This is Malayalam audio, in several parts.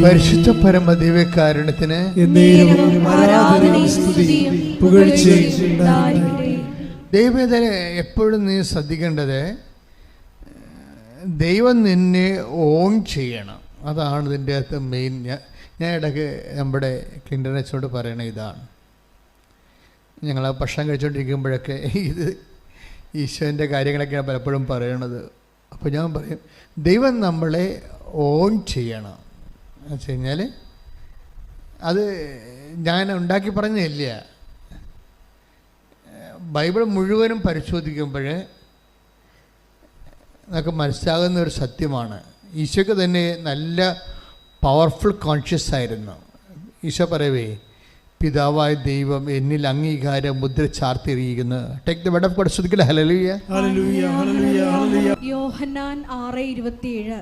പരിശുദ്ധ പരമ ദിവ്യകാരുണ്യത്തിന് ദൈവവേദന എപ്പോഴും നീ ശ്രദ്ധിക്കേണ്ടത്, ദൈവം നിന്നെ ഓൺ ചെയ്യണം. അതാണ് ഇതിൻ്റെ അകത്ത് മെയിൻ. ഞാൻ ഇടയ്ക്ക് നമ്മുടെ ക്ലിൻ്റനച്ചോട് പറയണ ഇതാണ്. ഞങ്ങൾ ആ ഭക്ഷണം കഴിച്ചുകൊണ്ടിരിക്കുമ്പോഴൊക്കെ ഇത് ഈശോൻ്റെ കാര്യങ്ങളൊക്കെയാണ് പലപ്പോഴും പറയണത്. അപ്പോൾ ഞാൻ പറയും, ദൈവം നമ്മളെ ഓൺ ചെയ്യണം എന്ന് വെച്ച് കഴിഞ്ഞാൽ അത് ഞാൻ ഉണ്ടാക്കി പറഞ്ഞില്ല. ബൈബിൾ മുഴുവനും പരിശോധിക്കുമ്പോൾ നമുക്ക് മനസ്സിലാകുന്ന ഒരു സത്യമാണ്. ഈശോയ്ക്ക് തന്നെ നല്ല പവർഫുൾ കോൺഷ്യസ് ആയിരുന്നു. ഈശോ പറയവേ, പിതാവായ ദൈവം എന്നിൽ അംഗീകാര മുദ്ര ചാർത്തിയിരിക്കുന്നു. Take the word of God. ശ്രദ്ധിക്കട്ടെ. Hallelujah hallelujah hallelujah. യോഹന്നാൻ 6:27.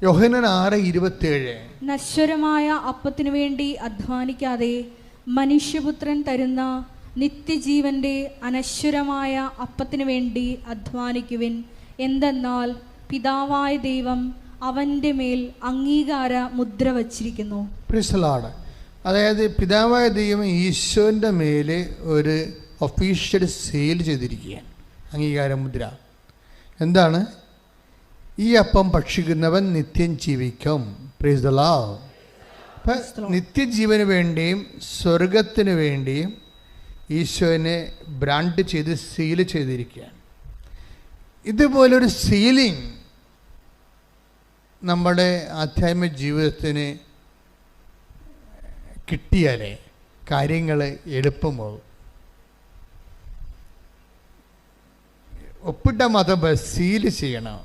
യോഹന്നാൻ 6:27. നശ്വരമായ അപ്പത്തിനു വേണ്ടി അധ്വാനിക്കാതെ മനുഷ്യപുത്രൻ തരുന്ന നിത്യജീവന്റെ അനശ്വരമായ അപ്പത്തിനു വേണ്ടി അധ്വാനിക്കുവിൻ. എന്തെന്നാൽ പിതാവായ ദൈവം അവൻ്റെ മേൽ അംഗീകാര മുദ്ര വച്ചിരിക്കുന്നു. Praise the Lord. അതായത് പിതാവായ ദൈവം ഈശോൻ്റെ മേലെ ഒരു ഒഫീഷ്യൽ സീൽ ചെയ്തിരിക്കുകയാണ്, അംഗീകാരമുദ്ര. എന്താണ്? ഈ അപ്പം ഭക്ഷിക്കുന്നവൻ നിത്യം ജീവിക്കും. Praise the Lord. അപ്പം നിത്യജീവന് വേണ്ടിയും സ്വർഗത്തിന് വേണ്ടിയും ഈശോനെ ബ്രാൻഡ് ചെയ്ത് സീൽ ചെയ്തിരിക്കുകയാണ്. ഇതുപോലൊരു സീലിംഗ് നമ്മുടെ ആധ്യാത്മിക ജീവിതത്തിന് കിട്ടിയാലേ കാര്യങ്ങൾ എളുപ്പമാകും. ഒപ്പിട്ട മതം സീല് ചെയ്യണം.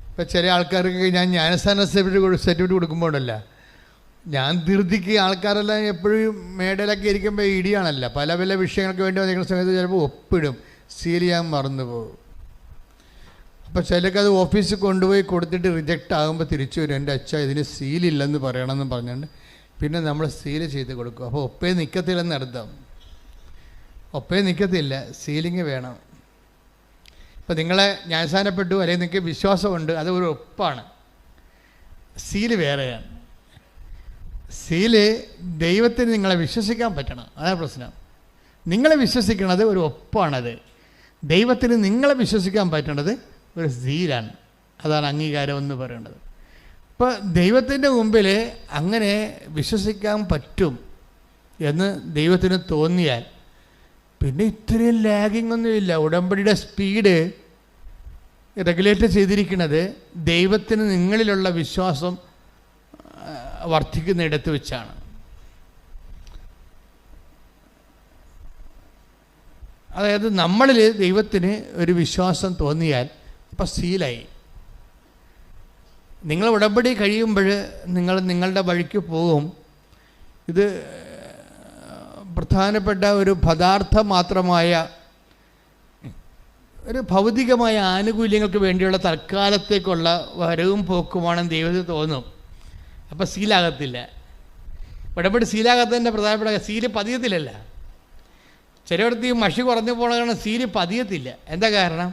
ഇപ്പം ചില ആൾക്കാർക്ക് ഞാൻ ജ്ഞാനസ്ഥാന സർട്ടിഫിക്കറ്റ് കൊടുക്കുമ്പോഴല്ല, ഞാൻ ധൃതിക്ക് ആൾക്കാരെല്ലാം എപ്പോഴും മേടയിലൊക്കെ ഇരിക്കുമ്പോൾ ഇടിയാണല്ല, പല പല വിഷയങ്ങൾക്ക് വേണ്ടി വന്നിരിക്കുന്ന സമയത്ത് ചിലപ്പോൾ ഒപ്പിടും, സീൽ ചെയ്യാൻ മറന്നു പോകും. അപ്പോൾ ചിലക്കത് ഓഫീസിൽ കൊണ്ടുപോയി കൊടുത്തിട്ട് റിജക്റ്റ് ആകുമ്പോൾ തിരിച്ചു വരും, എൻ്റെ അച്ഛ ഇതിന് സീലില്ലെന്ന് പറയണമെന്ന് പറഞ്ഞുകൊണ്ട് പിന്നെ നമ്മൾ സീല് ചെയ്ത് കൊടുക്കും. അപ്പോൾ ഒപ്പേ നിൽക്കത്തില്ലെന്ന് അർത്ഥം. ഒപ്പേ നിൽക്കത്തില്ല, സീലിങ് വേണം. ഇപ്പോൾ നിങ്ങളെ ന്യായസ്ഥാനപ്പെട്ടു അല്ലെങ്കിൽ നിങ്ങൾക്ക് വിശ്വാസമുണ്ട്, അത് ഒരു ഒപ്പാണ്. സീല് വേറെയാണ്. സീല് ദൈവത്തിന് നിങ്ങളെ വിശ്വസിക്കാൻ പറ്റണം, അതാണ് പ്രശ്നം. നിങ്ങളെ വിശ്വസിക്കണത് ഒരു ഒപ്പാണത്. ദൈവത്തിന് നിങ്ങളെ വിശ്വസിക്കാൻ പറ്റണത് ഒരു സീലാണ്. അതാണ് അംഗീകാരം എന്ന് പറയുന്നത്. അപ്പോൾ ദൈവത്തിൻ്റെ മുമ്പിൽ അങ്ങനെ വിശ്വസിക്കാൻ പറ്റും എന്ന് ദൈവത്തിന് തോന്നിയാൽ പിന്നെ ഇത്രയും ലാഗിങ് ഒന്നുമില്ല. ഉടമ്പടിയുടെ സ്പീഡ് റെഗുലേറ്റ് ചെയ്തിരിക്കുന്നത് ദൈവത്തിന് നിങ്ങളിലുള്ള വിശ്വാസം വർദ്ധിക്കുന്നിടത്ത് വെച്ചാണ്. അതായത് നമ്മളിൽ ദൈവത്തിന് ഒരു വിശ്വാസം തോന്നിയാൽ അപ്പം സീലായി. നിങ്ങൾ ഉടമ്പടി കഴിയുമ്പോൾ നിങ്ങൾ നിങ്ങളുടെ വഴിക്ക് പോകും. ഇത് പ്രധാനപ്പെട്ട ഒരു പദാർത്ഥം മാത്രമായ ഒരു ഭൗതികമായ ആനുകൂല്യങ്ങൾക്ക് വേണ്ടിയുള്ള തൽക്കാലത്തേക്കുള്ള വരവും പോക്കുമാണെന്ന് ദൈവത്തിന് തോന്നും. അപ്പം സീലാകത്തില്ല. ഉടമ്പടി സീലാകാത്തതിൻ്റെ പ്രധാനപ്പെട്ട സീല് പതിയത്തില്ലല്ല. ചിലയിടത്ത് ഈ മഷി കുറഞ്ഞു പോകണ കാരണം സീല് പതിയത്തില്ല. എന്താ കാരണം?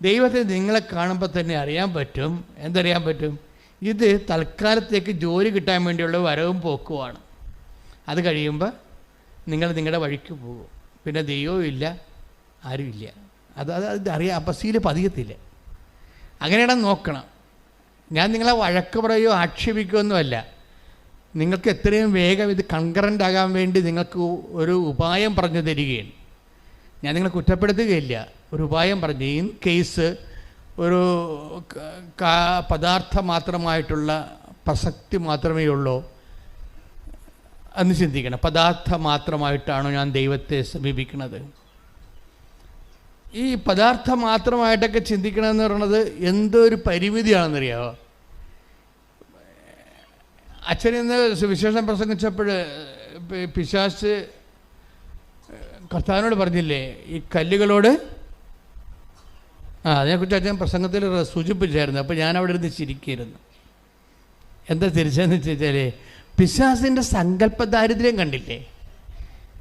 ദൈവത്തിന് നിങ്ങളെ കാണുമ്പോൾ തന്നെ അറിയാൻ പറ്റും. എന്തറിയാൻ പറ്റും? ഇത് തൽക്കാലത്തേക്ക് ജോലി കിട്ടാൻ വേണ്ടിയുള്ള വരവും പോക്കുമാണ്. അത് കഴിയുമ്പോൾ നിങ്ങൾ നിങ്ങളുടെ വഴിക്ക് പോകും. പിന്നെ ദൈവവും ഇല്ല, ആരുമില്ല. അത് അറിയാം, അപ്പസീൽ പതിയത്തില്ല. അങ്ങനെയാണ് നോക്കണം. ഞാൻ നിങ്ങളെ വഴക്ക് പറയുകയോ ആക്ഷേപിക്കുകയൊന്നുമല്ല. നിങ്ങൾക്ക് എത്രയും വേഗം ഇത് കൺകറൻ്റ് ആകാൻ വേണ്ടി നിങ്ങൾക്ക് ഒരു ഉപായം പറഞ്ഞു തരികയാണ്. ഞാൻ നിങ്ങളെ കുറ്റപ്പെടുത്തുകയില്ല, ഒരു ഉപായം പറഞ്ഞു. ഇൻ കേസ് ഒരു പദാർത്ഥം മാത്രമായിട്ടുള്ള പ്രസക്തി മാത്രമേ ഉള്ളൂ എന്ന് ചിന്തിക്കണം. പദാർത്ഥം മാത്രമായിട്ടാണോ ഞാൻ ദൈവത്തെ സമീപിക്കുന്നത്? ഈ പദാർത്ഥം മാത്രമായിട്ടൊക്കെ ചിന്തിക്കണമെന്ന് പറയുന്നത് എന്തോ ഒരു പരിമിതിയാണെന്നറിയാമോ? അച്ഛനിന്ന് സുവിശേഷം പ്രസംഗിച്ചപ്പോൾ പിശാച് കർത്താവിനോട് പറഞ്ഞില്ലേ, ഈ കല്ലുകളോട്, അതിനെക്കുറിച്ച് അച്ഛൻ പ്രസംഗത്തിൽ സൂചിപ്പിച്ചായിരുന്നു. അപ്പോൾ ഞാൻ അവിടെ ഇരുന്ന് ചിരിക്കുകയായിരുന്നു. എന്താ തിരിച്ചെന്ന് വെച്ചാൽ, പിശാചിൻ്റെ സങ്കല്പ ദാരിദ്ര്യം കണ്ടില്ലേ?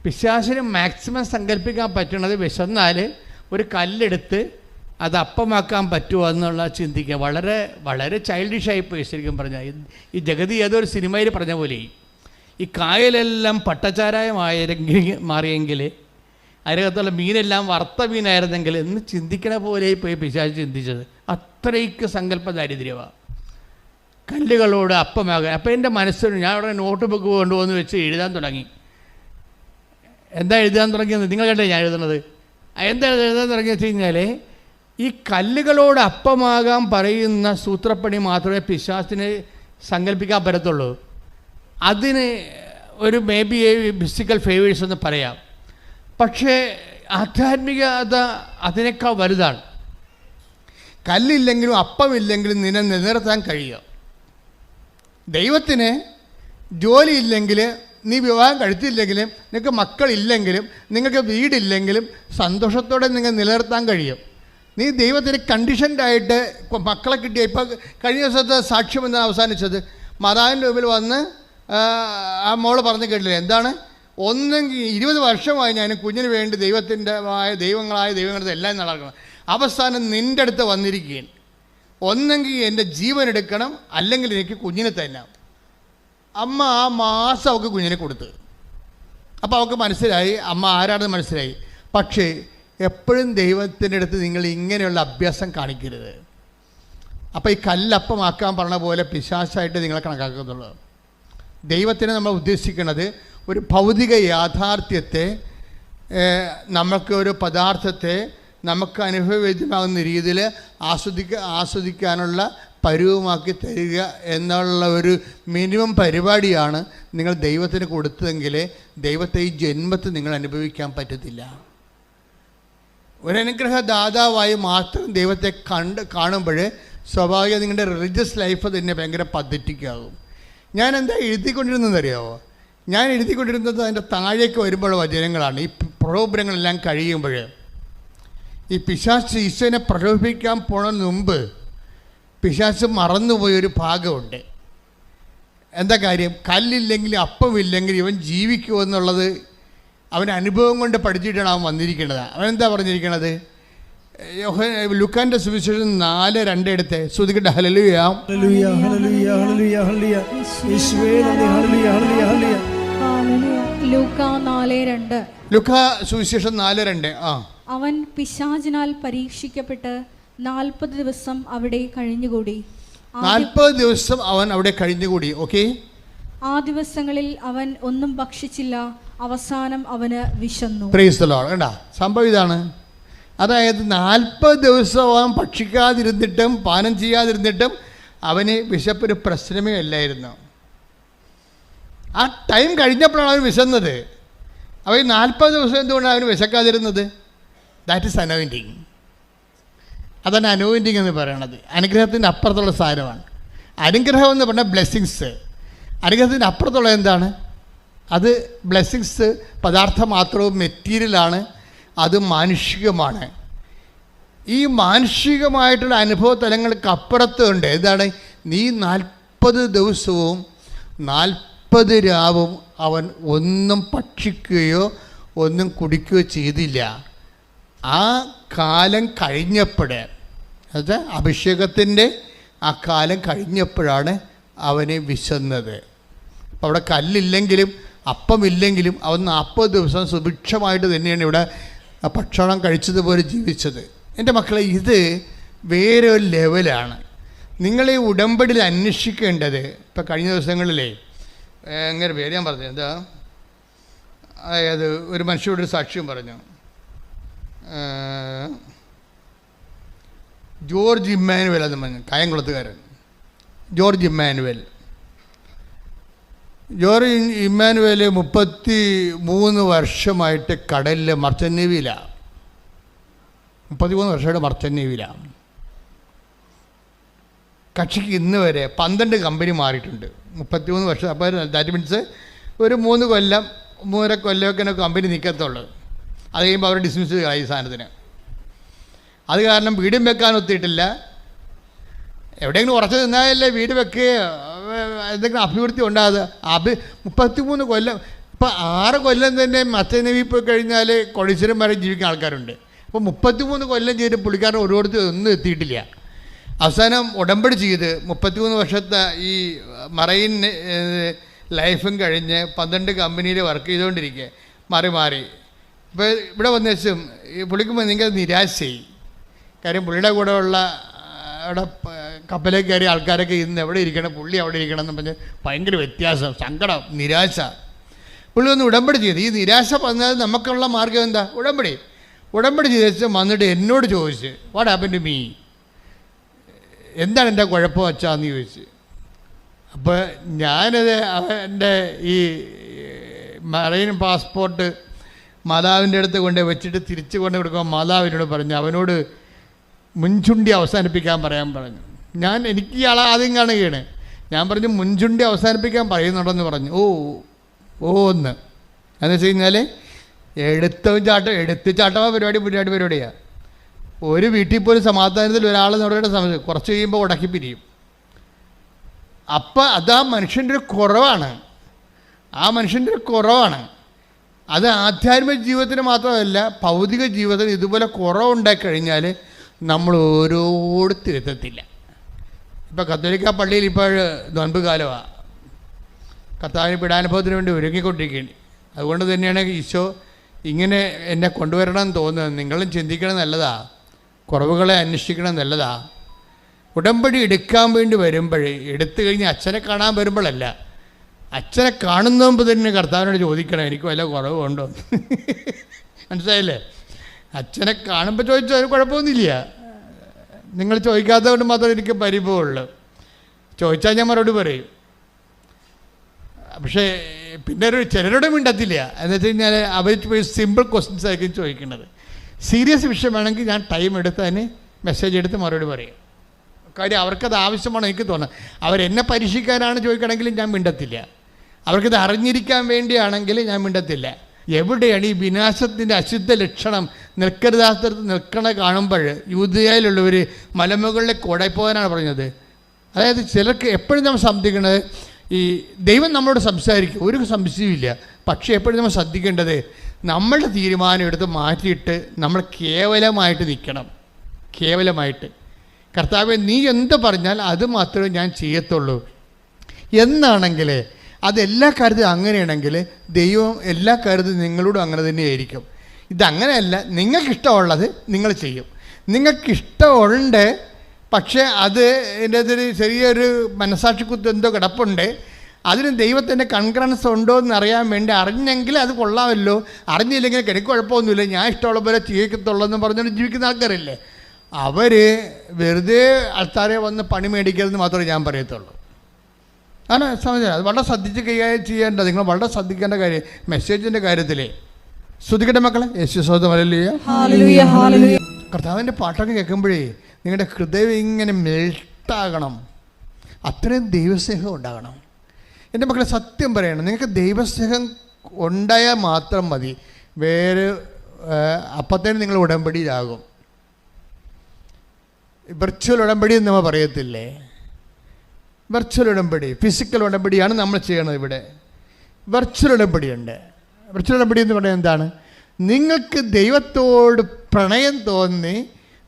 പിശാചിന് മാക്സിമം സങ്കല്പിക്കാൻ പറ്റുന്നത് വിശന്നാൽ ഒരു കല്ലെടുത്ത് അത് അപ്പമാക്കാൻ പറ്റുമോ എന്നുള്ള ചിന്തിക്കുക. വളരെ വളരെ ചൈൽഡിഷായിപ്പോയി ശരിക്കും പറഞ്ഞാൽ. ഈ ജഗതി ഏതൊരു സിനിമയിൽ പറഞ്ഞ പോലെ ഈ കായലെല്ലാം പട്ടച്ചാരായമായെങ്കിൽ മാറിയെങ്കിൽ അതിനകത്തുള്ള മീനെല്ലാം വറുത്ത മീനായിരുന്നെങ്കിൽ എന്ന് ചിന്തിക്കണ പോലെ പോയി പിശാച് ചിന്തിച്ചത്. അത്രയ്ക്ക് സങ്കല്പ ദാരിദ്ര്യമാണ്. കല്ലുകളോട് അപ്പമാകാൻ. അപ്പോൾ എൻ്റെ മനസ്സിന് ഞാൻ അവിടെ നോട്ട് ബുക്ക് കൊണ്ടുപോകുന്ന വെച്ച് എഴുതാൻ തുടങ്ങി. എന്താ എഴുതാൻ തുടങ്ങിയത് നിങ്ങൾ കണ്ടേ ഞാൻ എഴുതുന്നത്? എന്താ എഴുതാൻ തുടങ്ങിയെന്ന് വെച്ച് കഴിഞ്ഞാൽ, ഈ കല്ലുകളോട് അപ്പമാകാൻ പറയുന്ന സൂത്രപ്പണി മാത്രമേ പിശാചിന് സങ്കല്പിക്കാൻ പറ്റത്തുള്ളൂ. അതിന് ഒരു മേ ബി ഫിസിക്കൽ ഫേവേഴ്സ് എന്ന് പറയാം. പക്ഷേ ആധ്യാത്മികത അതിനേക്കാൾ വലുതാണ്. കല്ലില്ലെങ്കിലും അപ്പമില്ലെങ്കിലും നിന്നെ നിലനിർത്താൻ കഴിയുക. ദൈവത്തിന് ജോലിയില്ലെങ്കിൽ, നീ വിവാഹം കഴിച്ചില്ലെങ്കിലും, നിങ്ങൾക്ക് മക്കളില്ലെങ്കിലും, നിങ്ങൾക്ക് വീടില്ലെങ്കിലും സന്തോഷത്തോടെ നിങ്ങൾ നിലനിർത്താൻ കഴിയും. നീ ദൈവത്തിന് കണ്ടീഷൻഡായിട്ട് മക്കളെ കിട്ടിയ. ഇപ്പോൾ കഴിഞ്ഞ ദിവസത്തെ സാക്ഷ്യം എന്താണ് അവസാനിച്ചത്? മാതാവിൻ്റെ മുമ്പിൽ വന്ന് ആ മോള് പറഞ്ഞു കേട്ടില്ലേ, എന്താണ്, ഒന്നെങ്കിൽ 20 വർഷമായി ഞാൻ കുഞ്ഞിന് വേണ്ടി ദൈവങ്ങളായ ദൈവങ്ങളുടെ എല്ലാം നടക്കണം. അവസാനം നിൻ്റെ അടുത്ത് വന്നിരിക്കുകയാണ്. ഒന്നെങ്കിൽ എൻ്റെ ജീവൻ എടുക്കണം, അല്ലെങ്കിൽ എനിക്ക് കുഞ്ഞിനെ തന്നാം. അമ്മ ആ മാസം അവൾക്ക് കുഞ്ഞിനെ കൊടുത്ത്. അപ്പോൾ അവൾക്ക് മനസ്സിലായി അമ്മ ആരാണെന്ന് മനസ്സിലായി. പക്ഷേ എപ്പോഴും ദൈവത്തിൻ്റെ അടുത്ത് നിങ്ങൾ ഇങ്ങനെയുള്ള അഭ്യാസം കാണിക്കരുത്. അപ്പോൾ ഈ കല്ലപ്പമാക്കാൻ പറഞ്ഞ പോലെ പിശാചായിട്ട് നിങ്ങളെ കണക്കാക്കുന്നുള്ളൂ. ദൈവത്തിനെ നമ്മൾ ഉദ്ദേശിക്കുന്നത് ഒരു ഭൗതിക യാഥാർത്ഥ്യത്തെ, നമുക്ക് ഒരു പദാർത്ഥത്തെ നമുക്ക് അനുഭവവേദ്യമാകുന്ന രീതിയിൽ ആസ്വദിക്കാനുള്ള പരുവമാക്കി തരിക എന്നുള്ള ഒരു മിനിമം പരിപാടിയാണ് നിങ്ങൾ ദൈവത്തിന് കൊടുത്തതെങ്കിൽ ദൈവത്തെ ഈ ജന്മത്തിൽ നിങ്ങൾ അനുഭവിക്കാൻ പറ്റത്തില്ല. ഒരനുഗ്രഹദാതാവായി മാത്രം ദൈവത്തെ കാണുമ്പോൾ സ്വാഭാവികം നിങ്ങളുടെ റിലീജിയസ് ലൈഫ് തന്നെ ഭയങ്കര പദ്ധതിക്കാകും. ഞാൻ എന്താ എഴുതിക്കൊണ്ടിരുന്നതെന്നറിയാമോ? ഞാൻ എഴുതിക്കൊണ്ടിരുന്നത് അതിൻ്റെ താഴേക്ക് വരുമ്പോൾ വചനങ്ങളാണ്. ഈ പ്രലോഭനങ്ങളെല്ലാം കഴിയുമ്പോൾ ഈ പിശാച് ഈശോനെ പ്രലോഭിക്കാൻ പോണതിന് മുമ്പ് പിശാച് മറന്നുപോയൊരു ഭാഗമുണ്ട്. എന്താ കാര്യം? കല്ലില്ലെങ്കിൽ അപ്പമില്ലെങ്കിൽ ഇവൻ ജീവിക്കുമെന്നുള്ളത് അവൻ അനുഭവം കൊണ്ട് പഠിച്ചിട്ടാണ് അവൻ വന്നിരിക്കുന്നത്. അവനെന്താ പറഞ്ഞിരിക്കണത്? ലൂക്കാന്റെ സുവിശേഷം 4:2 എടുത്ത് ശ്രുതിക്കട്ടെ. Hallelujah hallelujah hallelujah hallelujah hallelujah യേശുവേ നന്ദി ഹല്ലേലൂയ ഹല്ലേലൂയ ഹല്ലേലൂയ. ലൂക്ക 4:2. ലൂക്ക സുവിശേഷം 4:2. അവൻ പിശാചിനാൽ പരീക്ഷിക്കപ്പെട്ട് 40 ദിവസം അവിടെ കഴിഞ്ഞുകൂടി. 40 ദിവസം അവൻ അവിടെ കഴിഞ്ഞുകൂടി. ഓക്കെ. ആ ദിവസങ്ങളിൽ അവൻ ഒന്നും ഭക്ഷിച്ചില്ല. അവസാനം അവന് വിശന്നു. Praise the Lord. കണ്ടാ സംഭവം ഇതാണ്. അതായത് 40 ദിവസം അവൻ ഭക്ഷിക്കാതിരുന്നിട്ടും പാനം ചെയ്യാതിരുന്നിട്ടും അവന് വിശപ്പൊരു പ്രശ്നമേ അല്ലായിരുന്നു. ആ ടൈം കഴിഞ്ഞപ്പോഴാണ് അവൻ വിശന്നത്. അവൻ 40 ദിവസം എന്തുകൊണ്ടാണ് അവന് വിശക്കാതിരുന്നത്? That is anointing. അതാണ് അനോയിൻറ്റിങ് എന്ന് പറയണത്. അനുഗ്രഹത്തിൻ്റെ അപ്പുറത്തുള്ള സാധനമാണ്. അനുഗ്രഹം എന്ന് പറഞ്ഞാൽ ബ്ലെസ്സിങ്സ്. അനുഗ്രഹത്തിൻ്റെ അപ്പുറത്തുള്ള എന്താണ്? അത് ബ്ലെസ്സിങ്സ് പദാർത്ഥം മാത്രവും മെറ്റീരിയലാണ്. അത് മാനുഷികമാണ്. ഈ മാനുഷികമായിട്ടുള്ള അനുഭവ തലങ്ങൾക്ക് അപ്പുറത്തുണ്ട്. എന്താണ്? നീ 40 ദിവസവും 40 രാവും അവൻ ഒന്നും ഭക്ഷിക്കുകയോ ഒന്നും കുടിക്കുകയോ ചെയ്തില്ല. ആ കാലം കഴിഞ്ഞപ്പോൾ, അത് അഭിഷേകത്തിൻ്റെ ആ കാലം കഴിഞ്ഞപ്പോഴാണ് അവനെ വിശന്നത്. അപ്പോൾ അവിടെ കല്ലില്ലെങ്കിലും അപ്പമില്ലെങ്കിലും അവൻ 40 ദിവസം സുഭിക്ഷമായിട്ട് തന്നെയാണ് ഇവിടെ ഭക്ഷണം കഴിച്ചതുപോലെ ജീവിച്ചത്. എൻ്റെ മക്കളെ, ഇത് വേറെ ഒരു ലെവലാണ്. നിങ്ങൾ ഈ ഉടമ്പടിയിൽ അന്വേഷിക്കേണ്ടത്. ഇപ്പം കഴിഞ്ഞ ദിവസങ്ങളിലേ എങ്ങനെ പേര് ഞാൻ പറഞ്ഞു, എന്താ, അതായത് ഒരു മനുഷ്യരോട് ഒരു സാക്ഷ്യം പറഞ്ഞു. ജോർജ് ഇമ്മാനുവൽ എന്ന് പറഞ്ഞു, കായംകുളത്തുകാരൻ ജോർജ് ഇമ്മാനുവൽ. ജോർജ് ഇമ്മാനുവൽ 33 വർഷമായിട്ട് കടലിൽ മർച്ചൻ്റ് നേവിയിലാണ്. 33 വർഷമായിട്ട് മർച്ചൻ്റ് നേവിയിലാണ്. കക്ഷിക്ക് ഇന്ന് വരെ 12 കമ്പനി മാറിയിട്ടുണ്ട്. 33 വർഷം. അപ്പോൾ ദാറ്റ് മീൻസ് ഒരു 3 കൊല്ലം 3.5 കൊല്ലമൊക്കെ കമ്പനി നിൽക്കത്തുള്ളൂ. അത് കഴിയുമ്പോൾ അവർ ഡിസ്മിസ് ചെയ്യുക ഈ സാധനത്തിന്. അത് കാരണം വീടും വെക്കാൻ ഒത്തിയിട്ടില്ല. എവിടെയെങ്കിലും ഉറച്ചു നിന്നാലല്ലേ വീട് വെക്കുകയോ എന്തെങ്കിലും അഭിവൃദ്ധി ഉണ്ടാകുക. 33 കൊല്ലം. ഇപ്പോൾ 6 കൊല്ലം തന്നെ മർച്ചൻ്റ് നേവി പോയി കഴിഞ്ഞാൽ കൊടീശ്വരം വരെ ജീവിക്കുന്ന ആൾക്കാരുണ്ട്. അപ്പോൾ 33 കൊല്ലം ചെയ്ത് പുള്ളിക്കാരൻ ഓരോരുത്തർ ഒന്നും എത്തിയിട്ടില്ല. അവസാനം ഉടമ്പടി ചെയ്ത് 33 വർഷത്തെ ഈ മറൈൻ ലൈഫും കഴിഞ്ഞ് 12 കമ്പനിയിൽ വർക്ക് ചെയ്തുകൊണ്ടിരിക്കുക മാറി. ഇപ്പോൾ ഇവിടെ വന്ന ശേഷം ഈ പുള്ളിക്ക് നിങ്ങൾ നിരാശയായി. കാര്യം പുള്ളിയുടെ കൂടെ ഉള്ള അവിടെ കപ്പലിൽ കയറിയ ആൾക്കാരൊക്കെ ഇന്ന് എവിടെ ഇരിക്കണം, പുള്ളി അവിടെ ഇരിക്കണം എന്ന് പറഞ്ഞ് ഭയങ്കര വ്യത്യാസം, സങ്കടം, നിരാശ. പുള്ളി ഒന്ന് ഉടമ്പടി ചെയ്ത്. ഈ നിരാശ പറഞ്ഞാൽ നമുക്കുള്ള മാർഗം എന്താ? ഉടമ്പടി ചെയ്ത ശേഷം വന്നിട്ട് എന്നോട് ചോദിച്ച്, വാട്ട് ഹാപ്പൻ ടു മീ, എന്താണ് എൻ്റെ കുഴപ്പം വച്ചാന്ന് ചോദിച്ച്. അപ്പോൾ ഞാനത് എൻ്റെ ഈ മറൈൻ പാസ്പോർട്ട് മാതാവിൻ്റെ അടുത്ത് കൊണ്ട് വെച്ചിട്ട് തിരിച്ചു കൊണ്ട് കൊടുക്കുമ്പോൾ മാതാവിനോട് പറഞ്ഞു, അവനോട് മുൻചുണ്ടി അവസാനിപ്പിക്കാൻ പറയാൻ പറഞ്ഞു. എനിക്ക് ഇയാളെ ആദ്യം കാണുകയാണ്. ഞാൻ പറഞ്ഞു മുൻചുണ്ടി അവസാനിപ്പിക്കാൻ പറയുന്നുണ്ടെന്ന് പറഞ്ഞു. എന്ന് വെച്ച് കഴിഞ്ഞാൽ എടുത്ത് ചാട്ടമായ പരിപാടിയാണ്. ഒരു വീട്ടിൽ പോലും സമാധാനത്തിൽ ഒരാൾ നമ്മുടെ സമയത്ത് കുറച്ച് കഴിയുമ്പോൾ ഉടക്കി പിരിയും. അപ്പം അത് ആ മനുഷ്യൻ്റെ ഒരു കുറവാണ്. അത് ആധ്യാത്മിക ജീവിതത്തിന് മാത്രമല്ല, ഭൗതിക ജീവിതത്തിന് ഇതുപോലെ കുറവുണ്ടായി കഴിഞ്ഞാൽ നമ്മൾ ഓരോരുത്തരെത്തത്തില്ല. ഇപ്പോൾ കത്തോലിക്ക പള്ളിയിൽ ഇപ്പോൾ നോൻപ് കാലമാണ്. കർത്താവിന് പീഡാനുഭവത്തിന് വേണ്ടി ഒരുങ്ങിക്കൊണ്ടിരിക്കുകയാണ്. അതുകൊണ്ട് തന്നെയാണ് ഈശോ ഇങ്ങനെ എന്നെ കൊണ്ടുവരണം എന്ന് തോന്നുന്നത്. നിങ്ങളും ചിന്തിക്കണം, നല്ലതാണ്. കുറവുകളെ അന്വേഷിക്കണം, നല്ലതാണ്. ഉടമ്പടി എടുക്കാൻ വേണ്ടി വരുമ്പോഴേ, എടുത്തു കഴിഞ്ഞ് അച്ഛനെ കാണാൻ വരുമ്പോഴല്ല, അച്ഛനെ കാണുന്ന മുമ്പ് തന്നെ കർത്താവിനോട് ചോദിക്കണം, എനിക്ക് വല്ല കുറവുണ്ടോ. മനസ്സിലായില്ലേ? അച്ഛനെ കാണുമ്പോൾ ചോദിച്ചാൽ ഒരു കുഴപ്പമൊന്നുമില്ല. നിങ്ങൾ ചോദിക്കാത്തത് കൊണ്ട് മാത്രമേ എനിക്ക് പരിഭവമുള്ളൂ. ചോദിച്ചാൽ ഞാൻ മറുപടി പറയും. പക്ഷേ പിന്നെ ചിലരോട് മിണ്ടത്തില്ല. എന്ന് വെച്ച് കഴിഞ്ഞാൽ അവർ സിമ്പിൾ ക്വസ്റ്റ്യൻസ് ആയിരിക്കും ചോദിക്കുന്നത്. സീരിയസ് വിഷയമാണെങ്കിൽ ഞാൻ ടൈം എടുത്ത് അതിന് മെസ്സേജ് എടുത്ത് മറുപടി പറയും. കാര്യം അവർക്കത് ആവശ്യമാണ്. എനിക്ക് തോന്നുന്നത് അവരെന്നെ പരീക്ഷിക്കാനാണ് ചോദിക്കണമെങ്കിൽ ഞാൻ മിണ്ടത്തില്ല. അവർക്കിത് അറിഞ്ഞിരിക്കാൻ വേണ്ടിയാണെങ്കിൽ ഞാൻ മിണ്ടത്തില്ല. എവിടെയാണ് ഈ വിനാശത്തിൻ്റെ അശുദ്ധ ലക്ഷണം നിൽക്കരുതാത്തടത്ത് നിൽക്കണ കാണുമ്പോൾ യൂദയായിലുള്ളവർ മലമുകളിലേക്ക് ഓടായിപ്പോകാനാണ് പറഞ്ഞത്. അതായത് ചിലർക്ക് എപ്പോഴും നമ്മൾ ശ്രദ്ധിക്കേണ്ടത്, ഈ ദൈവം നമ്മളോട് സംസാരിക്കും, ഒരു സംശയമില്ല. പക്ഷേ എപ്പോഴും നമ്മൾ ശ്രദ്ധിക്കേണ്ടത്, നമ്മളുടെ തീരുമാനം എടുത്ത് മാറ്റിയിട്ട് നമ്മൾ കേവലമായിട്ട് നിൽക്കണം. കേവലമായിട്ട് കർത്താവേ നീ എന്ത് പറഞ്ഞാൽ അത് മാത്രമേ ഞാൻ ചെയ്യത്തുള്ളൂ എന്നാണെങ്കിൽ, അതെല്ലാ കാര്യത്തിലും അങ്ങനെയാണെങ്കിൽ ദൈവം എല്ലാ കാര്യത്തിലും നിങ്ങളോടും അങ്ങനെ തന്നെയായിരിക്കും. ഇതങ്ങനെയല്ല, നിങ്ങൾക്കിഷ്ടമുള്ളത് നിങ്ങൾ ചെയ്യും. നിങ്ങൾക്കിഷ്ടമുണ്ട്, പക്ഷേ അത് എൻ്റെ ഒരു ചെറിയൊരു മനസാക്ഷിക്കുത്ത് എന്തോ കിടപ്പുണ്ട്. അതിന് ദൈവത്തിൻ്റെ കൺകറൻസ് ഉണ്ടോ എന്ന് അറിയാൻ വേണ്ടി അറിഞ്ഞെങ്കിൽ അത് കൊള്ളാമല്ലോ, അറിഞ്ഞില്ലെങ്കിൽ എനിക്ക് കുഴപ്പമൊന്നുമില്ല, ഞാൻ ഇഷ്ടമുള്ള പോലെ ചെയ്യത്തുള്ളൂ എന്ന് പറഞ്ഞുകൊണ്ട് ജീവിക്കുന്ന ആൾക്കാരില്ലേ, അവർ വെറുതെ ആൾക്കാരെ വന്ന് പണി മേടിക്കരുതെന്ന് മാത്രമേ ഞാൻ പറയത്തുള്ളൂ. ആണ് സമയം. അത് വളരെ ശ്രദ്ധിച്ച് കൈകാര്യം ചെയ്യേണ്ടത്. നിങ്ങൾ വളരെ ശ്രദ്ധിക്കേണ്ട കാര്യം മെസ്സേജിൻ്റെ കാര്യത്തിലേ. ശ്രദ്ധിക്കട്ടെ മക്കളെ. കർത്താവിൻ്റെ പാട്ടൊക്കെ കേൾക്കുമ്പോഴേ നിങ്ങളുടെ ഹൃദയം ഇങ്ങനെ മെൽട്ടാകണം. അത്രയും ദൈവസ്നേഹം ഉണ്ടാകണം. എൻ്റെ മക്കളെ സത്യം പറയണം, നിങ്ങൾക്ക് ദൈവസ്നേഹം ഉണ്ടായാൽ മാത്രം മതി. വേറെ അപ്പത്തേനും നിങ്ങൾ ഉടമ്പടിയിലാകും. വെർച്വൽ ഉടമ്പടി എന്ന് നമ്മൾ പറയത്തില്ലേ, വെർച്വൽ ഉടമ്പടി, ഫിസിക്കൽ ഉടമ്പടിയാണ് നമ്മൾ ചെയ്യണത്. ഇവിടെ വെർച്വൽ ഉടമ്പടിയുണ്ട്. വെർച്വൽ ഉടമ്പടി എന്ന് പറയുന്നത് എന്താണ്? നിങ്ങൾക്ക് ദൈവത്തോട് പ്രണയം തോന്നി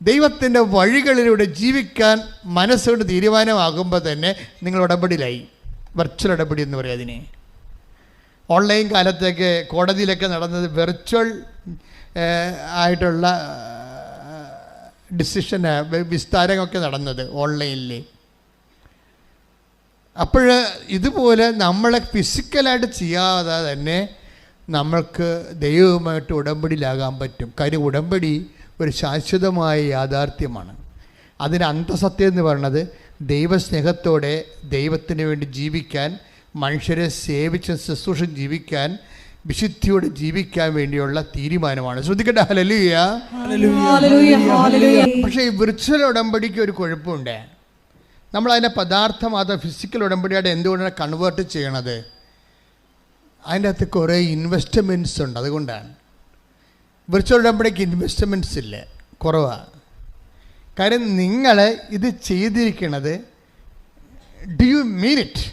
ദൈവത്തിൻ്റെ വഴികളിലൂടെ ജീവിക്കാൻ മനസ്സുകൊണ്ട് തീരുമാനമാകുമ്പോൾ തന്നെ നിങ്ങൾ ഉടമ്പടിയിലായി. വെർച്വൽ ഉടമ്പടി എന്ന് പറയും അതിനെ. ഓൺലൈൻ കാലത്തേക്ക് കോടതിയിലൊക്കെ നടന്നത് വെർച്വൽ ആയിട്ടുള്ള ഡിസിഷൻ വിസ്താരമൊക്കെ നടന്നത് ഓൺലൈനിൽ. അപ്പോൾ ഇതുപോലെ നമ്മളെ ഫിസിക്കലായിട്ട് ചെയ്യാതെ തന്നെ നമ്മൾക്ക് ദൈവവുമായിട്ട് ഉടമ്പടിയിലാകാൻ പറ്റും. കാര്യം ഉടമ്പടി ഒരു ശാശ്വതമായ യാഥാർത്ഥ്യമാണ്. അതിന് അന്തസത്യം എന്ന് പറയുന്നത് ദൈവസ്നേഹത്തോടെ ദൈവത്തിന് വേണ്ടി ജീവിക്കാൻ, മനുഷ്യരെ സേവിച്ച് ശുശ്രൂഷ ജീവിക്കാൻ, വിശുദ്ധിയോടെ ജീവിക്കാൻ വേണ്ടിയുള്ള തീരുമാനമാണ്. ശ്രദ്ധിക്കട്ടെ, ഹല്ലേലൂയ. പക്ഷേ ഈ വിർച്വൽ ഉടമ്പടിക്ക് ഒരു കുഴപ്പമുണ്ട്. നമ്മളതിനെ പദാർത്ഥമാത്ര ഫിസിക്കൽ ഉടമ്പടിയായിട്ട് എന്തുകൊണ്ടാണ് കൺവേർട്ട് ചെയ്യണത്? അതിൻ്റെ അകത്ത് കുറേ ഇൻവെസ്റ്റ്മെൻറ്റ്സ് ഉണ്ട്. അതുകൊണ്ടാണ് വിർച്വൽ ഉടമ്പടിക്ക് ഇൻവെസ്റ്റ്മെൻറ്റ്സ് ഇല്ല, കുറവാണ്. കാര്യം നിങ്ങൾ ഇത് ചെയ്തിരിക്കുന്നത് ഡു യു മീൻ ഇറ്റ്,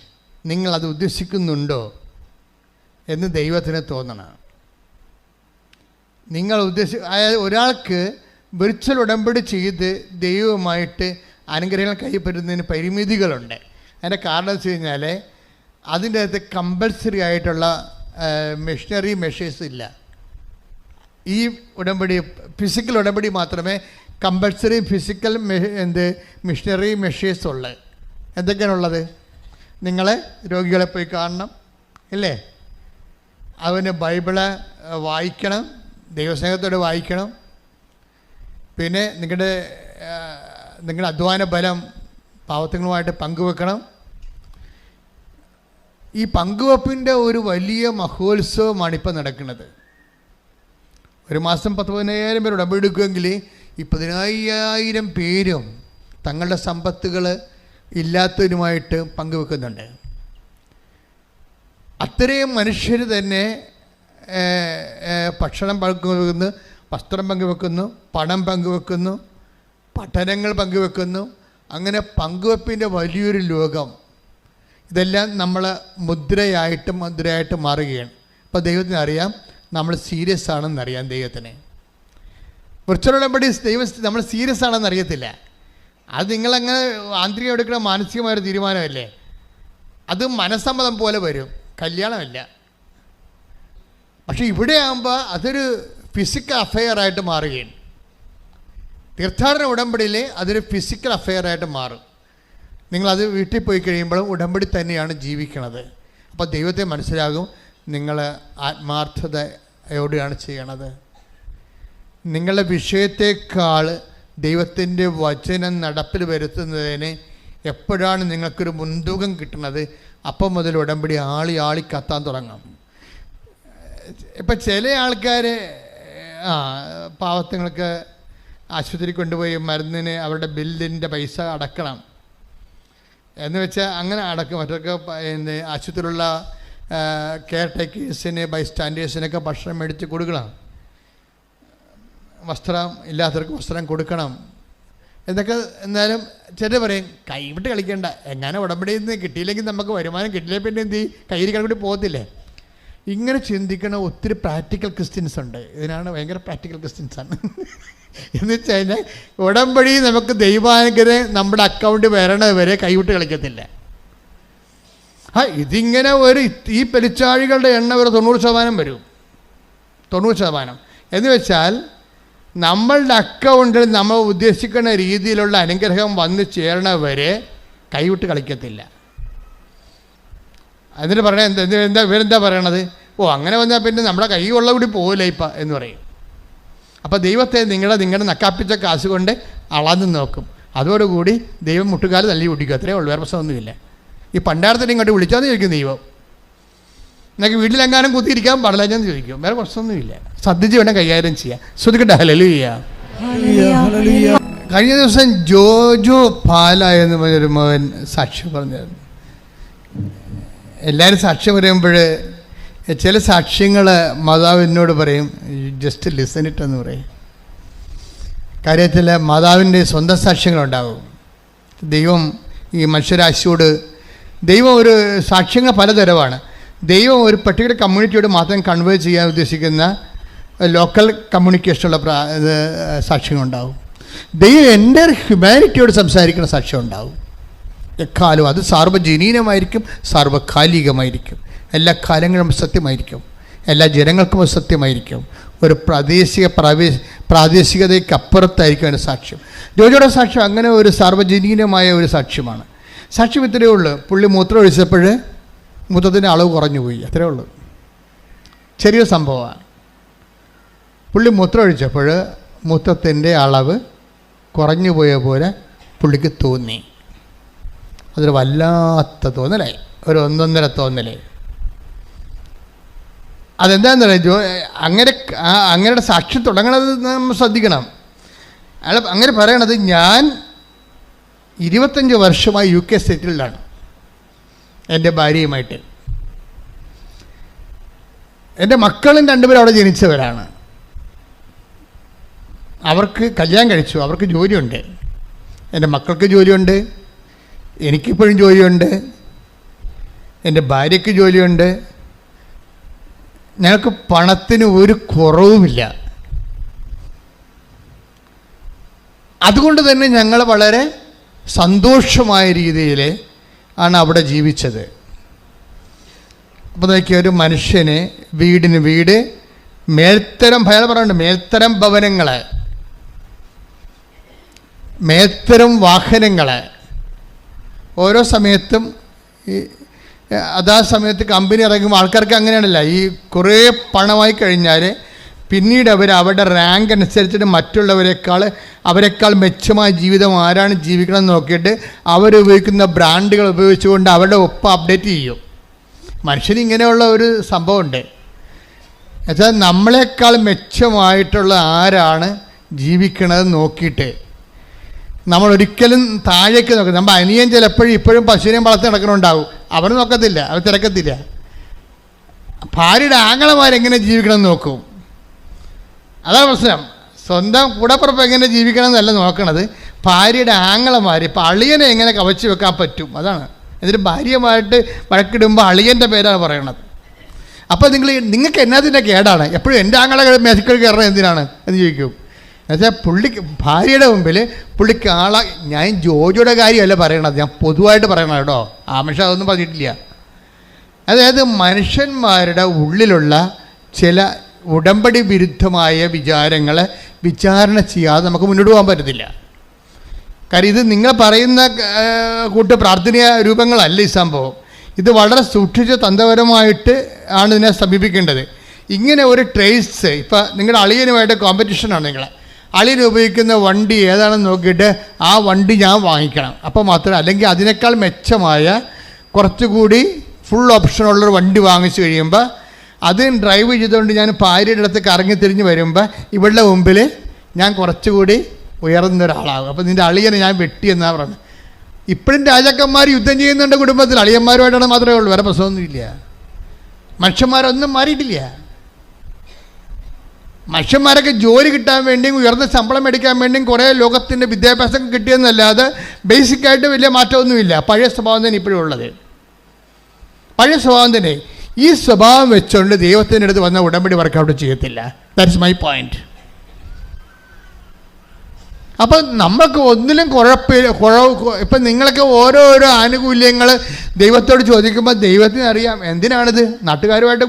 നിങ്ങളത് ഉദ്ദേശിക്കുന്നുണ്ടോ എന്ന് ദൈവത്തിന് തോന്നണം. നിങ്ങൾ അതായത് ഒരാൾക്ക് വിർച്വൽ ഉടമ്പടി ചെയ്ത് ദൈവവുമായിട്ട് അനുഗ്രഹങ്ങൾ കൈപ്പറ്റുന്നതിന് പരിമിതികളുണ്ട്. അതിൻ്റെ കാരണം വെച്ച് കഴിഞ്ഞാൽ അതിൻ്റെ അകത്ത് കമ്പൽസറി ആയിട്ടുള്ള മെഷീനറി മെഷേഴ്സ് ഇല്ല. ഈ ഉടമ്പടി ഫിസിക്കൽ ഉടമ്പടി മാത്രമേ കമ്പൽസറി ഫിസിക്കൽ മെഷീനറി മെഷേഴ്സ് ഉള്ളത്. എന്തൊക്കെയാണുള്ളത്? നിങ്ങളെ രോഗികളെ പോയി കാണണം, ഇല്ലേ? അവന് ബൈബിള് വായിക്കണം, ദൈവസ്നേഹത്തോടെ വായിക്കണം. പിന്നെ നിങ്ങളുടെ അധ്വാന ബലം പാവത്തുങ്ങളുമായിട്ട് പങ്കുവെക്കണം. ഈ പങ്കുവെപ്പിൻ്റെ ഒരു വലിയ മഹോത്സവമാണ് ഇപ്പം നടക്കുന്നത്. ഒരു മാസം 10,000 പേർ ഉടമ്പെടുക്കുമെങ്കിൽ ഈ 15,000 പേരും തങ്ങളുടെ സമ്പത്തുകൾ ഇല്ലാത്തവരുമായിട്ട് പങ്കുവെക്കുന്നുണ്ട്. അത്രയും മനുഷ്യർ തന്നെ ഭക്ഷണം പങ്കുവെക്കുന്നു, വസ്ത്രം പങ്കുവെക്കുന്നു, പണം പങ്കുവെക്കുന്നു, പഠനങ്ങൾ പങ്കുവെക്കുന്നു. അങ്ങനെ പങ്കുവെപ്പിൻ്റെ വലിയൊരു ലോകം. ഇതെല്ലാം നമ്മൾ മുദ്രയായിട്ട് മാറുകയാണ്. അപ്പോൾ ദൈവത്തിന് അറിയാം നമ്മൾ സീരിയസ് ആണെന്നറിയാം. ദൈവത്തിന് വിർച്വൽ ഉടമ്പടി നമ്മൾ സീരിയസ് ആണെന്ന് അറിയത്തില്ല. അത് നിങ്ങളങ്ങനെ ആന്തരികം എടുക്കുന്ന മാനസികമായൊരു തീരുമാനമല്ലേ. അത് മനസ്സമ്മതം പോലെ വരും, കല്യാണമല്ല. പക്ഷെ ഇവിടെ ആകുമ്പോൾ അതൊരു ഫിസിക്കൽ അഫെയറായിട്ട് മാറുകയാണ്. തീർത്ഥാടന ഉടമ്പടിയിൽ അതൊരു ഫിസിക്കൽ അഫെയറായിട്ട് മാറും. നിങ്ങളത് വീട്ടിൽ പോയി കഴിയുമ്പോൾ ഉടമ്പടി തന്നെയാണ് ജീവിക്കണത്. അപ്പോൾ ദൈവത്തെ മനസ്സിലാകും നിങ്ങൾ ആത്മാർത്ഥതയോടെയാണ് ചെയ്യണത്. നിങ്ങളുടെ വിഷയത്തെക്കാൾ ദൈവത്തിൻ്റെ വചനം നടപ്പിൽ വരുത്തുന്നതിന് എപ്പോഴാണ് നിങ്ങൾക്കൊരു മുൻതൂക്കം കിട്ടുന്നത്, അപ്പം മുതൽ ഉടമ്പടി ആളി കത്താൻ തുടങ്ങും. ഇപ്പം ചില ആൾക്കാർ പാവത്തുങ്ങൾക്ക് ആശുപത്രി കൊണ്ടുപോയി മരുന്നിന് അവരുടെ ബില്ലിൻ്റെ പൈസ അടക്കണം എന്ന് വെച്ചാൽ അങ്ങനെ അടക്കും. മറ്റൊക്കെ ആശുപത്രിയിലുള്ള കെയർ ടേക്കേഴ്സിന് ബൈസ്റ്റാൻഡേഴ്സിനൊക്കെ ഭക്ഷണം മേടിച്ച് കൊടുക്കണം, വസ്ത്രം ഇല്ലാത്തവർക്ക് വസ്ത്രം കൊടുക്കണം എന്നൊക്കെ. എന്നാലും ചിലർ പറയും കൈവിട്ട് കളിക്കേണ്ട, എങ്ങനെ ഉടമ്പടിയിൽ നിന്ന് കിട്ടിയില്ലെങ്കിൽ നമുക്ക് വരുമാനം കിട്ടിയില്ല, പിന്നെ എന്ത് ചെയ്യും, കയ്യിൽ കൂടി പോകത്തില്ലേ. ഇങ്ങനെ ചിന്തിക്കണ ഒത്തിരി പ്രാക്ടിക്കൽ ക്രിസ്ത്യൻസ് ഉണ്ട്. ഇതിനാണ് ഭയങ്കര പ്രാക്ടിക്കൽ ക്രിസ്ത്യൻസാണ്. എന്ന് വെച്ച് കഴിഞ്ഞാൽ ഉടമ്പടി നമുക്ക് ദൈവാനുഗ്രഹം നമ്മുടെ അക്കൗണ്ടിൽ വരണത് വരെ കൈവിട്ട് കളിക്കത്തില്ല. ഇതിങ്ങനെ ഈ പെരിച്ചാഴികളുടെ എണ്ണ ഒരു 90% വരും. 90% എന്ന് വെച്ചാൽ നമ്മളുടെ അക്കൗണ്ടിൽ നമ്മൾ ഉദ്ദേശിക്കുന്ന രീതിയിലുള്ള അനുഗ്രഹം വന്നു ചേരണവരെ കൈവിട്ട് കളിക്കത്തില്ല. എന്നിട്ട് പറയണ ഇവരെന്താ പറയണത്, അങ്ങനെ വന്നാൽ പിന്നെ നമ്മുടെ കൈ ഉള്ള കൂടി പോകില്ല ഇപ്പം എന്ന് പറയും. അപ്പോൾ ദൈവത്തെ നിങ്ങളുടെ നക്കാപ്പിച്ച കാശ് കൊണ്ട് അളന്ന് നോക്കും. അതോടുകൂടി ദൈവം മുട്ടുകാല് തല്ലി കുടിക്കും. അത്രേ ഉള്ളൂ, വേറെ പ്രശ്നമൊന്നുമില്ല. ഈ പണ്ടാരത്തിന് ഇങ്ങോട്ട് വിളിച്ചാന്ന് ചോദിക്കും ദൈവം. നിങ്ങൾക്ക് വീട്ടിലെങ്ങാനും കുത്തിയിരിക്കാൻ പാടില്ലെന്ന് ചോദിക്കും. വേറെ പ്രശ്നമൊന്നുമില്ല. ശ്രദ്ധിച്ച് വേണം കൈകാര്യം ചെയ്യാം. ശ്രദ്ധിക്കട്ടെ. ഹല്ലേലൂയ. കഴിഞ്ഞ ദിവസം ജോജോ പാല എന്ന് പറഞ്ഞൊരു മകൻ സാക്ഷ്യം പറഞ്ഞായിരുന്നു. എല്ലാവരും സാക്ഷ്യം പറയുമ്പോൾ ചില സാക്ഷ്യങ്ങൾ മാതാവ് എന്നോട് പറയും ജസ്റ്റ് ലിസൺ ഇറ്റ് എന്ന് പറയും. കാര്യത്തിൽ മാതാവിൻ്റെ സ്വന്തം സാക്ഷ്യങ്ങളുണ്ടാകും. ദൈവം ഈ മനുഷ്യരാശിയോട് ദൈവം ഒരു സാക്ഷ്യങ്ങൾ പലതരമാണ്. ദൈവം ഒരു പർട്ടിക്കുലർ കമ്മ്യൂണിറ്റിയോട് മാത്രം കൺവേ ചെയ്യാൻ ഉദ്ദേശിക്കുന്ന ലോക്കൽ കമ്മ്യൂണിക്കേഷനുള്ള സാക്ഷ്യങ്ങളുണ്ടാവും. ദൈവം എൻ്റെ ഹ്യൂമാനിറ്റിയോട് സംസാരിക്കുന്ന സാക്ഷ്യം ഉണ്ടാവും. എക്കാലം അത് സാർവജനീനമായിരിക്കും, സാർവകാലികമായിരിക്കും. എല്ലാ കാലങ്ങളും സത്യമായിരിക്കും, എല്ലാ ജനങ്ങൾക്കും അത് സത്യമായിരിക്കും. ഒരു പ്രാദേശികതയ്ക്ക് അപ്പുറത്തായിരിക്കും അതിൻ്റെ സാക്ഷ്യം. ജോജിയുടെ സാക്ഷ്യം അങ്ങനെ ഒരു സാർവജനീനമായ ഒരു സാക്ഷ്യമാണ്. സാക്ഷ്യം ഇത്രയേ ഉള്ളൂ. പുള്ളി മൂത്രം ഒഴിച്ചപ്പോൾ മൂത്രത്തിൻ്റെ അളവ് കുറഞ്ഞു പോയി, അത്രയേ ഉള്ളൂ. ചെറിയൊരു സംഭവമാണ്. പുള്ളി മൂത്രം ഒഴിച്ചപ്പോൾ മൂത്രത്തിൻ്റെ അളവ് കുറഞ്ഞു പോയ പോലെ പുള്ളിക്ക് തോന്നി. അതൊരു വല്ലാത്ത തോന്നലായി, ഒരു ഒന്നൊന്നര തോന്നലായി. അതെന്താണെന്ന് പറയുക, അങ്ങനെയുടെ സാക്ഷ്യം തുടങ്ങണത് നമ്മൾ ശ്രദ്ധിക്കണം. അയാൾ അങ്ങനെ പറയണത്, ഞാൻ 25 വർഷമായി UK സെറ്റിൽഡാണ് എൻ്റെ ഭാര്യയുമായിട്ട്. എൻ്റെ മക്കളും 2 പേരും അവിടെ ജനിച്ചവരാണ്. അവർക്ക് കല്യാണം കഴിച്ചു, അവർക്ക് ജോലിയുണ്ട്. എൻ്റെ മക്കൾക്ക് ജോലിയുണ്ട്, എനിക്കിപ്പോഴും ജോലിയുണ്ട്, എൻ്റെ ഭാര്യയ്ക്ക് ജോലിയുണ്ട്. ഞങ്ങൾക്ക് പണത്തിന് ഒരു കുറവുമില്ല. അതുകൊണ്ട് തന്നെ ഞങ്ങൾ വളരെ സന്തോഷമായ രീതിയിൽ ആണ് അവിടെ ജീവിച്ചത്. അപ്പോൾ നോക്കിയ ഒരു മനുഷ്യന് വീടിന് വീട്, മേൽത്തരം ഭയം പറയുന്നുണ്ട്, മേൽത്തരം ഭവനങ്ങൾ, മേൽത്തരം വാഹനങ്ങൾ. ഓരോ സമയത്തും അതാ സമയത്ത് കമ്പനി ഇറങ്ങുമ്പോൾ ആൾക്കാർക്ക് അങ്ങനെയാണല്ലോ, ഈ കുറേ പണമായി കഴിഞ്ഞാൽ പിന്നീട് അവരുടെ റാങ്ക് അനുസരിച്ചിട്ട് അവരെക്കാൾ മെച്ചമായ ജീവിതം ആരാണ് ജീവിക്കണമെന്ന് നോക്കിയിട്ട് അവരുപയോഗിക്കുന്ന ബ്രാൻഡുകൾ ഉപയോഗിച്ചുകൊണ്ട് അവരുടെ ഒപ്പം അപ്ഡേറ്റ് ചെയ്യും. മനുഷ്യന് ഇങ്ങനെയുള്ള ഒരു സംഭവമുണ്ട്. എന്നുവെച്ചാൽ നമ്മളെക്കാൾ മെച്ചമായിട്ടുള്ള ആരാണ് ജീവിക്കണത് നോക്കിയിട്ട് നമ്മൾ ഒരിക്കലും താഴേക്ക് നോക്കും. നമ്മൾ അനിയൻ ചിലപ്പോഴും ഇപ്പോഴും പശുവിനെയും വളർത്തി നടക്കണുണ്ടാവും, അവർ നോക്കത്തില്ല, അവർ തിരക്കത്തില്ല. ഭാര്യയുടെ ആങ്ങളമാരെങ്ങനെ ജീവിക്കണമെന്ന് നോക്കും. അതാണ് പ്രശ്നം. സ്വന്തം കൂടപ്പുറപ്പ് എങ്ങനെ ജീവിക്കണം എന്നല്ല നോക്കണത്, ഭാര്യയുടെ ആങ്ങളമാർ. ഇപ്പം അളിയനെ എങ്ങനെ കവച്ച് വെക്കാൻ പറ്റും, അതാണ്. എന്നിട്ട് ഭാര്യയുമായിട്ട് വഴക്കിടുമ്പോൾ അളിയൻ്റെ പേരാണ് പറയണത്. അപ്പോൾ നിങ്ങൾക്ക് എന്നതിൻ്റെ കേടാണ്, എപ്പോഴും എൻ്റെ ആങ്ങളെ മേശക്കൾ കയറണം എന്തിനാണ് എന്ന് ചോദിക്കും. എന്നുവെച്ചാൽ ഭാര്യയുടെ മുമ്പിൽ പുള്ളിക്ക് ഞാൻ ജോജിയുടെ കാര്യമല്ല പറയണത്, ഞാൻ പൊതുവായിട്ട് പറയണം കേട്ടോ, ആമഷ അതൊന്നും പറഞ്ഞിട്ടില്ല. അതായത് മനുഷ്യന്മാരുടെ ഉള്ളിലുള്ള ചില ഉടമ്പടി വിരുദ്ധമായ വിചാരങ്ങളെ വിചാരണ ചെയ്യാതെ നമുക്ക് മുന്നോട്ട് പോകാൻ പറ്റത്തില്ല. കാര്യം ഇത് നിങ്ങൾ പറയുന്ന കൂട്ട് പ്രാർത്ഥനീയ രൂപങ്ങളല്ല ഈ സംഭവം. ഇത് വളരെ സൂക്ഷിച്ച് തന്ത്രപരമായിട്ട് ആണ് ഇതിനെ സമീപിക്കേണ്ടത്. ഇങ്ങനെ ഒരു ട്രേസ്, ഇപ്പം നിങ്ങളുടെ അളിയനുമായിട്ട് കോമ്പറ്റീഷനാണ്, നിങ്ങളെ അളിയൻ ഉപയോഗിക്കുന്ന വണ്ടി ഏതാണെന്ന് നോക്കിയിട്ട് ആ വണ്ടി ഞാൻ വാങ്ങിക്കണം, അപ്പോൾ മാത്രമേ, അല്ലെങ്കിൽ അതിനേക്കാൾ മെച്ചമായ കുറച്ചുകൂടി ഫുൾ ഓപ്ഷനുള്ളൊരു വണ്ടി വാങ്ങിച്ചു കഴിയുമ്പോൾ അത് ഡ്രൈവ് ചെയ്തുകൊണ്ട് ഞാൻ ഭാര്യയുടെ അടുത്ത് കറങ്ങി തിരിഞ്ഞ് വരുമ്പോൾ ഇവളുടെ മുമ്പിൽ ഞാൻ കുറച്ചുകൂടി ഉയർന്ന ഒരാളാകും. അപ്പോൾ നിൻ്റെ അളിയനെ ഞാൻ വെട്ടിയെന്നാണ് പറഞ്ഞത്. ഇപ്പോഴും രാജാക്കന്മാർ യുദ്ധം ചെയ്യുന്നുണ്ട് കുടുംബത്തിൽ, അളിയന്മാരുമായിട്ടാണ് മാത്രമേ ഉള്ളൂ, വേറെ പ്രശ്നമൊന്നുമില്ല. മനുഷ്യന്മാരൊന്നും മാറിയിട്ടില്ല. മനുഷ്യന്മാരൊക്കെ ജോലി കിട്ടാൻ വേണ്ടിയും ഉയർന്ന ശമ്പളം മേടിക്കാൻ വേണ്ടിയും കുറേ ലോകത്തിൻ്റെ വിദ്യാഭ്യാസം കിട്ടിയെന്നല്ലാതെ ബേസിക്കായിട്ട് വലിയ മാറ്റമൊന്നുമില്ല. പഴയ സ്വഭാവം തന്നെ ഇപ്പോഴും ഉള്ളത്, പഴയ സ്വഭാവം തന്നെ. ഈ സ്വഭാവം വെച്ചുകൊണ്ട് ദൈവത്തിൻ്റെ അടുത്ത് വന്ന ഉടമ്പടി വർക്കൗട്ട് ചെയ്യത്തില്ല. That's my point. അപ്പം നമുക്ക് ഒന്നിലും ഇപ്പം നിങ്ങളൊക്കെ ഓരോരോ ആനുകൂല്യങ്ങൾ ദൈവത്തോട് ചോദിക്കുമ്പോൾ ദൈവത്തിന് അറിയാം എന്തിനാണിത്. നാട്ടുകാരുമായിട്ട്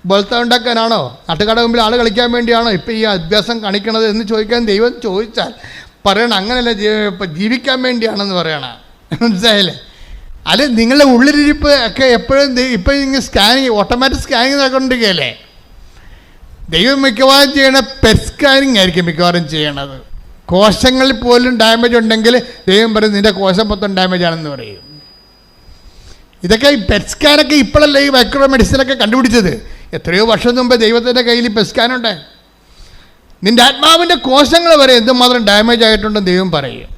ബോൾത്ത ഉണ്ടാക്കാനാണോ, നാട്ടുകാരുടെ മുമ്പിൽ ആൾ കളിക്കാൻ വേണ്ടിയാണോ ഇപ്പം ഈ അഭ്യാസം കാണിക്കണത് എന്ന് ചോദിക്കാൻ ദൈവം ചോദിച്ചാൽ പറയണം അങ്ങനെയല്ല, ജീവിക്കാൻ വേണ്ടിയാണെന്ന് പറയണം. മനസ്സിലായില്ലേ? അല്ലെ നിങ്ങളുടെ ഉള്ളിലിരിപ്പ് ഒക്കെ എപ്പോഴും ഇപ്പം ഇങ്ങനെ സ്കാനിങ്, ഓട്ടോമാറ്റിക് സ്കാനിങ് നടക്കൊണ്ടിരിക്കുകയല്ലേ. ദൈവം മിക്കവാറും ചെയ്യണ പെറ്റ് സ്കാനിങ് ആയിരിക്കും മിക്കവാറും ചെയ്യണത്. കോശങ്ങളിൽ പോലും ഡാമേജ് ഉണ്ടെങ്കിൽ ദൈവം പറയും നിൻ്റെ കോശം മൊത്തം ഡാമേജ് ആണെന്ന് പറയും. ഇതൊക്കെ ഈ പെറ്റ് സ്കാനൊക്കെ ഇപ്പോഴല്ല ഈ മൈക്രോ മെഡിസിനൊക്കെ കണ്ടുപിടിച്ചത്. എത്രയോ വർഷം മുമ്പ് ദൈവത്തിൻ്റെ കയ്യിൽ ഈ പെറ്റ് സ്കാനുണ്ട്. നിൻ്റെ ആത്മാവിൻ്റെ കോശങ്ങൾ വരെ എന്തുമാത്രം ഡാമേജ് ആയിട്ടുണ്ടെന്ന് ദൈവം പറയും.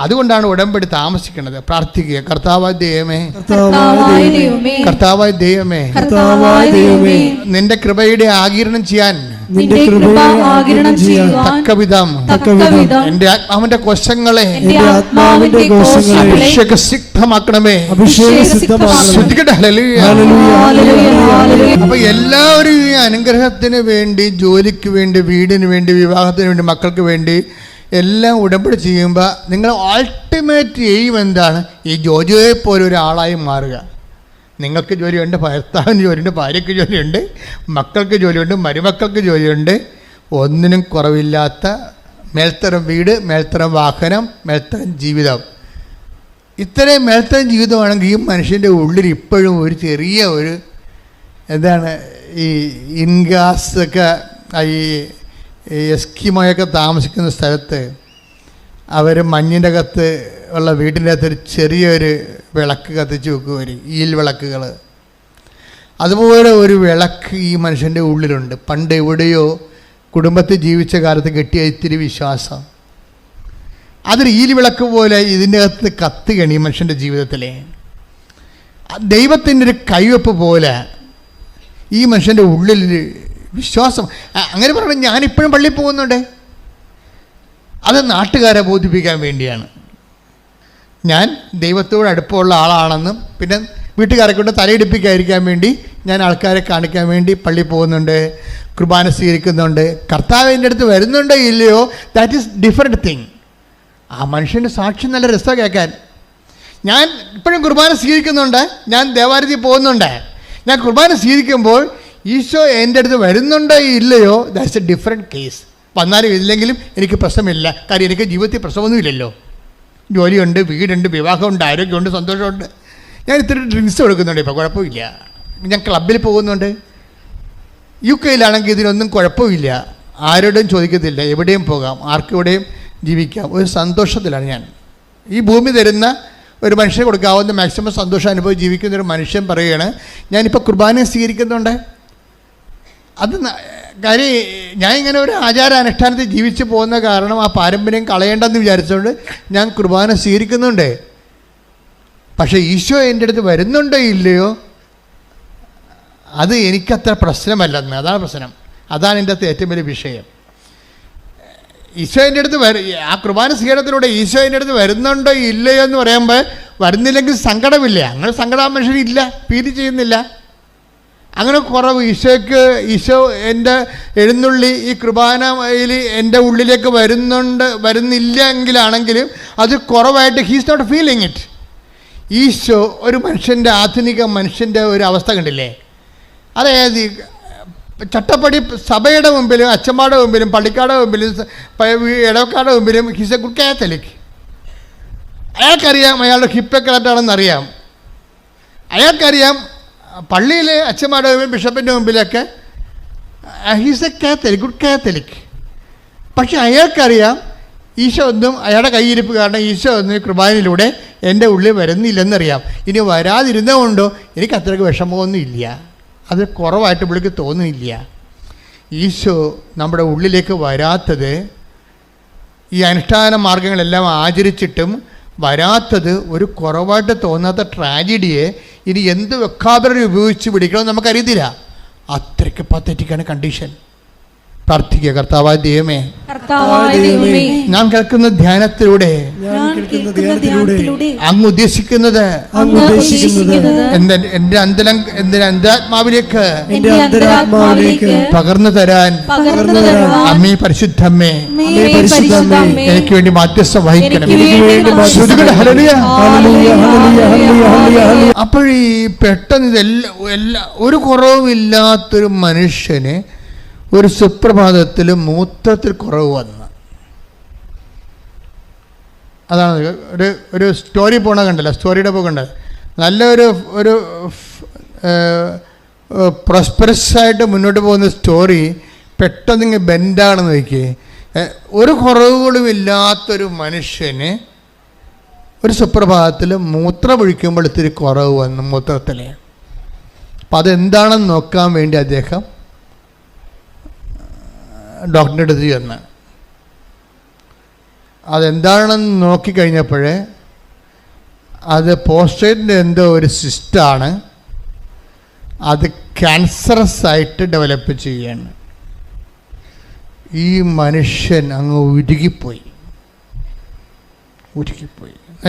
അതുകൊണ്ടാണ് ഉടമ്പടി താമസിക്കുന്നത്. പ്രാർത്ഥിക്കുക, കർത്താവായ ദൈവമേ, കർത്താവായ ദൈവമേ, നിന്റെ കൃപയുടെ ആഗിരണം ചെയ്യാൻ തക്കവിധം എന്റെ ആത്മാവിന്റെ കോശങ്ങളെ അഭിഷേകസിദ്ധമാക്കണമേ. അപ്പൊ എല്ലാവരും ഈ അനുഗ്രഹത്തിന് വേണ്ടി, ജോലിക്ക് വേണ്ടി, വീടിന് വേണ്ടി, വിവാഹത്തിന് വേണ്ടി, മക്കൾക്ക് വേണ്ടി എല്ലാം ഉടമ്പടി ചെയ്യുമ്പോൾ നിങ്ങൾ അൾട്ടിമേറ്റ് എയിം എന്താണ്? ഈ ജോജിയെ പോലെ ഒരാളായി മാറുക. നിങ്ങൾക്ക് ജോലിയുണ്ട്, ഭർത്താവിന് ജോലിയുണ്ട്, ഭാര്യയ്ക്ക് ജോലിയുണ്ട്, മക്കൾക്ക് ജോലിയുണ്ട്, മരുമക്കൾക്ക് ജോലിയുണ്ട്. ഒന്നിനും കുറവില്ലാത്ത മേൽത്തരം വീട്, മേൽത്തരം വാഹനം, മേൽത്തരം ജീവിതം. ഇത്രയും മേൽത്തരം ജീവിതമാണെങ്കിൽ ഈ മനുഷ്യൻ്റെ ഉള്ളിൽ ഇപ്പോഴും ഒരു ചെറിയ ഒരു എന്താണ് ഈ ഇൻഗാസൊക്കെ ഈ എസ്കിമോയൊക്കെ താമസിക്കുന്ന സ്ഥലത്ത് അവർ മഞ്ഞിൻ്റെ അകത്ത് ഉള്ള വീട്ടിൻ്റെ അകത്തൊരു ചെറിയൊരു വിളക്ക് കത്തിച്ച് വെക്കും, ഒരു ഈൽ വിളക്കുകൾ. അതുപോലെ ഒരു വിളക്ക് ഈ മനുഷ്യൻ്റെ ഉള്ളിലുണ്ട്. പണ്ട് എവിടെയോ കുടുംബത്തിൽ ജീവിച്ച കാലത്ത് കിട്ടിയ ഇത്തിരി വിശ്വാസം, അതൊരു ഈൽ വിളക്ക് പോലെ ഇതിൻ്റെ അകത്ത് കത്തുകയാണ് ഈ മനുഷ്യൻ്റെ ജീവിതത്തിലെ. ദൈവത്തിൻ്റെ ഒരു കൈവെപ്പ് പോലെ ഈ മനുഷ്യൻ്റെ ഉള്ളിൽ വിശ്വാസം. അങ്ങനെ പറയണം, ഞാനിപ്പോഴും പള്ളിയിൽ പോകുന്നുണ്ട്. അത് നാട്ടുകാരെ ബോധിപ്പിക്കാൻ വേണ്ടിയാണ്. ഞാൻ ദൈവത്തോട് അടുപ്പമുള്ള ആളാണെന്നും പിന്നെ വീട്ടുകാരെ കൊണ്ട് തലയിടിപ്പിക്കാതിരിക്കാൻ വേണ്ടി ഞാൻ ആൾക്കാരെ കാണിക്കാൻ വേണ്ടി പള്ളിയിൽ പോകുന്നുണ്ട്, കുർബാന സ്വീകരിക്കുന്നുണ്ട്. കർത്താവ് എൻ്റെ അടുത്ത് വരുന്നുണ്ടോ ഇല്ലയോ, ദാറ്റ് ഈസ് ഡിഫറെൻറ്റ് തിങ്. ആ മനുഷ്യൻ്റെ സാക്ഷി നല്ല രസമാണ് കേൾക്കാൻ. ഞാൻ ഇപ്പോഴും കുർബാന സ്വീകരിക്കുന്നുണ്ട്, ഞാൻ ദേവാലയത്തിൽ പോകുന്നുണ്ട്. ഞാൻ കുർബാന സ്വീകരിക്കുമ്പോൾ ഈശോ എൻ്റെ അടുത്ത് വരുന്നുണ്ടോ ഇല്ലയോ, ദാറ്റ്സ് എ ഡിഫറെൻറ്റ് കേസ്. വന്നാലും ഇല്ലെങ്കിലും എനിക്ക് പ്രശ്നമില്ല. കാര്യം എനിക്ക് ജീവിതത്തിൽ പ്രശ്നമൊന്നുമില്ലല്ലോ. ജോലിയുണ്ട്, വീടുണ്ട്, വിവാഹമുണ്ട്, ആരോഗ്യമുണ്ട്, സന്തോഷമുണ്ട്. ഞാൻ ഇത്തിരി ഡ്രിങ്ക്സ് കൊടുക്കുന്നുണ്ട്, ഇപ്പോൾ കുഴപ്പമില്ല. ഞാൻ ക്ലബ്ബിൽ പോകുന്നുണ്ട്. UK ഇതിനൊന്നും കുഴപ്പമില്ല. ആരോടും ചോദിക്കത്തില്ല, എവിടെയും പോകാം, ആർക്കെവിടെയും ജീവിക്കാം. ഒരു സന്തോഷത്തിലാണ് ഞാൻ. ഈ ഭൂമി തരുന്ന ഒരു മനുഷ്യന് കൊടുക്കാവുന്ന മാക്സിമം സന്തോഷം അനുഭവിച്ച് ജീവിക്കുന്നൊരു മനുഷ്യൻ പറയുകയാണ്, ഞാനിപ്പോൾ കുർബാന സ്വീകരിക്കുന്നുണ്ട്. അത് കാര്യം ഞാൻ ഇങ്ങനെ ഒരു ആചാരാനുഷ്ഠാനത്തിൽ ജീവിച്ച് പോകുന്ന കാരണം ആ പാരമ്പര്യം കളയേണ്ടെന്ന് വിചാരിച്ചുകൊണ്ട് ഞാൻ കുർബാന സ്വീകരിക്കുന്നുണ്ട്. പക്ഷേ ഈശോ എൻ്റെ അടുത്ത് വരുന്നുണ്ടോ ഇല്ലയോ, അത് എനിക്കത്ര പ്രശ്നമല്ലെന്ന്. അതാണ് പ്രശ്നം. അതാണ് എൻ്റെ അകത്ത് ഏറ്റവും വലിയ വിഷയം. ഈശോ എൻ്റെ അടുത്ത് ആ കുർബാന സ്വീകരണത്തിലൂടെ ഈശോ എൻ്റെ അടുത്ത് വരുന്നുണ്ടോ ഇല്ലയോ എന്ന് പറയുമ്പോൾ വരുന്നില്ലെങ്കിൽ സങ്കടമില്ല. അങ്ങനെ സങ്കടം ആ മനുഷ്യനില്ല, ഫീൽ ചെയ്യുന്നില്ല. അങ്ങനെ കുറവ് ഈശോ എൻ്റെ എഴുന്നള്ളി ഈ കുർബാനയിൽ എൻ്റെ ഉള്ളിലേക്ക് വരുന്നില്ല എങ്കിലാണെങ്കിലും അത് കുറവായിട്ട് he's not feeling it. Isho ഒരു മനുഷ്യൻ്റെ ആധുനിക മനുഷ്യൻ്റെ ഒരു അവസ്ഥ കണ്ടില്ലേ? അതായത് ചട്ടപ്പടി സഭയുടെ മുമ്പിലും അച്ഛന്മാരുടെ മുമ്പിലും പള്ളിക്കാരുടെ മുമ്പിലും ഇടവക്കാരുടെ മുമ്പിലും ഹീസ് എ ഗുഡ് കാത്തലിക്. അയാൾക്കറിയാം അയാളുടെ ഹിപ്പക്രാറ്റാണെന്നറിയാം. അയാൾക്കറിയാം പള്ളിയിൽ അച്ഛന്മാരുടെ മുമ്പിൽ ബിഷപ്പിൻ്റെ മുമ്പിലൊക്കെ he's a Catholic, good Catholic. പക്ഷെ അയാൾക്കറിയാം ഈശോ ഒന്നും അയാളുടെ കയ്യിരിപ്പ് കാരണം ഈശോ ഒന്നും ഈ കുർബാനയിലൂടെ എൻ്റെ ഉള്ളിൽ വരുന്നില്ലെന്നറിയാം. ഇനി വരാതിരുന്നതുകൊണ്ടോ എനിക്ക് അത്രയ്ക്ക് വിഷമമൊന്നും ഇല്ല, അത് കുറവായിട്ട് പുള്ളിക്ക് തോന്നുന്നില്ല. ഈശോ നമ്മുടെ ഉള്ളിലേക്ക് വരാത്തത്, ഈ അനുഷ്ഠാന മാർഗങ്ങളെല്ലാം ആചരിച്ചിട്ടും വരാത്തത് ഒരു കുറവായിട്ട് തോന്നാത്ത ട്രാജഡിയെ ഇനി എന്ത് വെക്കാബററി ഉപയോഗിച്ച് പിടിക്കണമെന്ന് നമുക്കറിയത്തില്ല. അത്രയ്ക്ക് പത്തറ്റിക്കാണ് കണ്ടീഷൻ. പ്രാർത്ഥിക്കുക. കർത്താവായ ദൈവമേ, ഞാൻ കേൾക്കുന്ന ധ്യാനത്തിലൂടെ അങ്ങ് ഉദ്ദേശിക്കുന്നത് എന്റെ അന്തരാത്മാവിലേക്ക് പകർന്നു തരാൻ അമ്മേ, പരിശുദ്ധമ്മേ, എനിക്ക് വേണ്ടി മാധ്യസ്ഥ വഹിക്കണം. അപ്പോഴീ പെട്ടെന്ന് ഇതെല്ലാം ഒരു കുറവുമില്ലാത്തൊരു മനുഷ്യന് ഒരു സുപ്രഭാതത്തിൽ മൂത്രത്തിൽ കുറവ് വന്നു. അതാണ് ഒരു സ്റ്റോറി പോണ കണ്ടല്ലോ, സ്റ്റോറിയുടെ പോകണ്ട. നല്ലൊരു പ്രോസ്പെറസായിട്ട് മുന്നോട്ട് പോകുന്ന സ്റ്റോറി പെട്ടെന്ന് ഇങ്ങനെ ബെൻഡാണെന്ന് നോക്കി. ഒരു കുറവുകളും ഇല്ലാത്തൊരു മനുഷ്യന് ഒരു സുപ്രഭാതത്തിൽ മൂത്രമൊഴിക്കുമ്പോൾ ഇത്തിരി കുറവ് വന്നു മൂത്രത്തിൽ. അപ്പം അതെന്താണെന്ന് നോക്കാൻ വേണ്ടി അദ്ദേഹം ഡോക്ടറിൻ്റെ അടുത്ത് ചെന്ന് അതെന്താണെന്ന് നോക്കിക്കഴിഞ്ഞപ്പോൾ അത് പോസ്റ്റേറ്റിൻ്റെ എന്തോ ഒരു സിസ്റ്റാണ്, അത് ക്യാൻസറസ് ആയിട്ട് ഡെവലപ്പ് ചെയ്യുകയാണ്. ഈ മനുഷ്യൻ അങ്ങ് ഉരുകിപ്പോയി.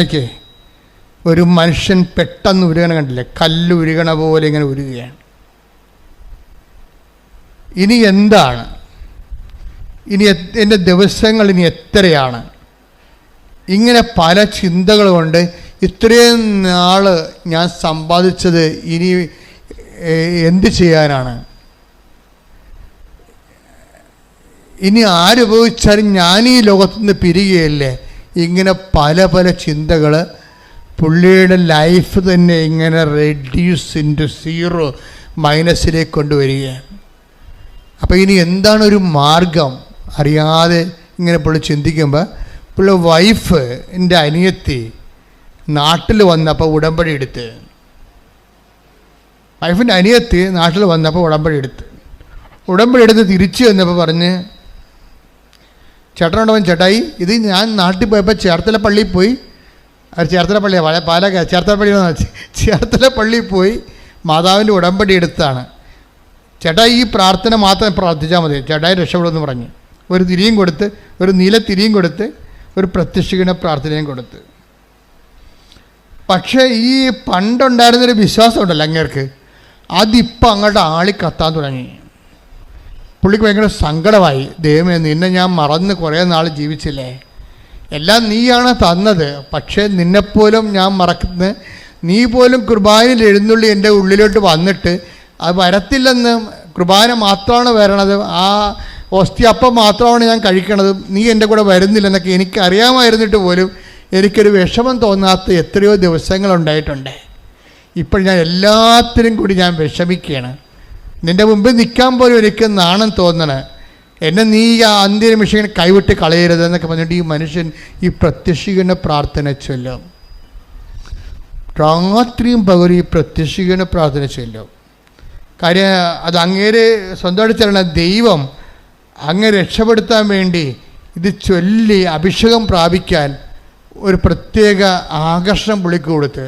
ഓക്കെ, ഒരു മനുഷ്യൻ പെട്ടെന്ന് ഉരുകണ കണ്ടില്ലേ, കല്ല് ഉരുകണ പോലെ ഇങ്ങനെ ഉരുകുകയാണ്. ഇനി എന്താണ്? ഇനി എൻ്റെ ദിവസങ്ങൾ ഇനി എത്രയാണ്? ഇങ്ങനെ പല ചിന്തകൾ കൊണ്ട് ഇത്രയും നാൾ ഞാൻ സമ്പാദിച്ചത് ഇനി എന്ത് ചെയ്യാനാണ്? ഇനി ആരുപയോഗിച്ചാലും ഞാൻ ഈ ലോകത്തു നിന്ന് പിരിയുകയല്ലേ? ഇങ്ങനെ പല പല ചിന്തകൾ പുള്ളിയുടെ ലൈഫ് തന്നെ ഇങ്ങനെ റെഡ്യൂസ് ഇൻറ്റു സീറോ, മൈനസിലേക്ക് കൊണ്ടുവരികയാണ്. അപ്പോൾ ഇനി എന്താണ് ഒരു മാർഗം അറിയാതെ ഇങ്ങനെ പുള്ളി ചിന്തിക്കുമ്പോൾ പുള്ളി വൈഫ് എൻ്റെ അനിയത്തി നാട്ടിൽ വന്നപ്പോൾ ഉടമ്പടി എടുത്ത്, വൈഫിൻ്റെ അനിയത്തി നാട്ടിൽ വന്നപ്പോൾ ഉടമ്പടി എടുത്ത് തിരിച്ചു വന്നപ്പോൾ പറഞ്ഞ്, ചേട്ടനോടവൻ ചേട്ടായി ഇത് ഞാൻ നാട്ടിൽ പോയപ്പോൾ ചേർത്തല പള്ളിയിൽ പോയി, ചേർത്തല പള്ളിയാണ് പാലക്കാട്, ചേർത്തല പള്ളിയിൽ പോയി മാതാവിൻ്റെ ഉടമ്പടി എടുത്താണ്. ചേട്ടായി ഈ പ്രാർത്ഥന മാത്രം പ്രാർത്ഥിച്ചാൽ മതി, ചേട്ടായി രക്ഷപ്പെടുമെന്ന് പറഞ്ഞ് ഒരു തിരിയും കൊടുത്ത്, ഒരു നീല തിരിയും കൊടുത്ത്, ഒരു പ്രത്യക്ഷീകരണ പ്രാർത്ഥനയും കൊടുത്ത്. പക്ഷേ ഈ പണ്ടുണ്ടായിരുന്നൊരു വിശ്വാസം ഉണ്ടല്ലോ അങ്ങേർക്ക്, അതിപ്പോൾ അങ്ങോട്ട് ആളി കത്താൻ തുടങ്ങി. പുള്ളിക്ക് ഭയങ്കര സങ്കടമായി. ദൈവമേ, നിന്നെ ഞാൻ മറന്ന് കുറേ നാൾ ജീവിച്ചില്ലേ, എല്ലാം നീയാണ് തന്നത്, പക്ഷേ നിന്നെപ്പോലും ഞാൻ മറക്കുന്നത്, നീ പോലും കുർബാനയിൽ എഴുന്നള്ളി എൻ്റെ ഉള്ളിലോട്ട് വന്നിട്ട് അത് വരത്തില്ലെന്ന്, കുർബാന മാത്രമാണ് വരണത്, ആ ഓസ്തിയപ്പം മാത്രമാണ് ഞാൻ കഴിക്കണത്, നീ എൻ്റെ കൂടെ വരുന്നില്ലെന്നൊക്കെ എനിക്ക് അറിയാമായിരുന്നിട്ട് പോലും എനിക്കൊരു വിഷമം തോന്നാത്ത എത്രയോ ദിവസങ്ങളുണ്ടായിട്ടുണ്ട്. ഇപ്പോൾ ഞാൻ എല്ലാത്തിനും കൂടി ഞാൻ വിഷമിക്കുകയാണ്. നിൻ്റെ മുമ്പിൽ നിൽക്കാൻ പോലും എനിക്ക് നാണം തോന്നണേ, എന്നെ നീ ആ അന്ത്യനിമിഷം കൈവിട്ട് കളയരുത് എന്നൊക്കെ പറഞ്ഞിട്ട് ഈ മനുഷ്യൻ ഈ പ്രത്യക്ഷീകരണ പ്രാർത്ഥന ചൊല്ലും. രാത്രിയും പകരം ഈ പ്രത്യക്ഷീകരണ പ്രാർത്ഥന ചൊല്ലും. കാര്യം അത് അങ്ങേര് സ്വന്തമായിട്ട് ചെല്ലണ ദൈവം അങ്ങ് രക്ഷപ്പെടുത്താൻ വേണ്ടി ഇത് ചൊല്ലി അഭിഷേകം പ്രാപിക്കാൻ ഒരു പ്രത്യേക ആകർഷണം പുള്ളിക്ക് കൊടുത്ത്,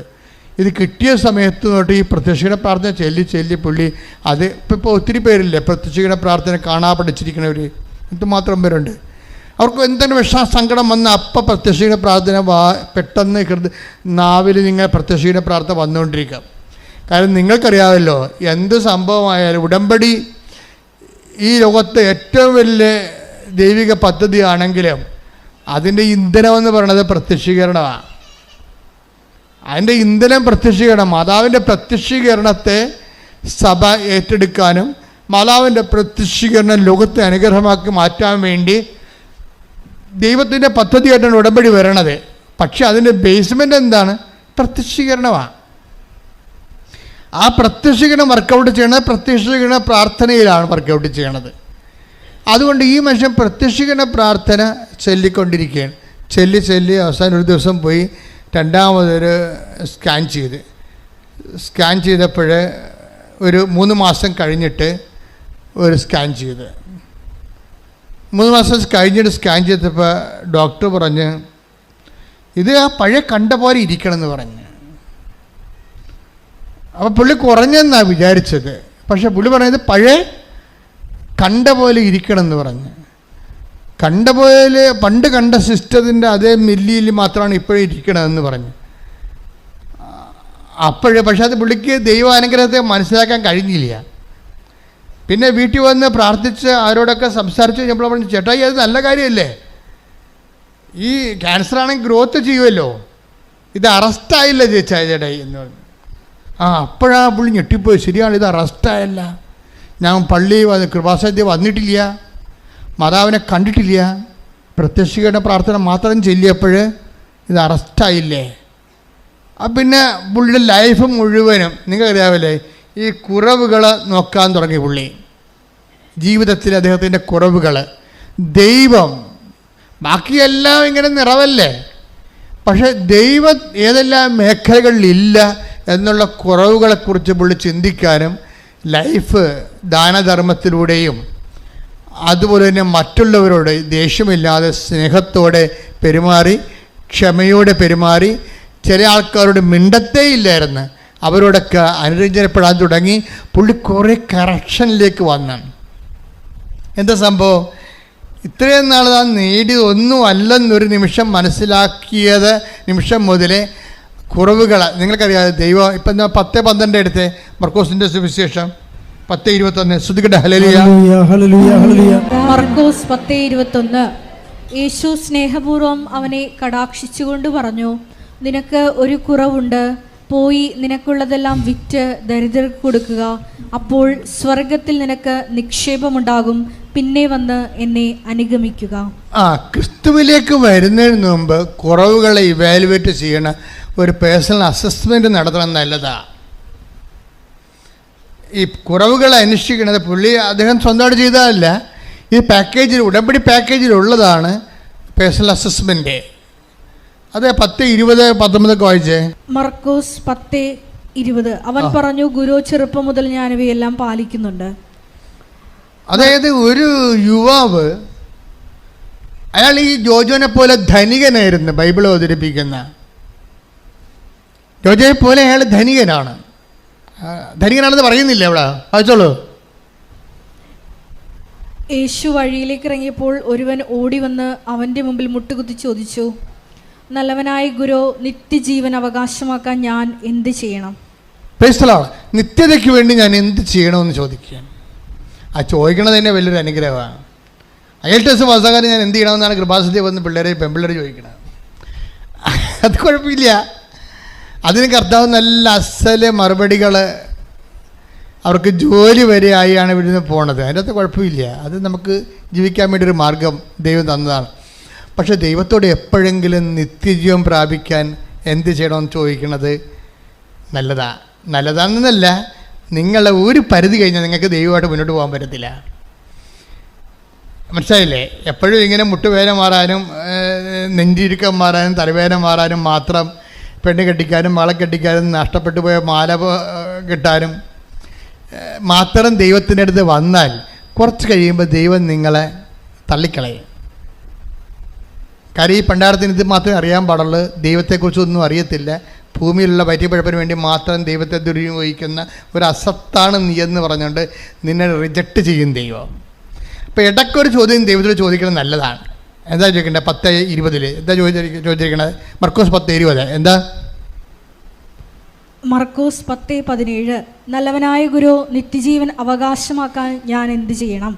ഇത് കിട്ടിയ സമയത്ത് തൊട്ട് ഈ പ്രത്യക്ഷീകരണ പ്രാർത്ഥന ചൊല്ലി പുള്ളി അത് ഇപ്പോൾ ഒത്തിരി പേരില്ലേ പ്രത്യക്ഷീകരണ പ്രാർത്ഥന കാണാ പഠിച്ചിരിക്കുന്നവർ, എന്തുമാത്രം പേരുണ്ട്. അവർക്ക് എന്തെങ്കിലും സങ്കടം വന്ന് അപ്പം പ്രത്യക്ഷീകരണ പ്രാർത്ഥന പെട്ടെന്ന് നാവിൽ നിങ്ങൾ പ്രത്യക്ഷീകരണ പ്രാർത്ഥന വന്നുകൊണ്ടിരിക്കാം. കാരണം നിങ്ങൾക്കറിയാമല്ലോ, എന്ത് സംഭവമായാലും ഉടമ്പടി ഈ ലോകത്തെ ഏറ്റവും വലിയ ദൈവിക പദ്ധതിയാണെങ്കിലും അതിൻ്റെ ഇന്ധനമെന്ന് പറയുന്നത് പ്രത്യക്ഷീകരണമാണ്. അതിൻ്റെ ഇന്ധനം പ്രത്യക്ഷീകരണം. മാതാവിൻ്റെ പ്രത്യക്ഷീകരണത്തെ സഭ ഏറ്റെടുക്കാനും മാതാവിൻ്റെ പ്രത്യക്ഷീകരണം ലോകത്തെ അനുഗ്രഹമാക്കി മാറ്റാൻ വേണ്ടി ദൈവത്തിൻ്റെ പദ്ധതിയായിട്ടാണ് ഉടമ്പടി വരണത്. പക്ഷെ അതിൻ്റെ ബേസ്മെൻ്റ് എന്താണ്? പ്രത്യക്ഷീകരണമാണ്. ആ പ്രത്യക്ഷീകരണം വർക്കൗട്ട് ചെയ്യണത് പ്രത്യക്ഷീകരണ പ്രാർത്ഥനയിലാണ് വർക്കൗട്ട് ചെയ്യണത്. അതുകൊണ്ട് ഈ മനുഷ്യൻ പ്രത്യക്ഷീകരണ പ്രാർത്ഥന ചൊല്ലിക്കൊണ്ടിരിക്കുകയാണ്. ചൊല്ലി അവസാനം ഒരു ദിവസം പോയി രണ്ടാമതൊരു സ്കാൻ ചെയ്തപ്പോൾ ഒരു 3 മാസം കഴിഞ്ഞിട്ട് ഒരു സ്കാൻ ചെയ്ത് 3 മാസം കഴിഞ്ഞിട്ട് സ്കാൻ ചെയ്തപ്പോൾ ഡോക്ടർ പറഞ്ഞ് ഇത് ആ പഴയ കണ്ട പോലെ ഇരിക്കണമെന്ന് പറഞ്ഞ്. അപ്പോൾ പുള്ളി കുറഞ്ഞെന്നാണ് വിചാരിച്ചത്. പക്ഷെ പുള്ളി പറഞ്ഞത് പഴയ കണ്ട പോലെ ഇരിക്കണമെന്ന് പറഞ്ഞ്. കണ്ട പോലെ പണ്ട് കണ്ട സിസ്റ്റത്തിൻ്റെ അതേ മില്ലിയിൽ മാത്രമാണ് ഇപ്പോഴും ഇരിക്കണമെന്ന് പറഞ്ഞു. പക്ഷെ അത് പുള്ളിക്ക് ദൈവാനുഗ്രഹത്തെ മനസ്സിലാക്കാൻ കഴിഞ്ഞില്ല. പിന്നെ വീട്ടിൽ വന്ന് പ്രാർത്ഥിച്ച് അവരോടൊക്കെ സംസാരിച്ച് കഴിഞ്ഞപ്പോൾ പറഞ്ഞു, ചേട്ടായി അത് നല്ല കാര്യമല്ലേ, ഈ ക്യാൻസറാണെങ്കിൽ ഗ്രോത്ത് ചെയ്യുമല്ലോ, ഇത് അറസ്റ്റായില്ല ചേട്ടായി എന്ന് പറഞ്ഞു. അപ്പോഴാണ് പുള്ളി ഞെട്ടിപ്പോയി. ശരിയാണ്, ഇത് അറസ്റ്റായല്ല, ഞാൻ പള്ളി കൃപാസനത്തിൽ വന്നിട്ടില്ല, മാതാവിനെ കണ്ടിട്ടില്ല, പ്രത്യക്ഷീകരണ പ്രാർത്ഥന മാത്രം ചൊല്ലിയപ്പോൾ ഇത് അറസ്റ്റായില്ലേ. പിന്നെ പുള്ളിയുടെ ലൈഫ് മുഴുവനും നിങ്ങൾക്കറിയാവില്ലേ ഈ കുറവുകൾ നോക്കാൻ തുടങ്ങി പുള്ളി. ജീവിതത്തിൽ അദ്ദേഹത്തിൻ്റെ കുറവുകൾ, ദൈവം ബാക്കിയെല്ലാം ഇങ്ങനെ നിറവല്ലേ, പക്ഷെ ദൈവം ഏതെല്ലാം മേഖലകളിലില്ല എന്നുള്ള കുറവുകളെക്കുറിച്ച് പുള്ളി ചിന്തിക്കാനും ലൈഫ് ദാനധർമ്മത്തിലൂടെയും അതുപോലെ തന്നെ മറ്റുള്ളവരോട് ദേഷ്യമില്ലാതെ സ്നേഹത്തോടെ പെരുമാറി, ക്ഷമയോടെ പെരുമാറി, ചില ആൾക്കാരോട് മിണ്ടത്തേ ഇല്ലായിരുന്നു, അവരോടൊക്കെ അനുരഞ്ജനപ്പെടാൻ തുടങ്ങി. പുള്ളി കുറേ കറക്ഷനിലേക്ക് വന്നു. എന്താ സംഭവം? ഇത്രയും നാൾ താൻ നേടിയതൊന്നും അല്ലെന്നൊരു നിമിഷം മനസ്സിലാക്കിയത് നിമിഷം മുതലേ കുറവുകൾ നിങ്ങൾക്കറിയാതെ ദൈവം ഇപ്പം 10:12 എടുത്ത് മർക്കോസിൻ്റെ സുവിശേഷം 10:21 ശ്രുതികട്ടെ. Hallelujah hallelujah. മർക്കോസ് 10:21. യേശു സ്നേഹപൂർവ്വം അവനെ കടാക്ഷിച്ചുകൊണ്ട് പറഞ്ഞു, നിനക്ക് ഒരു കുറവുണ്ട്, പോയി നിനക്കുള്ളതെല്ലാം വിറ്റ് ദരിദ്രർക്ക് കൊടുക്കുക, അപ്പോൾ സ്വർഗത്തിൽ നിനക്ക് നിക്ഷേപമുണ്ടാകും, പിന്നെ വന്ന് എന്നെ അനുഗമിക്കുക. ക്രിസ്തുവിലേക്ക് വരുന്നതിന് മുമ്പ് കുറവുകളെ ഇവാലുവേറ്റ് ചെയ്യണ ഒരു പേഴ്സണൽ അസസ്മെൻ്റ് നടത്തണം നല്ലതാ. ഈ കുറവുകളെ അന്വേഷിക്കുന്നത് അദ്ദേഹം സ്വന്തമായിട്ട് ചെയ്തതല്ല, ഈ പാക്കേജിൽ ഉടമ്പടി പാക്കേജിലുള്ളതാണ് പേഴ്സണൽ അസസ്മെൻ്റ്. അത് 10:20-19 വായിച്ചേ. മർക്കോസ് 10:20. അവൻ പറഞ്ഞു, ഗുരു, ചെറുപ്പം മുതൽ ഞാൻ ഇവയെല്ലാം പാലിക്കുന്നുണ്ട്. അതായത് ഒരു യുവാവ്, അയാൾ ഈ ജോജോനെ പോലെ ധനികനായിരുന്നു. ബൈബിൾ അവതരിപ്പിക്കുന്ന ജോജോയെ പോലെ അയാൾ ധനികനാണെന്ന് പറയുന്നില്ല അവിടെ, വായിച്ചോളൂ. യേശു വഴിയിലേക്ക് ഇറങ്ങിയപ്പോൾ ഒരുവൻ ഓടി വന്ന് അവൻ്റെ മുമ്പിൽ മുട്ടുകുത്തി ചോദിച്ചു, നല്ലവനായ ഗുരു, നിത്യജീവൻ അവകാശമാക്കാൻ ഞാൻ എന്ത് ചെയ്യണം? നിത്യതയ്ക്ക് വേണ്ടി ഞാൻ എന്ത് ചെയ്യണമെന്ന് ചോദിക്കുകയാണ്. ആ ചോദിക്കണത് തന്നെ വലിയൊരു അനുഗ്രഹമാണ്. IELTS പാസ്സാകാൻ ഞാൻ എന്ത് ചെയ്യണമെന്നാണ് കൃപാസനത്തിൽ വന്ന് പെൺപിള്ളേർ ചോദിക്കണത്. അത് കുഴപ്പമില്ല, അതിന് കർത്താവ് നല്ല അസല് മറുപടികൾ, അവർക്ക് ജോലി വരെ ആയാണ് ഇവിടുന്ന് പോണത്. അതിൻ്റെ അകത്ത് കുഴപ്പമില്ല, അത് നമുക്ക് ജീവിക്കാൻ വേണ്ടി ഒരു മാർഗം ദൈവം തന്നതാണ്. പക്ഷേ ദൈവത്തോട് എപ്പോഴെങ്കിലും നിത്യജീവൻ പ്രാപിക്കാൻ എന്ത് ചെയ്യണമെന്ന് ചോദിക്കണത് നല്ലതാണെന്നല്ല, നിങ്ങളെ ഒരു പരിധി കഴിഞ്ഞാൽ നിങ്ങൾക്ക് ദൈവമായിട്ട് മുന്നോട്ട് പോകാൻ പറ്റത്തില്ല. മനസ്സിലായില്ലേ? എപ്പോഴും ഇങ്ങനെ മുട്ടുവേദന മാറാനും നെഞ്ചിരുക്കം മാറാനും തലവേദന മാറാനും മാത്രം പെണ്ണ് കെട്ടിക്കാനും മകളെ കെട്ടിക്കാനും നഷ്ടപ്പെട്ടു പോയ മാല കിട്ടാനും മാത്രം ദൈവത്തിൻ്റെ അടുത്ത് വന്നാൽ കുറച്ച് കഴിയുമ്പോൾ ദൈവം നിങ്ങളെ തള്ളിക്കളയും. കാര്യം ഈ പണ്ടാരത്തിന് ഇത് മാത്രമേ അറിയാൻ പാടുള്ളൂ, ദൈവത്തെക്കുറിച്ചൊന്നും അറിയത്തില്ല. ഭൂമിയിലുള്ള വയറ്റിപ്പഴപ്പിന് വേണ്ടി മാത്രം ദൈവത്തെ ദുരുപയോഗിക്കുന്ന ഒരു അസത്താണ് നീ എന്ന് പറഞ്ഞുകൊണ്ട് നിന്നെ റിജക്റ്റ് ചെയ്യും ദൈവം. അപ്പോൾ ഇടയ്ക്കൊരു ചോദ്യം ദൈവത്തോട് ചോദിക്കുന്നത് നല്ലതാണ്. എന്താ ചോദിക്കേണ്ടത്? 10:20 എന്താ ചോദിച്ചിരിക്കണത്? മർക്കോസ് 10:20 എന്താ? മർക്കോസ് 10:17. നല്ലവനായ ഗുരു, നിത്യജീവൻ അവകാശമാക്കാൻ ഞാൻ എന്ത് ചെയ്യണം?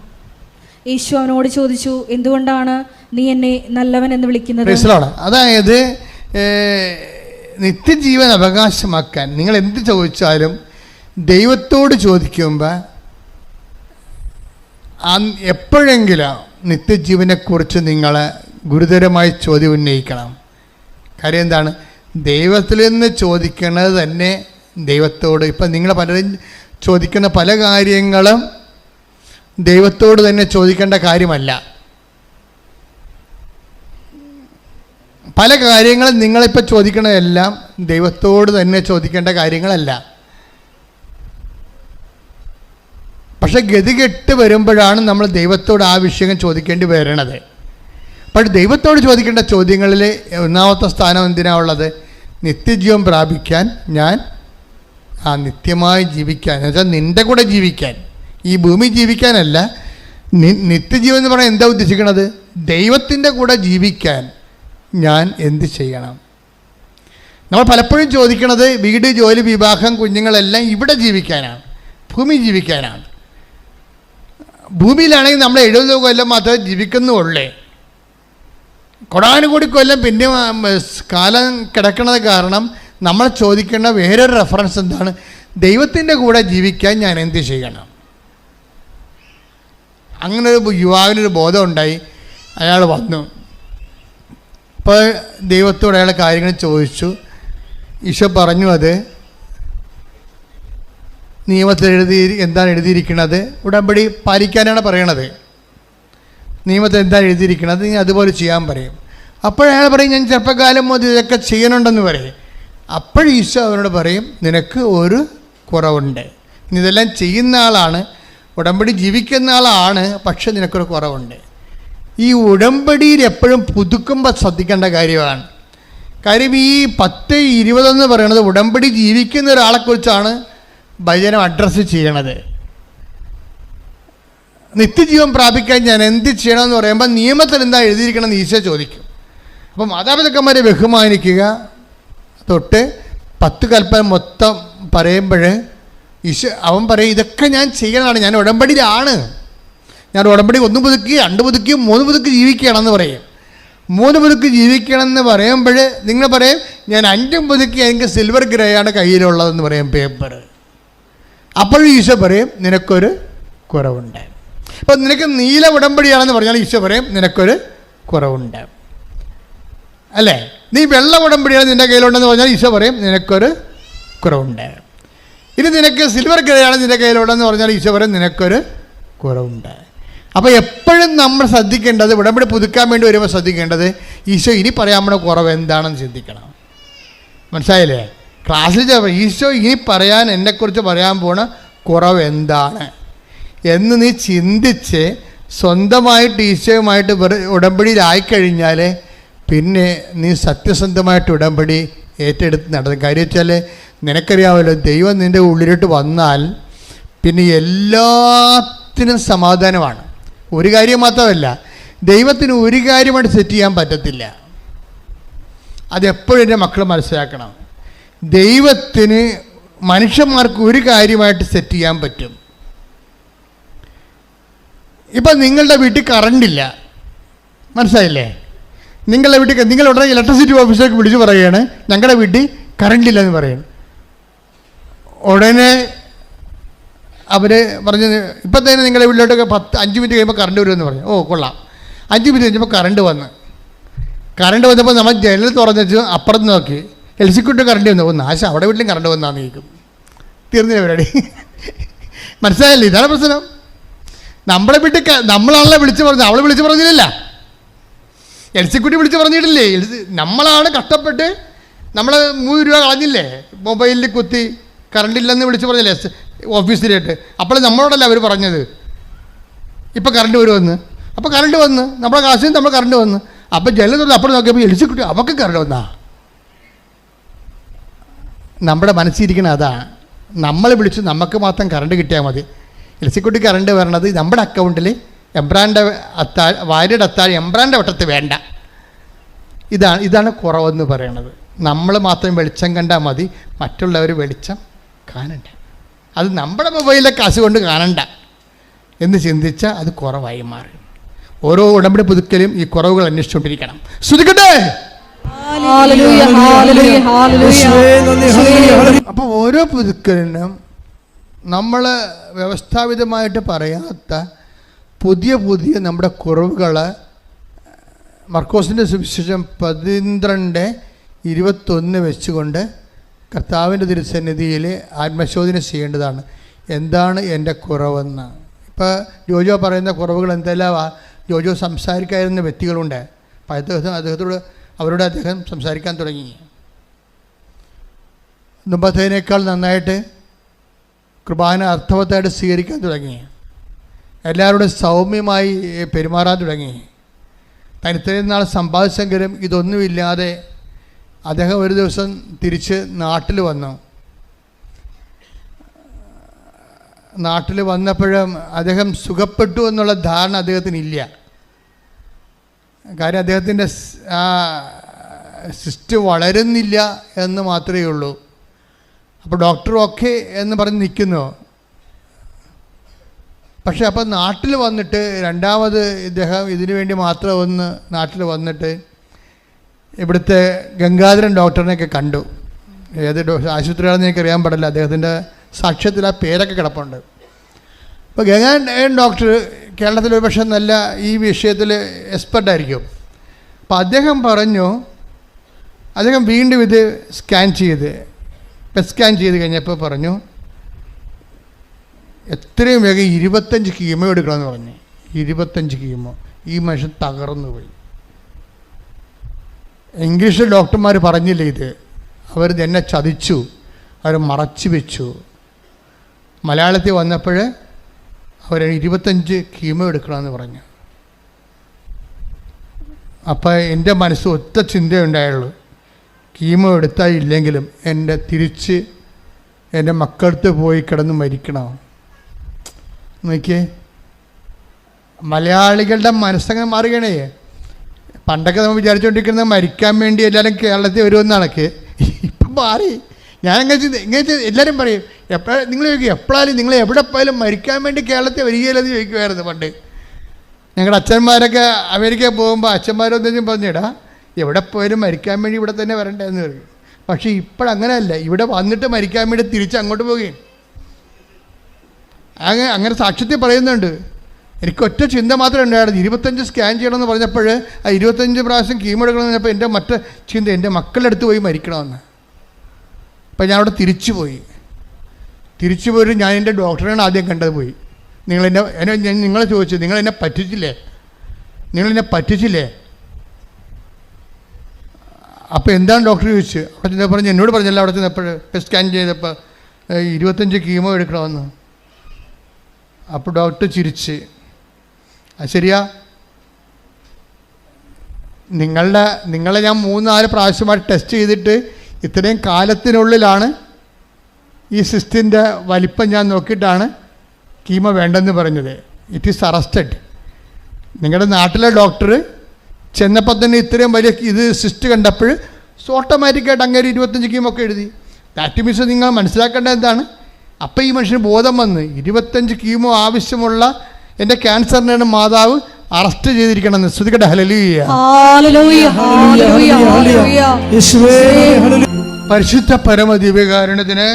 യേശു അവനോട് ചോദിച്ചു, എന്തുകൊണ്ടാണ് നീ എന്നെ നല്ലവൻ എന്ന് വിളിക്കുന്നത്? അതായത് നിത്യജീവൻ അവകാശമാക്കാൻ നിങ്ങൾ എന്ത് ചോദിച്ചാലും ദൈവത്തോട് ചോദിക്കുമ്പോൾ എപ്പോഴെങ്കിലും നിത്യജീവനെക്കുറിച്ച് നിങ്ങൾ ഗുരുതരമായി ചോദ്യം ഉന്നയിക്കണം. കാര്യം എന്താണ്? ദൈവത്തിൽ നിന്ന് ചോദിക്കുന്നത് തന്നെ ദൈവത്തോട്. ഇപ്പം നിങ്ങൾ പലരും ചോദിക്കുന്ന പല കാര്യങ്ങളും ദൈവത്തോട് തന്നെ ചോദിക്കേണ്ട കാര്യമല്ല. പല കാര്യങ്ങളും നിങ്ങളിപ്പോൾ ചോദിക്കണതെല്ലാം ദൈവത്തോട് തന്നെ ചോദിക്കേണ്ട കാര്യങ്ങളല്ല. പക്ഷെ ഗതികെട്ട് വരുമ്പോഴാണ് നമ്മൾ ദൈവത്തോട് ആ വിഷയം ചോദിക്കേണ്ടി വരണത്. പക്ഷെ ദൈവത്തോട് ചോദിക്കേണ്ട ചോദ്യങ്ങളിൽ ഒന്നാമത്തെ സ്ഥാനം എന്തിനാണ് ഉള്ളത്? നിത്യജീവൻ പ്രാപിക്കാൻ, ഞാൻ നിത്യമായി ജീവിക്കാൻ, എന്നുവെച്ചാൽ നിൻ്റെ കൂടെ ജീവിക്കാൻ, ഈ ഭൂമി ജീവിക്കാനല്ല. നിത്യജീവൻ എന്ന് പറഞ്ഞാൽ എന്താ ഉദ്ദേശിക്കണത്? ദൈവത്തിൻ്റെ കൂടെ ജീവിക്കാൻ ഞാൻ എന്ത് ചെയ്യണം? നമ്മൾ പലപ്പോഴും ചോദിക്കണത് വീട്, ജോലി, വിവാഹം, കുഞ്ഞുങ്ങളെല്ലാം ഇവിടെ ജീവിക്കാനാണ്, ഭൂമി ജീവിക്കാനാണ്. ഭൂമിയിലാണെങ്കിൽ നമ്മൾ 70 കൊല്ലം മാത്രമേ ജീവിക്കുന്നുള്ളേ. കൊടാനുകൂടി കൊല്ലം പിന്നെ കാലം കിടക്കണത് കാരണം നമ്മൾ ചോദിക്കേണ്ട വേറൊരു റെഫറൻസ് എന്താണ്? ദൈവത്തിൻ്റെ കൂടെ ജീവിക്കാൻ ഞാൻ എന്ത് ചെയ്യണം? അങ്ങനെ ഒരു യുവാവിനൊരു ബോധം ഉണ്ടായി. അയാൾ വന്നു. അപ്പോൾ ദൈവത്തോട് അയാൾ കാര്യങ്ങൾ ചോദിച്ചു. ഈശോ പറഞ്ഞു, അത് നിയമത്തിൽ എന്താണ് എഴുതിയിരിക്കുന്നത്? ഉടമ്പടി പാലിക്കാനാണ് പറയണത്. നിയമത്തിൽ എന്താണ് എഴുതിയിരിക്കുന്നത്? നീ അതുപോലെ ചെയ്യാൻ പറയും. അപ്പോഴയാൾ പറയും, ഞാൻ ചെറുപ്പകാലം മുതൽ ഇതൊക്കെ ചെയ്യണമെന്ന് പറയും. ഈശോ അവനോട് പറയും, നിനക്ക് ഒരു കുറവുണ്ട്. നീ ഇതെല്ലാം ചെയ്യുന്ന ആളാണ്, ഉടമ്പടി ജീവിക്കുന്ന ആളാണ്, പക്ഷെ നിനക്കൊരു കുറവുണ്ട്. ഈ ഉടമ്പടിയിൽ എപ്പോഴും പുതുക്കുമ്പോൾ ശ്രദ്ധിക്കേണ്ട കാര്യമാണ്. കാര്യം ഈ 10:20 എന്ന് പറയുന്നത് ഉടമ്പടി ജീവിക്കുന്ന ഒരാളെക്കുറിച്ചാണ് വചനം അഡ്രസ്സ് ചെയ്യണത്. നിത്യജീവൻ പ്രാപിക്കാൻ ഞാൻ എന്ത് ചെയ്യണമെന്ന് പറയുമ്പോൾ നിയമത്തിൽ എന്താ എഴുതിയിരിക്കണമെന്ന് ഈശോ ചോദിക്കും. അപ്പം മാതാപിതാക്കന്മാരെ ബഹുമാനിക്കുക തൊട്ട് 10 കൽപ്പന മൊത്തം പറയുമ്പോൾ ഈശോ അവൻ പറയും, ഇതൊക്കെ ഞാൻ ചെയ്യണതാണ്, ഞാൻ ഉടമ്പടിയിലാണ്, ഞാൻ ഉടമ്പടി 1 പുതുക്കി 2 പുതുക്കി 3 പുതുക്കി ജീവിക്കുകയാണെന്ന് പറയും. 3 പുതുക്ക് ജീവിക്കണം എന്ന് പറയുമ്പോൾ നിങ്ങൾ പറയും ഞാൻ 5 പുതുക്ക് എനിക്ക് സിൽവർ ഗ്രേ ആണ് കയ്യിലുള്ളതെന്ന് പറയും പേപ്പർ. അപ്പോഴും ഈശോ പറയും നിനക്കൊരു കുറവുണ്ട്. ഇപ്പം നിനക്ക് നീല ഉടമ്പടിയാണെന്ന് പറഞ്ഞാൽ ഈശോ പറയും നിനക്കൊരു കുറവുണ്ട്, അല്ലേ? നീ വെള്ള ഉടമ്പടിയാണ് നിൻ്റെ കയ്യിലുണ്ടെന്ന് പറഞ്ഞാൽ ഈശോ പറയും നിനക്കൊരു കുറവുണ്ട്. ഇനി നിനക്ക് സിൽവർ ഗ്രേ ആണ് നിൻ്റെ കയ്യിലുണ്ടെന്ന് പറഞ്ഞാൽ ഈശോ പറയും നിനക്കൊരു കുറവുണ്ട്. അപ്പോൾ എപ്പോഴും നമ്മൾ ശ്രദ്ധിക്കേണ്ടത്, ഉടമ്പടി പുതുക്കാൻ വേണ്ടി വരുമ്പോൾ ശ്രദ്ധിക്കേണ്ടത് ഈശോ ഇനി പറയാൻ പോണ കുറവ് എന്താണെന്ന് ചിന്തിക്കണം. മനസ്സിലായില്ലേ? ക്ലാസ്സിൽ ഈശോ ഇനി പറയാൻ എന്നെക്കുറിച്ച് പറയാൻ പോണ കുറവ് എന്താണ് എന്ന് നീ ചിന്തിച്ച് സ്വന്തമായിട്ട് ഈശോയുമായിട്ട് ഉടമ്പടിയിലായിക്കഴിഞ്ഞാൽ പിന്നെ നീ സത്യസന്ധമായിട്ട് ഉടമ്പടി ഏറ്റെടുത്ത് നടത്തും. കാര്യം വെച്ചാൽ നിനക്കറിയാമല്ലോ, ദൈവം നിൻ്റെ ഉള്ളിലോട്ട് വന്നാൽ പിന്നെ എല്ലാത്തിനും സമാധാനമാണ്. ഒരു കാര്യം മാത്രമല്ല, ദൈവത്തിന് ഒരു കാര്യമായിട്ട് സെറ്റ് ചെയ്യാൻ പറ്റത്തില്ല. അതെപ്പോഴും എൻ്റെ മക്കൾ മനസ്സിലാക്കണം. ദൈവത്തിന് മനുഷ്യന്മാർക്ക് ഒരു കാര്യമായിട്ട് സെറ്റ് ചെയ്യാൻ പറ്റും. ഇപ്പം നിങ്ങളുടെ വീട്ടിൽ കറണ്ടില്ല, മനസ്സിലായില്ലേ? നിങ്ങളുടെ വീട്ടിൽ നിങ്ങൾ ഉടനെ ഇലക്ട്രിസിറ്റി ഓഫീസർക്ക് വിളിച്ച് പറയുകയാണ് ഞങ്ങളുടെ വീട്ടിൽ കറണ്ടില്ല എന്ന് പറയും. ഉടനെ അവർ പറഞ്ഞ് ഇപ്പം തന്നെ നിങ്ങളുടെ വീട്ടിലോട്ടൊക്കെ 5 മിനിറ്റ് കഴിയുമ്പോൾ കറണ്ട് വരുമെന്ന് പറഞ്ഞു. ഓ കൊള്ളാം. 5 മിനിറ്റ് കഴിഞ്ഞപ്പോൾ കറണ്ട് വന്നപ്പോൾ നമ്മൾ ജനൽ തുറന്നു വെച്ച് അപ്പുറത്ത് നോക്കി എൽസിക്കൂട്ട് കറണ്ട് വന്നു. നാശം, അവിടെ വീട്ടിലും കറണ്ട് വന്നാന്ന് ചോദിക്കും. തീർന്നില്ല പരിപാടി. മനസ്സിലായില്ലേ? ഇതാണ് പ്രശ്നം. നമ്മളെ വീട്ടിൽ നമ്മളാണല്ലോ വിളിച്ച് പറഞ്ഞത്, അവൾ വിളിച്ച് പറഞ്ഞില്ല. എൽസിക്കുട്ടി വിളിച്ച് പറഞ്ഞിട്ടില്ലേ? നമ്മളാണ് കഷ്ടപ്പെട്ട് നമ്മൾ 3 രൂപ കളഞ്ഞില്ലേ, മൊബൈലിൽ കുത്തി കറണ്ടില്ലെന്ന് വിളിച്ച് പറഞ്ഞില്ലേ ഓഫീസിലായിട്ട്. അപ്പോൾ നമ്മളോടല്ല അവർ പറഞ്ഞത് ഇപ്പം കറണ്ട് വരുമെന്ന്. അപ്പോൾ കറണ്ട് വന്ന് നമ്മുടെ കാശിന് നമ്മൾ കറണ്ട് വന്ന്. അപ്പോൾ ജലം അപ്പോൾ നോക്കിയപ്പോൾ എൽസിക്കുട്ടി അവർക്ക് കറണ്ട് വന്നാ. നമ്മുടെ മനസ്സിരിക്കണം അതാണ്. നമ്മൾ വിളിച്ച് നമുക്ക് മാത്രം കറണ്ട് കിട്ടിയാൽ മതി. എൽസിക്കുട്ടി കറണ്ട് വരണത് നമ്മുടെ അക്കൗണ്ടിൽ എംബ്രാൻ്റെ വാര്യയുടെ അത്താഴ് എംബ്രാൻ്റെ വട്ടത്ത് വേണ്ട. ഇതാണ് കുറവെന്ന് പറയണത്. നമ്മൾ മാത്രം വെളിച്ചം കണ്ടാൽ മതി, മറ്റുള്ളവർ വെളിച്ചം കാണണ്ട. അത് നമ്മുടെ മൊബൈലിലെ കാശ് കൊണ്ട് കാണണ്ട എന്ന് ചിന്തിച്ചാൽ അത് കുറവായി മാറും. ഓരോ ഉടമ്പടി പുതുക്കലും ഈ കുറവുകൾ അന്വേഷിച്ചുകൊണ്ടിരിക്കണം. ശ്രദ്ധിക്കട്ടെ. അപ്പോൾ ഓരോ പുതുക്കലിനും നമ്മൾ വ്യവസ്ഥാപിതമായിട്ട് പറയാത്ത പുതിയ നമ്മുടെ കുറവുകൾ മർക്കോസിൻ്റെ സുവിശേഷം 12:21 വെച്ചുകൊണ്ട് കർത്താവിൻ്റെ തിരുസന്നിധിയിൽ ആത്മശോധന ചെയ്യേണ്ടതാണ്. എന്താണ് എൻ്റെ കുറവെന്ന്. ഇപ്പോൾ ജോജോ പറയുന്ന കുറവുകൾ എന്തെല്ലാമാ? ജോജോ സംസാരിക്കാതിരുന്ന വ്യക്തികളുണ്ട്. അപ്പം അവരോട് അദ്ദേഹം സംസാരിക്കാൻ തുടങ്ങി. മുമ്പത്തേനേക്കാൾ നന്നായിട്ട് കുർബാന അർത്ഥവത്തായിട്ട് സ്വീകരിക്കാൻ തുടങ്ങി. എല്ലാവരോടും സൗമ്യമായി പെരുമാറാൻ തുടങ്ങി. താൻ ഇത്രയും നാൾ സമ്പാദിച്ചെങ്കിലും ഇതൊന്നുമില്ലാതെ അദ്ദേഹം ഒരു ദിവസം തിരിച്ച് നാട്ടിൽ വന്നു. നാട്ടിൽ വന്നപ്പോഴും അദ്ദേഹം സുഖപ്പെട്ടു എന്നുള്ള ധാരണ അദ്ദേഹത്തിനില്ല. കാര്യം അദ്ദേഹത്തിൻ്റെ ആ സിസ്റ്റ് വളരുന്നില്ല എന്ന് മാത്രമേ ഉള്ളൂ. അപ്പോൾ ഡോക്ടർ ഓക്കെ എന്ന് പറഞ്ഞ് നിൽക്കുന്നു. പക്ഷേ അപ്പോൾ നാട്ടിൽ വന്നിട്ട് രണ്ടാമത് ഇദ്ദേഹം ഇതിനു വേണ്ടി മാത്രം ഒന്ന് നാട്ടിൽ വന്നിട്ട് ഇവിടുത്തെ ഗംഗാധരൻ ഡോക്ടറിനെയൊക്കെ കണ്ടു. ഏത് ആശുപത്രിയാണെന്ന് എനിക്ക് അറിയാൻ പാടില്ല, അദ്ദേഹത്തിൻ്റെ സാക്ഷ്യത്തിൽ ആ പേരൊക്കെ കിടപ്പുണ്ട്. അപ്പോൾ ഗംഗാധരൻ ഡോക്ടർ കേരളത്തിൽ ഒരു പക്ഷേ നല്ല ഈ വിഷയത്തിൽ എക്സ്പെർട്ടായിരിക്കും. അപ്പോൾ അദ്ദേഹം പറഞ്ഞു, അദ്ദേഹം വീണ്ടും ഇത് സ്കാൻ ചെയ്ത് കഴിഞ്ഞപ്പോൾ പറഞ്ഞു എത്രയും വേഗം 25 കീമോ എടുക്കണമെന്ന് പറഞ്ഞു. 25 കീമോ. ഈ മനുഷ്യൻ തകർന്നു പോയി. ഇംഗ്ലീഷ് ഡോക്ടർമാർ പറഞ്ഞില്ല ഇത്, അവർ എന്നെ ചതിച്ചു, അവർ മറച്ചു വെച്ചു. മലയാളത്തിൽ വന്നപ്പോൾ അവർ 25 കീമോ എടുക്കണമെന്ന് പറഞ്ഞു. അപ്പോൾ എൻ്റെ മനസ്സ് ഒറ്റ ചിന്തയുണ്ടായുള്ളൂ, കീമോ എടുത്താൽ ഇല്ലെങ്കിലും തിരിച്ച് എൻ്റെ മക്കളടുത്ത് പോയി കിടന്ന് മരിക്കണം. നോക്കിയേ, മലയാളികളുടെ മനസ്സങ്ങനെ മാറുകയാണേ. പണ്ടൊക്കെ നമ്മൾ വിചാരിച്ചുകൊണ്ടിരിക്കുന്നത് മരിക്കാൻ വേണ്ടി എല്ലാവരും കേരളത്തിൽ വരുമെന്നാണ്. ഇപ്പം മാറി. ഇങ്ങനെ എല്ലാവരും പറയും, എപ്പോഴും നിങ്ങൾ ചോദിക്കും എപ്പോഴാലും നിങ്ങൾ എവിടെ പോയാലും മരിക്കാൻ വേണ്ടി കേരളത്തിൽ വരികയില്ലെന്ന് ചോദിക്കുമായിരുന്നു പണ്ട്. ഞങ്ങളുടെ അച്ഛന്മാരൊക്കെ അമേരിക്കയിൽ പോകുമ്പോൾ അച്ഛന്മാരൊന്നും പറഞ്ഞിടാ എവിടെ പോയാലും മരിക്കാൻ വേണ്ടി ഇവിടെ തന്നെ വരണ്ടേന്ന് പറയും. പക്ഷേ ഇപ്പോഴങ്ങനെയല്ല, ഇവിടെ വന്നിട്ട് മരിക്കാൻ വേണ്ടി തിരിച്ച് അങ്ങോട്ട് പോവുകയും അങ്ങനെ സാക്ഷ്യത്തിൽ പറയുന്നുണ്ട്. എനിക്ക് ഒറ്റ ചിന്ത മാത്രമേ ഉണ്ടായിരുന്നു, 25 സ്കാൻ ചെയ്യണമെന്ന് പറഞ്ഞപ്പോൾ ആ 25 പ്രാവശ്യം കീമോ എടുക്കണമെന്ന് പറഞ്ഞപ്പോൾ എൻ്റെ മറ്റേ ചിന്ത എൻ്റെ മക്കളുടെ അടുത്ത് പോയി മരിക്കണമെന്ന്. അപ്പം ഞാൻ അവിടെ തിരിച്ചു പോയിട്ട് ഞാൻ എൻ്റെ ഡോക്ടറെയാണ് ആദ്യം കണ്ടത്. പോയി നിങ്ങളെ ചോദിച്ചു, നിങ്ങളെന്നെ പറ്റിച്ചില്ലേ? അപ്പോൾ എന്താണ് ഡോക്ടർ ചോദിച്ചു. അവിടെ ചെന്നപ്പോൾ പറഞ്ഞു, എന്നോട് പറഞ്ഞല്ലോ അവിടെ ചെന്നപ്പോൾ സ്കാൻ ചെയ്തപ്പോൾ 25 കീമോ എടുക്കണമെന്ന്. അപ്പോൾ ഡോക്ടർ ചിരിച്ച്, അത് ശരിയാ, നിങ്ങളെ ഞാൻ 3-4 പ്രാവശ്യമായിട്ട് ടെസ്റ്റ് ചെയ്തിട്ട് ഇത്രയും കാലത്തിനുള്ളിലാണ് ഈ സിസ്റ്റിൻ്റെ വലിപ്പം ഞാൻ നോക്കിയിട്ടാണ് കീമോ വേണ്ടെന്ന് പറഞ്ഞത്. It is arrested. നിങ്ങളുടെ നാട്ടിലെ ഡോക്ടർ ചെന്നപ്പോൾ തന്നെ ഇത്രയും വലിയ ഇത് സിസ്റ്റ് കണ്ടപ്പോൾ ഓട്ടോമാറ്റിക്കായിട്ട് അങ്ങനെ 25 കീമോ ഒക്കെ എഴുതി. ദാറ്റ് മീൻസ് നിങ്ങൾ മനസ്സിലാക്കേണ്ടത് എന്താണ്, അപ്പം ഈ മനുഷ്യന് ബോധം വന്ന് 25 കീമോ ആവശ്യമുള്ള എൻ്റെ ക്യാൻസറിനാണ് മാതാവ് അറസ്റ്റ് ചെയ്തിരിക്കണമെന്ന്. ശ്രുതികട്ടെ ഹല്ലേലൂയ. പരിശുദ്ധ പരമ ദിവ്യകാരുണ്യത്തിന്.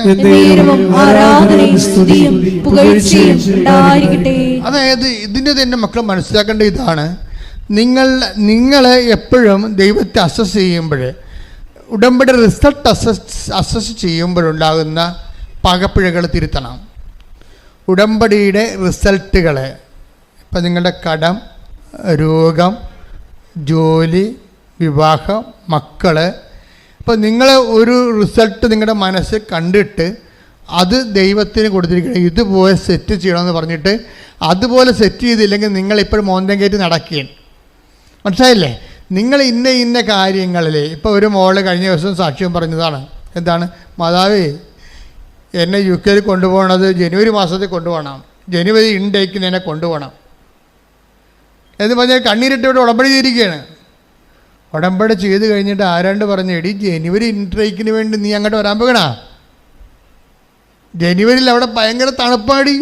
അതായത് ഇതിൻ്റെ തന്നെ മക്കൾ മനസ്സിലാക്കേണ്ട ഇതാണ്, നിങ്ങളെ എപ്പോഴും ദൈവത്തെ അസസ് ചെയ്യുമ്പോൾ, ഉടമ്പടി റിസൾട്ട് അസസ് ചെയ്യുമ്പോഴുണ്ടാകുന്ന പകപ്പിഴകൾ തിരുത്തണം. ഉടമ്പടിയുടെ റിസൾട്ടുകൾ, ഇപ്പം നിങ്ങളുടെ കടം, രോഗം, ജോലി, വിവാഹം, മക്കൾ, അപ്പോൾ നിങ്ങൾ ഒരു റിസൾട്ട് നിങ്ങളുടെ മനസ്സിൽ കണ്ടിട്ട് അത് ദൈവത്തിന് കൊടുത്തിരിക്കണം, ഇതുപോലെ സെറ്റ് ചെയ്യണമെന്ന് പറഞ്ഞിട്ട് അതുപോലെ സെറ്റ് ചെയ്തില്ലെങ്കിൽ നിങ്ങളിപ്പോഴും മോന്തം കയറ്റി നടക്കുകയാണ്. മനസ്സിലായില്ലേ? നിങ്ങൾ ഇന്ന കാര്യങ്ങളിൽ, ഇപ്പോൾ ഒരു മോള് കഴിഞ്ഞ ദിവസം സാക്ഷ്യം പറഞ്ഞതാണ്. എന്താണ്? മാതാവേ, എന്നെ UK കൊണ്ടുപോകണത് ജനുവരി മാസത്തിൽ കൊണ്ടുപോകണം, ജനുവരി ഇൻടേക്കിന് എന്നെ കൊണ്ടുപോകണം എന്ന് പറഞ്ഞാൽ കണ്ണീരിട്ട് ഇവിടെ ഉടമ്പടി ചെയ്തിരിക്കുകയാണ്. ഉടമ്പടി ചെയ്ത് കഴിഞ്ഞിട്ട് ആരാണ്ട് പറഞ്ഞു, എടി ജനുവരി ഇൻടേക്കിന് വേണ്ടി നീ അങ്ങോട്ട് വരാൻ പോകണ, ജനുവരിയിൽ അവിടെ ഭയങ്കര തണുപ്പാടി,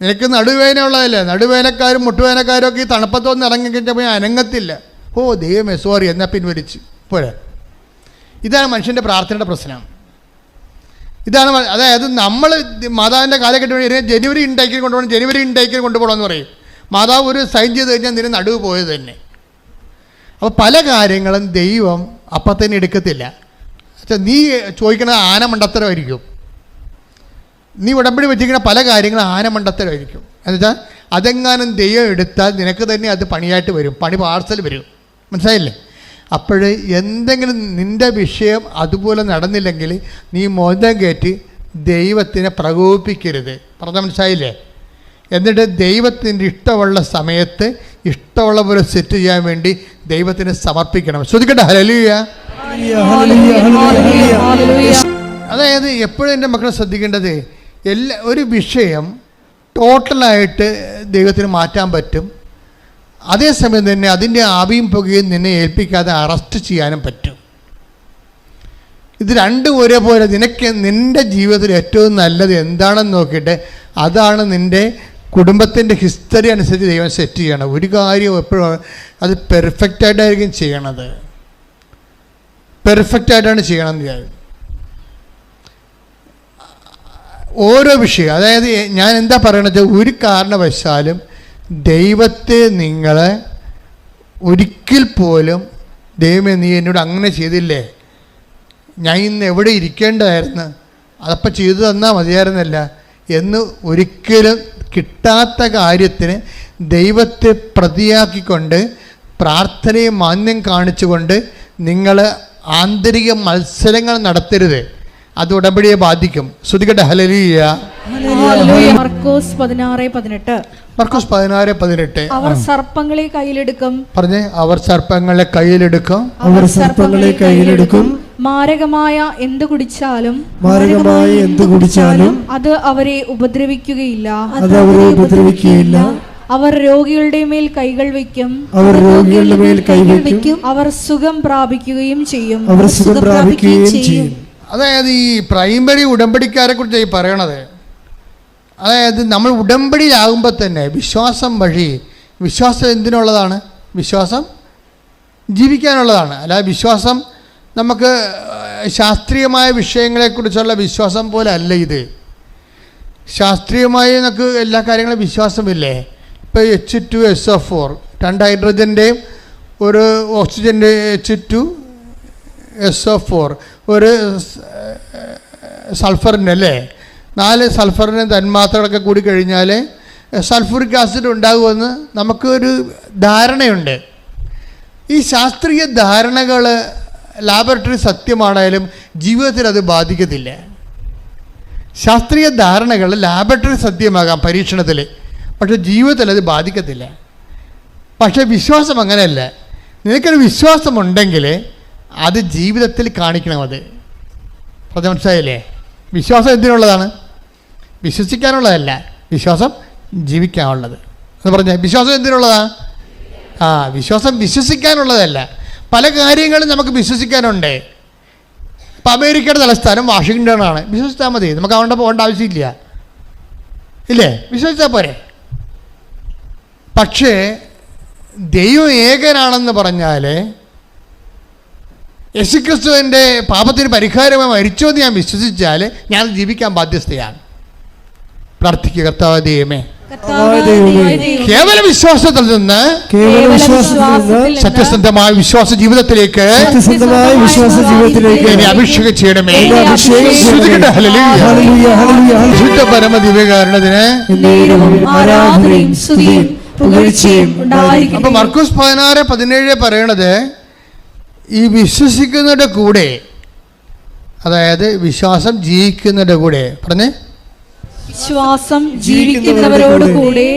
നിനക്ക് നടുവേദന ഉള്ളതല്ലേ, നടുവേദനക്കാരും മുട്ടുവേദനക്കാരും ഒക്കെ ഈ തണുപ്പത്തൊന്നും ഇറങ്ങി കഴിഞ്ഞപ്പോൾ അനങ്ങത്തില്ല. ഓ ദൈവമേ സോറി എന്നാൽ പിൻവലിച്ച് പോരെ. ഇതാണ് മനുഷ്യൻ്റെ പ്രാർത്ഥനയുടെ പ്രശ്നം. ഇതാണ്, അതായത് നമ്മൾ മാതാവിൻ്റെ കാലഘട്ടം ജനുവരി ഇൻടേക്കിൽ കൊണ്ടുപോകണം, ജനുവരി ഇൻടേക്കിൽ കൊണ്ടുപോകണമെന്ന് പറയും. മാതാവ് ഒരു സൈൻ ചെയ്ത് കഴിഞ്ഞാൽ നിന്നെ നടുവ് പോയത് തന്നെ. അപ്പോൾ പല കാര്യങ്ങളും ദൈവം അപ്പം തന്നെ എടുക്കത്തില്ല. നീ ചോദിക്കുന്നത് ആനമണ്ടത്തരമായിരിക്കും, നീ ഉടമ്പടി വെച്ചിരിക്കുന്ന പല കാര്യങ്ങളും ആനമണ്ടത്തരമായിരിക്കും. എന്നുവെച്ചാൽ അതെങ്ങാനും ദൈവം എടുത്താൽ നിനക്ക് തന്നെ അത് പണിയായിട്ട് വരും, പണി പാർസൽ വരും. മനസ്സിലായില്ലേ? അപ്പോൾ എന്തെങ്കിലും നിൻ്റെ വിഷയം അതുപോലെ നടന്നില്ലെങ്കിൽ നീ മോന്തം കയറ്റി ദൈവത്തിനെ പ്രകോപിപ്പിക്കരുത്. പറഞ്ഞാൽ മനസ്സിലായില്ലേ? എന്നിട്ട് ദൈവത്തിൻ്റെ ഇഷ്ടമുള്ള സമയത്ത് ഇഷ്ടമുള്ള പോലെ സെറ്റ് ചെയ്യാൻ വേണ്ടി ദൈവത്തിന് സമർപ്പിക്കണം. ശ്രദ്ധിക്കട്ടെ. ഹല്ലേലൂയ. അതായത് എപ്പോഴും എൻ്റെ മക്കളെ ശ്രദ്ധിക്കേണ്ടത്, ഒരു വിഷയം ടോട്ടലായിട്ട് ദൈവത്തിന് മാറ്റാൻ പറ്റും, അതേസമയം തന്നെ അതിൻ്റെ ആവിയും പുകയും നിന്നെ ഏൽപ്പിക്കാതെ അറസ്റ്റ് ചെയ്യാനും പറ്റും. ഇത് രണ്ടും ഒരേപോലെ. നിൻ്റെ ജീവിതത്തിൽ ഏറ്റവും നല്ലത് എന്താണെന്ന് നോക്കിയിട്ട് അതാണ് നിൻ്റെ കുടുംബത്തിൻ്റെ ഹിസ്റ്ററി അനുസരിച്ച് ദൈവം സെറ്റ് ചെയ്യണം. ഒരു കാര്യം എപ്പോഴും അത് പെർഫെക്റ്റായിട്ടായിരിക്കും ചെയ്യണത്, പെർഫെക്റ്റായിട്ടാണ് ചെയ്യണമെന്ന് വിചാരിക്കും. ഓരോ വിഷയം, അതായത് ഞാൻ എന്താ പറയണത്, ഒരു കാരണവശാലും ദൈവത്തെ നിങ്ങളെ ഒരിക്കൽ പോലും ദൈവമേ നീ എന്നോട് അങ്ങനെ ചെയ്തില്ലേ, ഞാൻ ഇന്ന് എവിടെ ഇരിക്കേണ്ടതായിരുന്നു, അതപ്പം ചെയ്തു തന്നാൽ മതിയായിരുന്നല്ല എന്ന് ഒരിക്കലും കിട്ടാത്ത കാര്യത്തിന് ദൈവത്തെ പ്രതിയാക്കിക്കൊണ്ട് പ്രാർത്ഥനയെ മാന്യം കാണിച്ചുകൊണ്ട് നിങ്ങൾ ആന്തരിക മത്സരങ്ങൾ നടത്തരുത്. അത് ഉടമ്പടിയെ ബാധിക്കും. ശ്രുതികട്ടെ. ഹല്ലേലൂയ. മർക്കോസ് 16:18. മർക്കോസ് 16:18. അവർ സർപ്പങ്ങളെ കയ്യിലെടുക്കും. പറഞ്ഞേ, അവർ സർപ്പങ്ങളെ കയ്യിലെടുക്കും. അവർ സർപ്പങ്ങളെ കയ്യിലെടുക്കും. മാരകമായ എന്ത് കുടിച്ചാലും അത് അവരെ ഉപദ്രവിക്കുകയില്ല. അവർ രോഗികളുടെ മേൽ കൈകൾ വയ്ക്കും. അവർ സുഖം പ്രാപിക്കുകയും ചെയ്യും. അതായത് ഈ പ്രൈമറി ഉടമ്പടിക്കാരെ കുറിച്ച് ഈ പറയണത്, അതായത് നമ്മൾ ഉടമ്പടിയിലാകുമ്പോൾ തന്നെ വിശ്വാസം വഴി വിശ്വാസം എന്തിനുള്ളതാണ്? വിശ്വാസം ജീവിക്കാനുള്ളതാണ്. അല്ലാതെ വിശ്വാസം നമുക്ക് ശാസ്ത്രീയമായ വിഷയങ്ങളെക്കുറിച്ചുള്ള വിശ്വാസം പോലെ അല്ല ഇത്. ശാസ്ത്രീയമായി നമുക്ക് എല്ലാ കാര്യങ്ങളും വിശ്വാസമില്ലേ? ഇപ്പോൾ H2SO4 2 ഹൈഡ്രജൻ്റെയും ഒരു ഓക്സിജൻ്റെ H2SO4 ഒരു സൾഫറിൻ്റെ അല്ലേ 4 സൾഫറിൻ്റെ തന്മാത്രകളൊക്കെ കൂടി കഴിഞ്ഞാൽ സൾഫറിക് ആസിഡ് ഉണ്ടാകുമെന്ന് നമുക്കൊരു ധാരണയുണ്ട്. ഈ ശാസ്ത്രീയ ധാരണകൾ ലാബറട്ടറി സത്യമാണെങ്കിലും ജീവിതത്തിൽ അത് ബാധിക്കത്തില്ല. ശാസ്ത്രീയ ധാരണകൾ ലാബറട്ടറി സത്യമാകാം പരീക്ഷണത്തിൽ, പക്ഷേ ജീവിതത്തിൽ അത് ബാധിക്കത്തില്ല. പക്ഷേ വിശ്വാസം അങ്ങനെയല്ല. നിനക്കൊരു വിശ്വാസമുണ്ടെങ്കിൽ അത് ജീവിതത്തിൽ കാണിക്കണം. അത് മനസ്സിലായില്ലേ? വിശ്വാസം എന്തിനുള്ളതാണ്? വിശ്വസിക്കാനുള്ളതല്ല, വിശ്വാസം ജീവിക്കാനുള്ളത് എന്ന് പറഞ്ഞാൽ വിശ്വാസം എന്തിനുള്ളതാണ്? വിശ്വാസം വിശ്വസിക്കാനുള്ളതല്ല. പല കാര്യങ്ങളും നമുക്ക് വിശ്വസിക്കാനുണ്ട്. ഇപ്പം അമേരിക്കയുടെ തലസ്ഥാനം വാഷിങ്ടണാണ്, വിശ്വസിച്ചാൽ മതി, നമുക്ക് അവിടെ പോകേണ്ട ആവശ്യമില്ല, ഇല്ലേ? വിശ്വസിച്ചാൽ പോരെ. പക്ഷേ ദൈവം ഏകനാണെന്ന് പറഞ്ഞാൽ യേശുക്രിസ്തുവിൻ്റെ പാപത്തിന് പരിഹാരമായി മരിച്ചോ എന്ന് ഞാൻ വിശ്വസിച്ചാൽ ഞാൻ ജീവിക്കാൻ ബാധ്യസ്ഥയാണ്. പ്രാർത്ഥിക്കുക, കർത്താവേ ദൈവമേ, കേവല വിശ്വാസത്തിൽ നിന്ന് സത്യസന്ധമായ വിശ്വാസ ജീവിതത്തിലേക്ക് എന്നെ അഭിഷേകം ചെയ്യണമേ. ശുദ്ധ പരമദിവ്യകാരണത്തിന്. അപ്പൊ മർക്കോസ് 16:17 പറയണത് ഈ വിശ്വസിക്കുന്നവരുടെ കൂടെ, അതായത് വിശ്വാസം ജീവിക്കുന്നവരുടെ കൂടെ, പറഞ്ഞേ വിശ്വാസം ജീവിക്കുന്നവരോട് കൂടെ.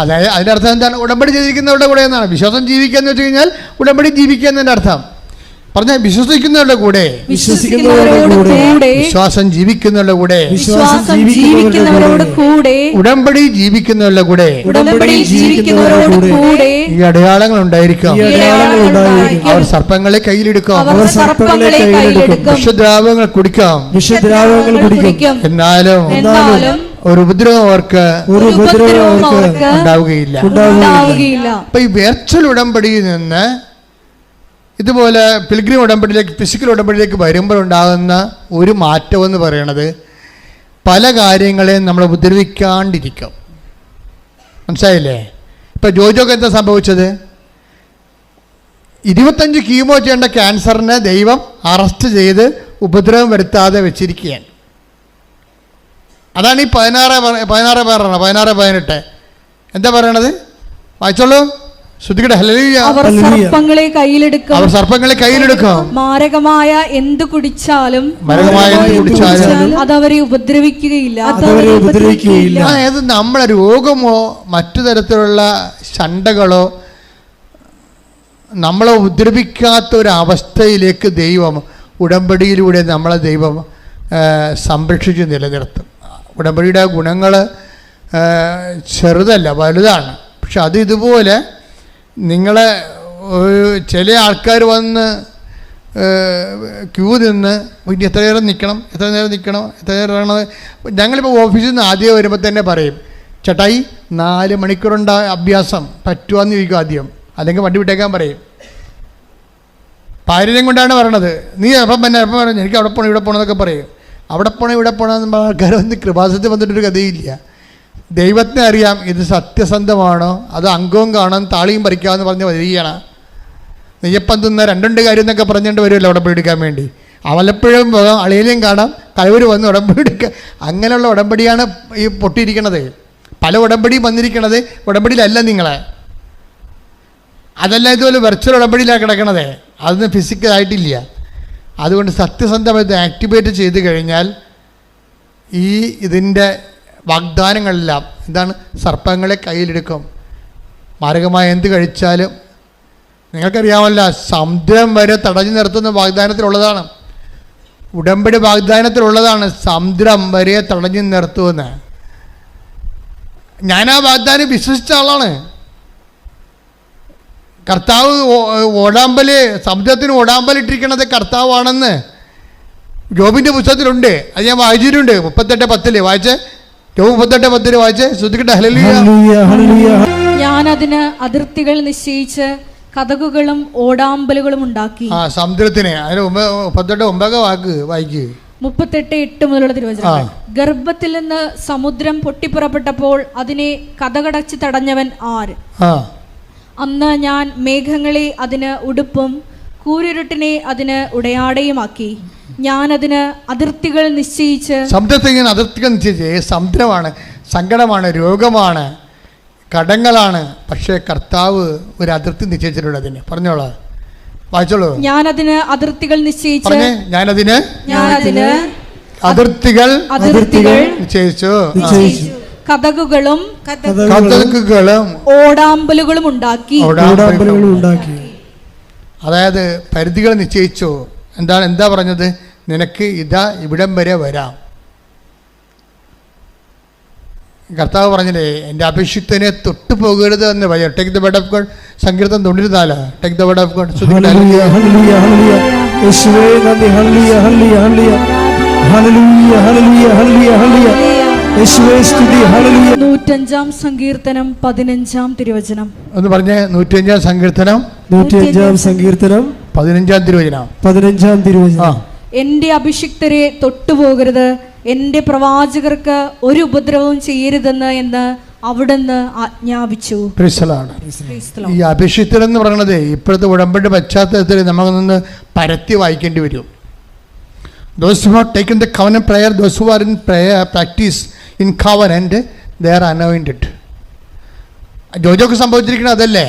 അതായത് അതിന്റെ അർത്ഥം എന്താണ്? ഉടമ്പടി ചെയ്തിരിക്കുന്നവരുടെ കൂടെ എന്നാണ്. വിശ്വാസം ജീവിക്കുക എന്ന് വെച്ച് കഴിഞ്ഞാൽ ഉടമ്പടി ജീവിക്കുക എന്നതിന്റെ അർത്ഥം. പറഞ്ഞ വിശ്വസിക്കുന്നവരുടെ കൂടെ, വിശ്വാസം ജീവിക്കുന്നവരുടെ കൂടെ, ഉടമ്പടി ജീവിക്കുന്നവരുടെ കൂടെ ഈ അടയാളങ്ങൾ ഉണ്ടായിരിക്കും. അവർ സർപ്പങ്ങളെ കയ്യിലെടുക്കും, വിഷദ്രാവങ്ങൾ കുടിക്കാം, എന്നാലും ഒരു ഉപദ്രവം അവർക്ക് ഉണ്ടാവുകയില്ല. അപ്പൊ ഈ വെർച്വൽ ഉടമ്പടിയിൽ നിന്ന് ഇതുപോലെ പിൽഗ്രിം ഉടമ്പടിയിലേക്ക്, ഫിസിക്കൽ ഉടമ്പടിയിലേക്ക് വരുമ്പോഴുണ്ടാകുന്ന ഒരു മാറ്റം എന്ന് പറയുന്നത് പല കാര്യങ്ങളെയും നമ്മൾ ഉപദ്രവിക്കാണ്ടിരിക്കും. മനസ്സിലായില്ലേ? ഇപ്പം ജോജോക്ക് എന്താ സംഭവിച്ചത്? 25 കീമോ ചെയ്യേണ്ട ക്യാൻസറിനെ ദൈവം അറസ്റ്റ് ചെയ്ത് ഉപദ്രവം വരുത്താതെ വെച്ചിരിക്കുകയാണ്. അതാണ് ഈ 16:18 എന്താ പറയണത്? വായിച്ചോളൂ. അവർ സർപ്പങ്ങളെ കയ്യിലെടുക്കും, മാരകമായ എന്ത് കുടിച്ചാലും അതവരെ ഉപദ്രവിക്കുകയില്ല. അതായത് നമ്മളെ രോഗമോ മറ്റു തരത്തിലുള്ള ശണ്ടകളോ നമ്മളെ ഉപദ്രവിക്കാത്ത ഒരവസ്ഥയിലേക്ക് ദൈവം ഉടമ്പടിയിലൂടെ നമ്മളെ ദൈവം സംരക്ഷിച്ച് നിലനിർത്തും. ഉടമ്പടിയുടെ ഗുണങ്ങൾ ചെറുതല്ല, വലുതാണ്. പക്ഷെ അത് ഇതുപോലെ നിങ്ങളെ ചില ആൾക്കാർ വന്ന് ക്യൂ നിന്ന് എത്ര നേരം നിൽക്കണം, എത്ര നേരം ഞങ്ങളിപ്പോൾ ഓഫീസിൽ നിന്ന് ആദ്യം വരുമ്പോൾ തന്നെ പറയും, ചേട്ടായി 4 മണിക്കൂറുണ്ട് അഭ്യാസം പറ്റുവാന്ന് ചോദിക്കും ആദ്യം, അല്ലെങ്കിൽ വണ്ടി വിട്ടേക്കാൻ പറയും. പാരര്യം കൊണ്ടാണ് പറയണത്. നീ എപ്പം പറഞ്ഞു എനിക്ക് അവിടെ പോകണം ഇവിടെ പോകണമെന്നൊക്കെ പറയും. അവിടെ പോകണം ഇവിടെ പോകണമെന്ന് ആൾക്കാർ വന്ന് കൃപാസനത്തിൽ വന്നിട്ടൊരു കഥയില്ല. ദൈവത്തിനെ അറിയാം ഇത് സത്യസന്ധമാണോ, അത് അംഗവും കാണാൻ താളിയും പറിക്കാമെന്ന് പറഞ്ഞ് വരികയാണ്. നെയ്യപ്പം തിന്ന 2 കാര്യം എന്നൊക്കെ പറഞ്ഞുകൊണ്ട് വരുമല്ലോ ഉടമ്പടി എടുക്കാൻ വേണ്ടി. അവലപ്പുഴയും പോകാം, അളിയിലേയും കാണാം, കഴിവർ വന്ന് ഉടമ്പടി എടുക്കുക. അങ്ങനെയുള്ള ഉടമ്പടിയാണ് ഈ പൊട്ടിയിരിക്കണത്. പല ഉടമ്പടിയും വന്നിരിക്കണത് ഉടമ്പടിയിലല്ല നിങ്ങളെ. അതല്ല ഇതുപോലെ വെർച്വൽ ഉടമ്പടിയിലാണ് കിടക്കണത്, അതൊന്നും ഫിസിക്കലായിട്ടില്ല. അതുകൊണ്ട് സത്യസന്ധമായിട്ട് ആക്ടിവേറ്റ് ചെയ്ത് കഴിഞ്ഞാൽ ഇതിൻ്റെ വാഗ്ദാനങ്ങളെല്ലാം എന്താണ്? സർപ്പങ്ങളെ കയ്യിലെടുക്കും, മാരകമായ എന്ത് കഴിച്ചാലും. നിങ്ങൾക്കറിയാമല്ല, സമുദ്രം വരെ തടഞ്ഞു നിർത്തുന്ന വാഗ്ദാനത്തിലുള്ളതാണ്, ഉടമ്പടി വാഗ്ദാനത്തിലുള്ളതാണ്. സമുദ്രം വരെ തടഞ്ഞു നിർത്തുമെന്ന് ഞാൻ ആ വാഗ്ദാനം വിശ്വസിച്ച ആളാണ്. കർത്താവ് സമുദ്രത്തിന് ഓടാമ്പലിട്ടിരിക്കണത് കർത്താവാണെന്ന് ജോബിൻ്റെ പുസ്തകത്തിലുണ്ട്. അത് ഞാൻ വായിച്ചിട്ടുണ്ട്. 38:10 വായിച്ച് യോബ് 38:10 വായിച്ചേ, ശ്രദ്ധിക്കട്ടെ. ഹല്ലേലൂയ. Hallelujah, hallelujah. ഞാൻ അതിന് അതിർത്തികൾ നിശ്ചയിച്ച് കതകുകളും ഓടാമ്പലുകളും ഉണ്ടാക്കി. സമുദ്രത്തിന് അതിന് 38:9 വാക്ക് വായിക്ക്. 38:8 മുതലുള്ള തിരുവചനം. ഗർഭത്തിൽ നിന്ന് സമുദ്രം പൊട്ടിപ്പുറപ്പെട്ടപ്പോൾ അതിനെ കതകടച്ച് തടഞ്ഞവൻ ആര്? അന്ന് ഞാൻ മേഘങ്ങളെ അതിന് ഉടുപ്പും കൂരിരുട്ടിനെ അതിന് ഉടയാടയുമാക്കി. ഞാൻ അതിന് അതിർത്തികൾ നിശ്ചയിച്ച്. സമുദ്രത്തിന് അതിർത്തികൾ നിശ്ചയിച്ച്. സമുദ്രമാണ്, സങ്കടമാണ്, രോഗമാണ്, കടങ്ങളാണ്. പക്ഷേ കർത്താവ് ഒരു അതിർത്തി നിശ്ചയിച്ചിട്ടുള്ളതിന്. പറഞ്ഞോളാം, വായിച്ചോളൂ. ഞാനതിന് അതിർത്തികൾ നിശ്ചയിച്ച്. ഞാനതിന് അതിർത്തികൾ നിശ്ചയിച്ചു. കതകുകളും ഓടാമ്പലുകളും ഉണ്ടാക്കി. അതായത് പരിധികൾ നിശ്ചയിച്ചു. എന്താ പറഞ്ഞത്? നിനക്ക് ഇതാ ഇവിടം വരെ വരാം. കർത്താവ് പറഞ്ഞില്ലേ, എൻ്റെ അഭിഷിക്തനെ തൊട്ടു പോകരുത് എന്ന് പറയാം. Take the word of God. സങ്കീർത്തനം 94. Take the word of God. 105-ാം സങ്കീർത്തനം 15-ാം തിരുവചനം ഒന്ന് പറഞ്ഞേ. 105-ാം സങ്കീർത്തനം 15-ാം തിരുവചനം. എന്റെ അഭിഷിക്തരെ തൊട്ടുപോകരുത്, എന്റെ പ്രവാചകർക്ക് ഒരു ഉപദ്രവവും ചെയ്യരുതെന്ന് അവിടുന്ന് ആജ്ഞാപിച്ചു. ഈ അഭിഷിക്തർ എന്ന് പറയുന്നത് ഇപ്പോഴത്തെ ഉടമ്പടി പശ്ചാത്തലത്തിൽ നമുക്കൊന്ന് പരത്തി വായിക്കേണ്ടി വരും. Those who have taken the covenant prayer, those who are in prayer practice in covenant, they are anointed. ജോജോക്ക് സംഭവിച്ചിരിക്കുന്നത് അതല്ലേ?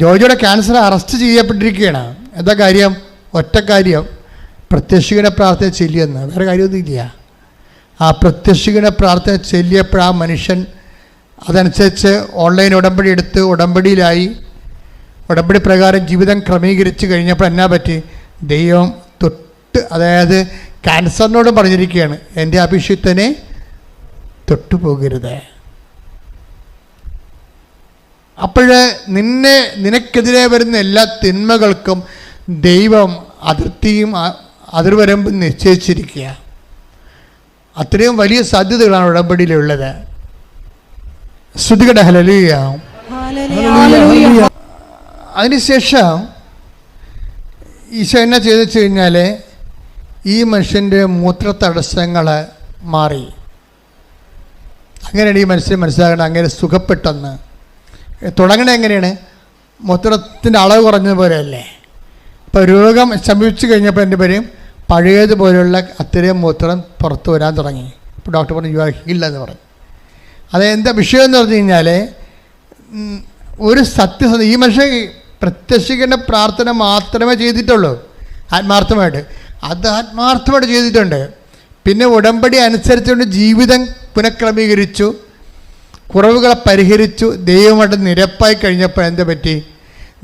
ജോജോയുടെ ക്യാൻസർ അറസ്റ്റ് ചെയ്യപ്പെട്ടിരിക്കുകയാണ്. എന്താ കാര്യം? ഒറ്റ കാര്യം, പ്രത്യക്ഷീകരണ പ്രാർത്ഥന ചെല്ലിയെന്ന്. വേറെ കാര്യമൊന്നുമില്ല. ആ പ്രത്യക്ഷീകരണ പ്രാർത്ഥന ചെല്ലിയപ്പോൾ ആ മനുഷ്യൻ അതനുസരിച്ച് ഓൺലൈൻ ഉടമ്പടി എടുത്ത് ഉടമ്പടിയിലായി. ഉടമ്പടി പ്രകാരം ജീവിതം ക്രമീകരിച്ച് കഴിഞ്ഞപ്പോൾ എന്നാ പറ്റി? ദൈവം തൊട്ട്, അതായത് ക്യാൻസറിനോട് പറഞ്ഞിരിക്കുകയാണ്, എൻ്റെ അഭിഷിക്തനെ തൊട്ടുപോകരുത്. അപ്പോഴ് നിനക്കെതിരെ വരുന്ന എല്ലാ തിന്മകൾക്കും ദൈവം അതിർത്തിയും അതിർവരമ്പും നിശ്ചയിച്ചിരിക്കുക. അത്രയും വലിയ സാധ്യതകളാണ് ഉടമ്പടിയിലുള്ളത്. ശ്രുതികട ഹല്ലേലൂയ. അതിനുശേഷം ഈശോ എന്നാ ചെയ്തു വെച്ച് കഴിഞ്ഞാൽ ഈ മനുഷ്യൻ്റെ മൂത്ര തടസ്സങ്ങൾ മാറി. അങ്ങനെയാണ് ഈ മനുഷ്യൻ മനസ്സിലാക്കണം, അങ്ങനെ സുഖപ്പെട്ടെന്ന്. തുടങ്ങണത് എങ്ങനെയാണ്? മൂത്രത്തിൻ്റെ അളവ് കുറഞ്ഞതുപോലെയല്ലേ. ഇപ്പോൾ രോഗം ശമിച്ചു കഴിഞ്ഞപ്പോൾ എൻ്റെ പേരും പഴയതുപോലെയുള്ള അത്രയും മൂത്രം പുറത്ത് വരാൻ തുടങ്ങി. ഇപ്പോൾ ഡോക്ടർ പറഞ്ഞു യു ആർ ഹീൽഡ് എന്ന് പറഞ്ഞു. അതെന്താ വിഷയം എന്ന് പറഞ്ഞു കഴിഞ്ഞാൽ, ഒരു സത്യസന്ധ ഈ മനുഷ്യൻ പ്രത്യക്ഷീകരണ പ്രാർത്ഥന മാത്രമേ ചെയ്തിട്ടുള്ളൂ ആത്മാർത്ഥമായിട്ട്. അത് ആത്മാർത്ഥമായിട്ട് ചെയ്തിട്ടുണ്ട്. പിന്നെ ഉടമ്പടി അനുസരിച്ചുകൊണ്ട് ജീവിതം പുനഃക്രമീകരിച്ചു, കുറവുകളെ പരിഹരിച്ചു, ദൈവമായിട്ട് നിരപ്പായി കഴിഞ്ഞപ്പോൾ എന്താ പറ്റി?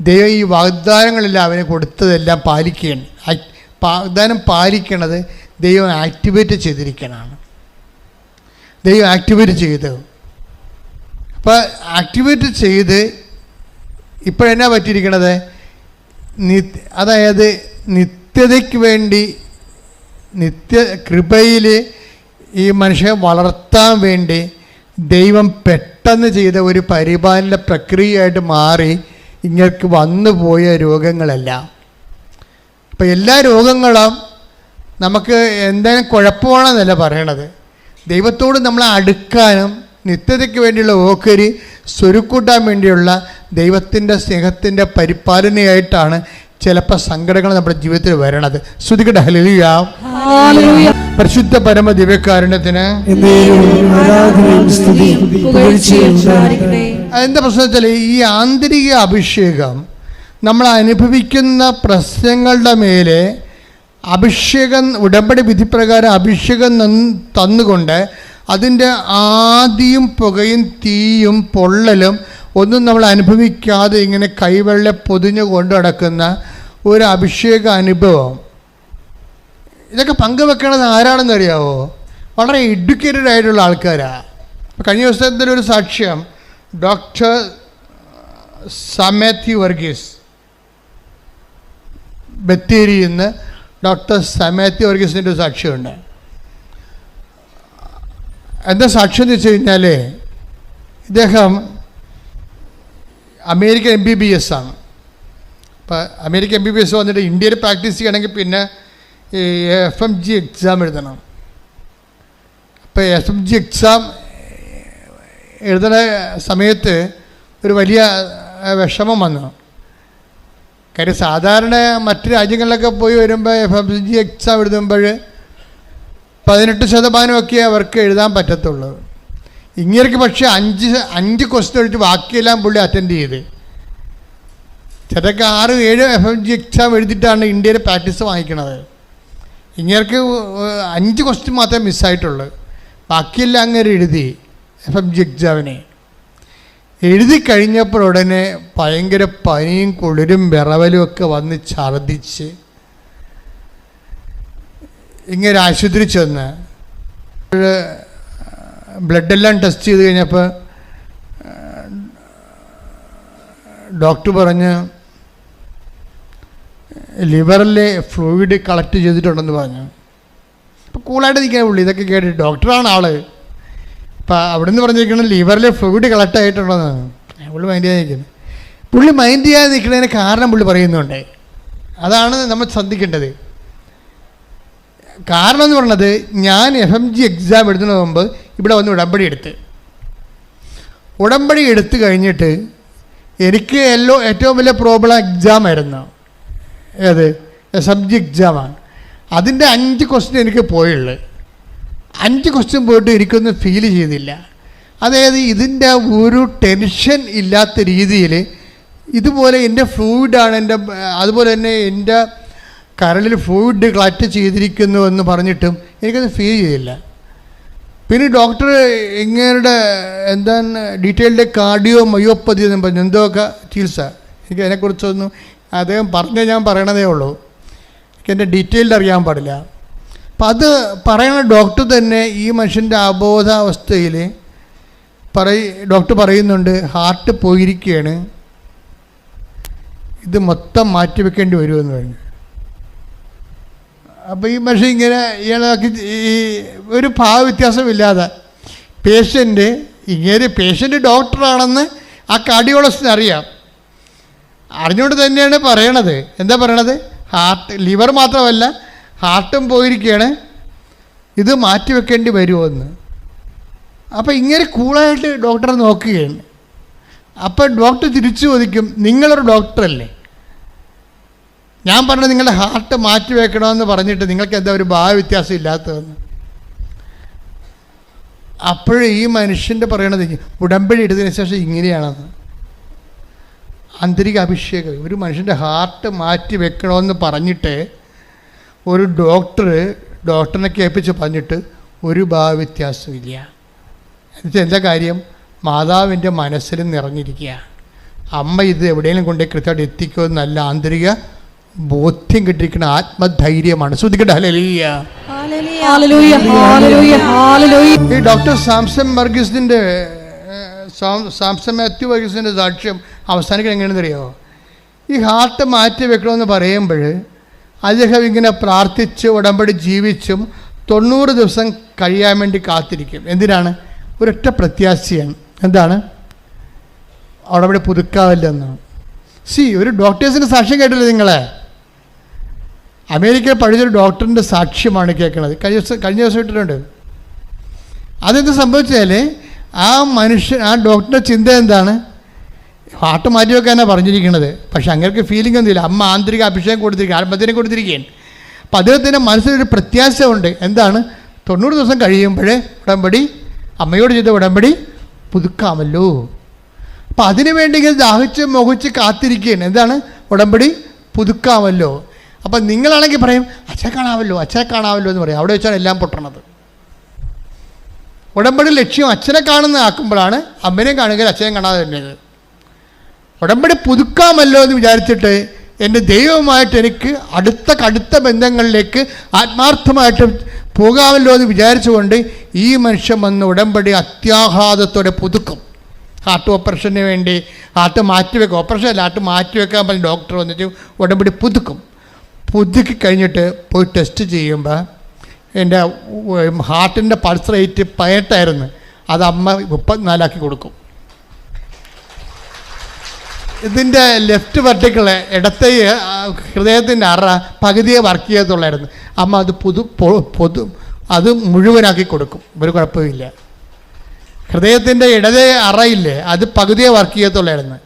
ദൈവം ഈ വാഗ്ദാനങ്ങളെല്ലാം അവന് കൊടുത്തതെല്ലാം പാലിക്കുകയാണ്. വാഗ്ദാനം പാലിക്കണത് ദൈവം ആക്ടിവേറ്റ് ചെയ്തിരിക്കണതാണ്. ദൈവം ആക്ടിവേറ്റ് ചെയ്തു. അപ്പോൾ ആക്ടിവേറ്റ് ചെയ്ത് ഇപ്പോഴെന്നാ പറ്റിയിരിക്കണത്? അതായത് നിത്യതയ്ക്ക് വേണ്ടി, നിത്യ കൃപയിൽ ഈ മനുഷ്യനെ വളർത്താൻ വേണ്ടി ദൈവം പെട്ടെന്ന് ചെയ്ത ഒരു പരിപാലന പ്രക്രിയയായിട്ട് മാറി ഇങ്ങൾക്ക് വന്നുപോയ രോഗങ്ങളെല്ലാം. അപ്പം എല്ലാ രോഗങ്ങളും നമുക്ക് എന്തെങ്കിലും കുഴപ്പമാണെന്നല്ല പറയണത്. ദൈവത്തോട് നമ്മളെ അടുക്കാനും നിത്യതയ്ക്ക് വേണ്ടിയുള്ള ഓഹരി സ്വരുക്കൂട്ടാൻ വേണ്ടിയുള്ള ദൈവത്തിൻ്റെ സ്നേഹത്തിൻ്റെ പരിപാലനയായിട്ടാണ് ചിലപ്പോൾ സങ്കടങ്ങൾ നമ്മുടെ ജീവിതത്തിൽ വരണത്. ശ്രുതികട ഹല്ലേലൂയ. പരിശുദ്ധ പരമ ദിവ്യകാരുണ്യത്തിന് എന്താ പ്രശ്നം വെച്ചാൽ, ഈ ആന്തരിക അഭിഷേകം നമ്മൾ അനുഭവിക്കുന്ന പ്രശ്നങ്ങളുടെ മേലെ അഭിഷേകം, ഉടമ്പടി വിധിപ്രകാരം അഭിഷേകം തന്നുകൊണ്ട് അതിൻ്റെ ആദിയും പുകയും തീയും പൊള്ളലും ഒന്നും നമ്മൾ അനുഭവിക്കാതെ ഇങ്ങനെ കൈവെള്ള പൊതിഞ്ഞു കൊണ്ടു നടക്കുന്ന ഒരു അഭിഷേക അനുഭവം. ഇതൊക്കെ പങ്കുവെക്കണത് ആരാണെന്ന് അറിയാവോ? വളരെ എഡ്യൂക്കേറ്റഡ് ആയിട്ടുള്ള ആൾക്കാരാണ്. കഴിഞ്ഞ ദിവസത്തിൻ്റെ ഒരു സാക്ഷ്യം ഡോക്ടർ സമേത്യു വർഗീസ്, ബത്തേരിയിൽ നിന്ന് ഡോക്ടർ സമേത്യു വർഗീസിൻ്റെ ഒരു സാക്ഷ്യമുണ്ട്. എന്താ സാക്ഷ്യം എന്ന് വെച്ച് കഴിഞ്ഞാൽ ഇദ്ദേഹം അമേരിക്കൻ MBBS ആണ്. അപ്പോൾ അമേരിക്കൻ MBBS വന്നിട്ട് ഇന്ത്യയിൽ പ്രാക്ടീസ് ചെയ്യണമെങ്കിൽ പിന്നെ ഈ FMG എക്സാം എഴുതണം. അപ്പോൾ FMG എക്സാം എഴുതുന്ന സമയത്ത് ഒരു വലിയ വിഷമം വന്നു. കാര്യം സാധാരണ മറ്റ് രാജ്യങ്ങളിലൊക്കെ പോയി വരുമ്പോൾ FMG എക്സാം എഴുതുമ്പോൾ 18% അവർക്ക് എഴുതാൻ പറ്റത്തുള്ളൂ. ഇങ്ങനെയൊക്കെ പക്ഷേ 5 ക്വസ്റ്റ്യൻ എടുത്ത് ബാക്കിയെല്ലാം പുള്ളി അറ്റൻഡ് ചെയ്ത്. ചിലർക്ക് 6-7 FMG എക്സാം എഴുതിയിട്ടാണ് ഇന്ത്യയിൽ പ്രാക്ടീസ് വാങ്ങിക്കണത്. ഇങ്ങനെയൊക്കെ 5 ക്വസ്റ്റ്യൻ മാത്രമേ മിസ്സായിട്ടുള്ളൂ. ബാക്കിയെല്ലാം അങ്ങനെ എഴുതി FMG എക്സാമിനെ. എഴുതി കഴിഞ്ഞപ്പോൾ ഉടനെ ഭയങ്കര പനിയും കുളിരും വിറവലും ഒക്കെ വന്ന് ഛർദ്ദിച്ച് ഇങ്ങനെ ആശുപത്രി ചെന്ന് ബ്ലഡെല്ലാം ടെസ്റ്റ് ചെയ്ത് കഴിഞ്ഞപ്പോൾ ഡോക്ടർ പറഞ്ഞ് ലിവറിലെ ഫ്ലൂയിഡ് കളക്ട് ചെയ്തിട്ടുണ്ടെന്ന് പറഞ്ഞു. അപ്പോൾ കൂളായിട്ട് നിൽക്കാൻ പുള്ളി ഇതൊക്കെ കേട്ടിട്ട്, ഡോക്ടറാണ് ആള്. അപ്പം അവിടെ നിന്ന് പറഞ്ഞിരിക്കുന്നത് ലിവറിലെ ഫ്ലൂയിഡ് കളക്ട് ആയിട്ടുണ്ടെന്ന്. പുള്ളി മൈൻഡ് ചെയ്യാതെ നിൽക്കുന്നത്. പുള്ളി മൈൻഡ് ചെയ്യാതെ നിൽക്കുന്നതിന് കാരണം പുള്ളി പറയുന്നുണ്ട്. അതാണ് നമ്മൾ ശ്രദ്ധിക്കേണ്ടത്. കാരണം എന്ന് പറഞ്ഞത്, ഞാൻ FMG എക്സാം എഴുതുന്നതിന് മുമ്പ് ഇവിടെ വന്ന് ഉടമ്പടി എടുത്ത് കഴിഞ്ഞിട്ട് എനിക്ക് ഏറ്റവും വലിയ പ്രോബ്ലം എക്സാം ആയിരുന്നു. ഏത്? SMG എക്സാമാണ്. അതിൻ്റെ 5 ക്വസ്റ്റ്യൻ എനിക്ക് പോയുള്ളൂ. 5 ക്വസ്റ്റ്യൻ പോയിട്ട് എനിക്കൊന്നും ഫീൽ ചെയ്തില്ല. അതായത് ഇതിൻ്റെ ഒരു ടെൻഷൻ ഇല്ലാത്ത രീതിയിൽ ഇതുപോലെ എൻ്റെ ഫ്ലൂയിഡാണ് അതുപോലെ തന്നെ എൻ്റെ കരളിൽ ഫ്ലൂയിഡ് കളക്ട് ചെയ്തിരിക്കുന്നു എന്ന് പറഞ്ഞിട്ടും എനിക്കത് ഫീൽ ചെയ്തില്ല. പിന്നെ ഡോക്ടർ ഇങ്ങയുടെ എന്താണ് ഡീറ്റെയിൽഡ് കാർഡിയോ മയോപ്പതി എന്നും പറഞ്ഞു എന്തൊക്കെ ചികിത്സ. എനിക്ക് അതിനെക്കുറിച്ചൊന്നും അദ്ദേഹം ഞാൻ പറയണതേ ഉള്ളൂ. എനിക്ക് എൻ്റെ ഡീറ്റെയിൽഡ് അറിയാൻ പാടില്ല. അപ്പം അത് പറയുന്ന ഡോക്ടർ തന്നെ ഈ മനുഷ്യൻ്റെ അബോധാവസ്ഥയിൽ ഡോക്ടർ പറയുന്നുണ്ട്, ഹാർട്ട് പോയിരിക്കുകയാണ്, ഇത് മൊത്തം മാറ്റിവെക്കേണ്ടി വരുമെന്ന് പറഞ്ഞു. അപ്പോൾ ഈ മനുഷ്യൻ ഇങ്ങനെ ഇയാളാക്കി ഈ ഒരു ഭാവവ്യത്യാസമില്ലാതെ പേഷ്യൻ്റ് ഡോക്ടറാണെന്ന് ആ കാർഡിയോളജിസ്റ്റിന് അറിയാം. അറിഞ്ഞുകൊണ്ട് തന്നെയാണ് പറയണത്. എന്താ പറയണത്? ലിവർ മാത്രമല്ല ഹാർട്ടും പോയിരിക്കുകയാണ്, ഇത് മാറ്റിവെക്കേണ്ടി വരുമെന്ന്. അപ്പോൾ ഇങ്ങനെ കൂളായിട്ട് ഡോക്ടറെ നോക്കുകയാണ്. അപ്പോൾ ഡോക്ടർ തിരിച്ചു ചോദിക്കും, നിങ്ങളൊരു ഡോക്ടറല്ലേ, ഞാൻ പറഞ്ഞത് നിങ്ങളുടെ ഹാർട്ട് മാറ്റി വെക്കണമെന്ന് പറഞ്ഞിട്ട് നിങ്ങൾക്ക് എന്താ ഒരു ഭാവവ്യത്യാസം ഇല്ലാത്തതെന്ന്. അപ്പോഴേ ഈ മനുഷ്യൻ്റെ പറയണത് ഉടമ്പടി എടുത്തതിന് ശേഷം ഇങ്ങനെയാണെന്ന്. ആന്തരിക അഭിഷേകം. ഒരു മനുഷ്യൻ്റെ ഹാർട്ട് മാറ്റി വെക്കണമെന്ന് പറഞ്ഞിട്ട് ഒരു ഡോക്ടറിനെ കേൾപ്പിച്ച് പറഞ്ഞിട്ട് ഒരു ഭാവവ്യത്യാസമില്ല. എന്നുവെച്ചാൽ എന്താ കാര്യം? മാതാവിൻ്റെ മനസ്സിൽ നിറഞ്ഞിരിക്കുക. അമ്മ ഇത് എവിടെയെങ്കിലും കൊണ്ടുപോയി കൃത്യമായിട്ട് എത്തിക്കുമെന്നല്ല, ആന്തരിക ബോധ്യം കിട്ടിയിരിക്കുന്ന ആത്മധൈര്യമാണ്. ശ്രദ്ധിക്കട്ടെ. ഹല്ലേലൂയ. ഈ ഡോക്ടർ സാംസൺ മാത്യു വർഗീസിൻ്റെ സാക്ഷ്യം അവസാനിക്കാൻ എങ്ങനെയാണെന്ന് അറിയാമോ? ഈ ഹാർട്ട് മാറ്റി വെക്കണമെന്ന് പറയുമ്പോൾ അദ്ദേഹം ഇങ്ങനെ പ്രാർത്ഥിച്ച് ഉടമ്പടി ജീവിച്ചും 90 ദിവസം കഴിയാൻ വേണ്ടി കാത്തിരിക്കും. എന്തിനാണ്? ഒരൊറ്റ പ്രത്യാശയാണ്. എന്താണ്? ഉടമ്പടി പുതുക്കാവില്ലെന്നാണ്. ഒരു ഡോക്ടേഴ്സിൻ്റെ സാക്ഷ്യം കേട്ടില്ലേ നിങ്ങളെ? അമേരിക്കയിൽ പഠിച്ചൊരു ഡോക്ടറിൻ്റെ സാക്ഷ്യമാണ് കേൾക്കുന്നത്. കഴിഞ്ഞ ദിവസം ഇട്ടിട്ടുണ്ട്. അതെന്ത് സംഭവിച്ചാൽ ആ ഡോക്ടറുടെ ചിന്ത എന്താണ്? ഹാർട്ട് മാറ്റി വെക്കാനാണ് പറഞ്ഞിരിക്കുന്നത്. പക്ഷെ അങ്ങനെ ഫീലിംഗ് ഒന്നുമില്ല. അമ്മ ആന്തരിക അഭിഷേകം കൊടുത്തിരിക്കുക, ആത്മത്തിനെ കൊടുത്തിരിക്കുകയാണ്. അപ്പോൾ അദ്ദേഹത്തിൻ്റെ മനസ്സിലൊരു പ്രത്യാശ ഉണ്ട്. എന്താണ്? 90 ദിവസം കഴിയുമ്പോൾ ഉടമ്പടി, അമ്മയോട് ചെയ്ത ഉടമ്പടി പുതുക്കാമല്ലോ. അപ്പം അതിനു വേണ്ടി ഇങ്ങനെ ദാഹിച്ച് മുഖിച്ച് കാത്തിരിക്കുകയാണ്. എന്താണ്? ഉടമ്പടി പുതുക്കാമല്ലോ. അപ്പം നിങ്ങളാണെങ്കിൽ പറയും അച്ഛനെ കാണാമല്ലോ എന്ന് പറയും. അവിടെ വെച്ചാണ് എല്ലാം പൊട്ടണത്. ഉടമ്പടി ലക്ഷ്യം അച്ഛനെ കാണുന്ന ആക്കുമ്പോഴാണ് അമ്മനെ കാണുകയും അച്ഛനെ കാണാതെ തന്നെയത്. ഉടമ്പടി പുതുക്കാമല്ലോ എന്ന് വിചാരിച്ചിട്ട് എൻ്റെ ദൈവവുമായിട്ട് എനിക്ക് അടുത്ത ബന്ധങ്ങളിലേക്ക് ആത്മാർത്ഥമായിട്ട് പോകാമല്ലോ എന്ന് വിചാരിച്ചുകൊണ്ട് ഈ മനുഷ്യൻ വന്ന് ഉടമ്പടി അത്യാഘാതത്തോടെ പുതുക്കും. ഹാർട്ട് ഓപ്പറേഷന് വേണ്ടി ഹാർട്ട് മാറ്റിവെക്കും. ഓപ്പറേഷൻ അല്ല, ഹാർട്ട് മാറ്റിവെക്കാൻ പറഞ്ഞ് ഡോക്ടർ വന്നിട്ട് ഉടമ്പടി പുതുക്കി കഴിഞ്ഞിട്ട് പോയി ടെസ്റ്റ് ചെയ്യുമ്പോൾ എൻ്റെ ഹാർട്ടിൻ്റെ പൾസ് റേറ്റ് 18 അത് അമ്മ 34 കൊടുക്കും. ഇതിൻ്റെ ലെഫ്റ്റ് വെർട്ടിക്കിൾ ഇടത്തെ ഹൃദയത്തിൻ്റെ അറ പകുതിയെ വർക്ക് ചെയ്യത്തുള്ളായിരുന്നു. അമ്മ അത് അത് മുഴുവനാക്കി കൊടുക്കും, ഒരു കുഴപ്പമില്ല. ഹൃദയത്തിൻ്റെ ഇടതേ അറയില്ലേ, അത് പകുതിയെ വർക്ക് ചെയ്യത്തുള്ളായിരുന്നു.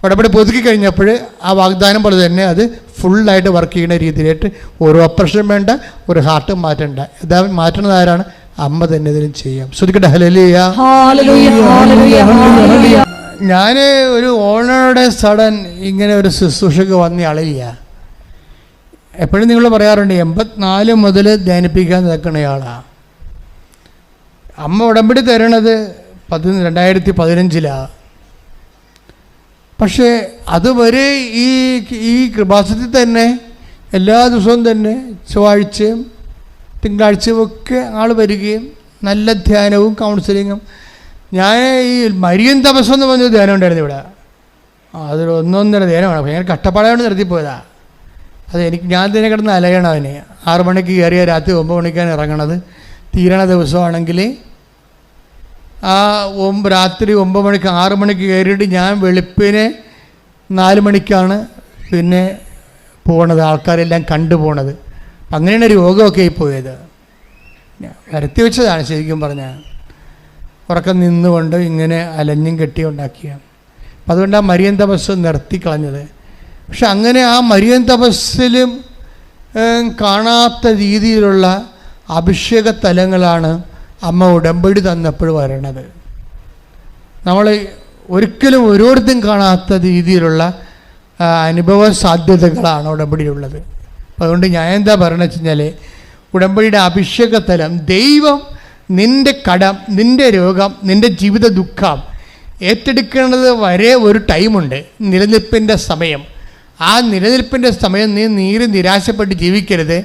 ഉടമ്പടി പുതുക്കി കഴിഞ്ഞപ്പോൾ ആ വാഗ്ദാനം പോലെ തന്നെ അത് ഫുള്ളായിട്ട് വർക്ക് ചെയ്യുന്ന രീതിയിലായിട്ട് ഒരു ഓപ്പറേഷൻ വേണ്ട, ഒരു ഹാർട്ട് മാറ്റണ്ട. ഇതാ മാറ്റുന്നത് ആരാണ്? അമ്മ തന്നെ ഇതിനും ചെയ്യാം. ശ്രദ്ധിക്കട്ടെ. ഹല്ലേലൂയ. ഞാൻ ഒരു ഓണറുടെ സഡൻ ഇങ്ങനെ ഒരു ശുശ്രൂഷയ്ക്ക് വന്ന ആളില്ല. എപ്പോഴും നിങ്ങൾ പറയാറുണ്ട് 84 മുതൽ ധ്യാനിപ്പിക്കാൻ നിൽക്കുന്നയാളാണ്. അമ്മ ഉടമ്പടി തരണത് 2015. പക്ഷേ അതുവരെ ഈ കൃപാസനത്തിൽ തന്നെ എല്ലാ ദിവസവും തന്നെ ചൊവ്വാഴ്ചയും തിങ്കളാഴ്ചയും ഒക്കെ ആൾ വരികയും നല്ല ധ്യാനവും കൗൺസിലിങ്ങും. ഞാൻ ഈ മരിയൻ തപസ്സം എന്ന് പറഞ്ഞൊരു ധ്യാനം ഉണ്ടായിരുന്നു ഇവിടെ. അതൊരു 1.5 ധ്യാനമാണ്. ഭയങ്കര കഷ്ടപ്പാടാണ് നിർത്തിപ്പോയതാ. അത് ഞാൻ തന്നെ കിടന്ന് അലയണം. അവന് 6 മണിക്ക് കയറിയ രാത്രി 9 മണിക്കാണ് ഇറങ്ങണത്. തീരണ ദിവസമാണെങ്കിൽ രാത്രി 9 മണിക്ക് 6 മണിക്ക് കയറിയിട്ട് ഞാൻ വെളുപ്പിന് 4 മണിക്കാണ് പിന്നെ പോണത്, ആൾക്കാരെല്ലാം കണ്ടു പോണത്. അങ്ങനെയാണ് രോഗമൊക്കെ ആയി പോയത്. വരുത്തി വെച്ചതാണ് ശരിക്കും പറഞ്ഞാൽ. ഉറക്കം നിന്നുകൊണ്ട് ഇങ്ങനെ അലഞ്ഞും കെട്ടി ഉണ്ടാക്കിയാണ്. അപ്പം അതുകൊണ്ട് ആ മരിയൻ തപസ് നിർത്തിക്കളഞ്ഞത്. പക്ഷെ അങ്ങനെ ആ മരിയൻ തപസ്സിലും കാണാത്ത രീതിയിലുള്ള അഭിഷേക തലങ്ങളാണ് അമ്മ ഉടമ്പടി തന്നപ്പോൾ വരണത്. നമ്മൾ ഒരിക്കലും ഓരോരുത്തരും കാണാത്ത രീതിയിലുള്ള അനുഭവ സാധ്യതകളാണ് ഉടമ്പടിയിലുള്ളത്. അതുകൊണ്ട് ഞാൻ എന്താ പറയുന്നത് വെച്ച് കഴിഞ്ഞാൽ, ഉടമ്പടിയുടെ അഭിഷേക തലം ദൈവം നിൻ്റെ കടം, നിൻ്റെ രോഗം, നിൻ്റെ ജീവിത ദുഃഖം ഏറ്റെടുക്കുന്നത് വരെ ഒരു ടൈമുണ്ട്, നിലനിൽപ്പിൻ്റെ സമയം. ആ നിലനിൽപ്പിൻ്റെ സമയം നീ നിരാശപ്പെട്ട് ജീവിക്കരുത്.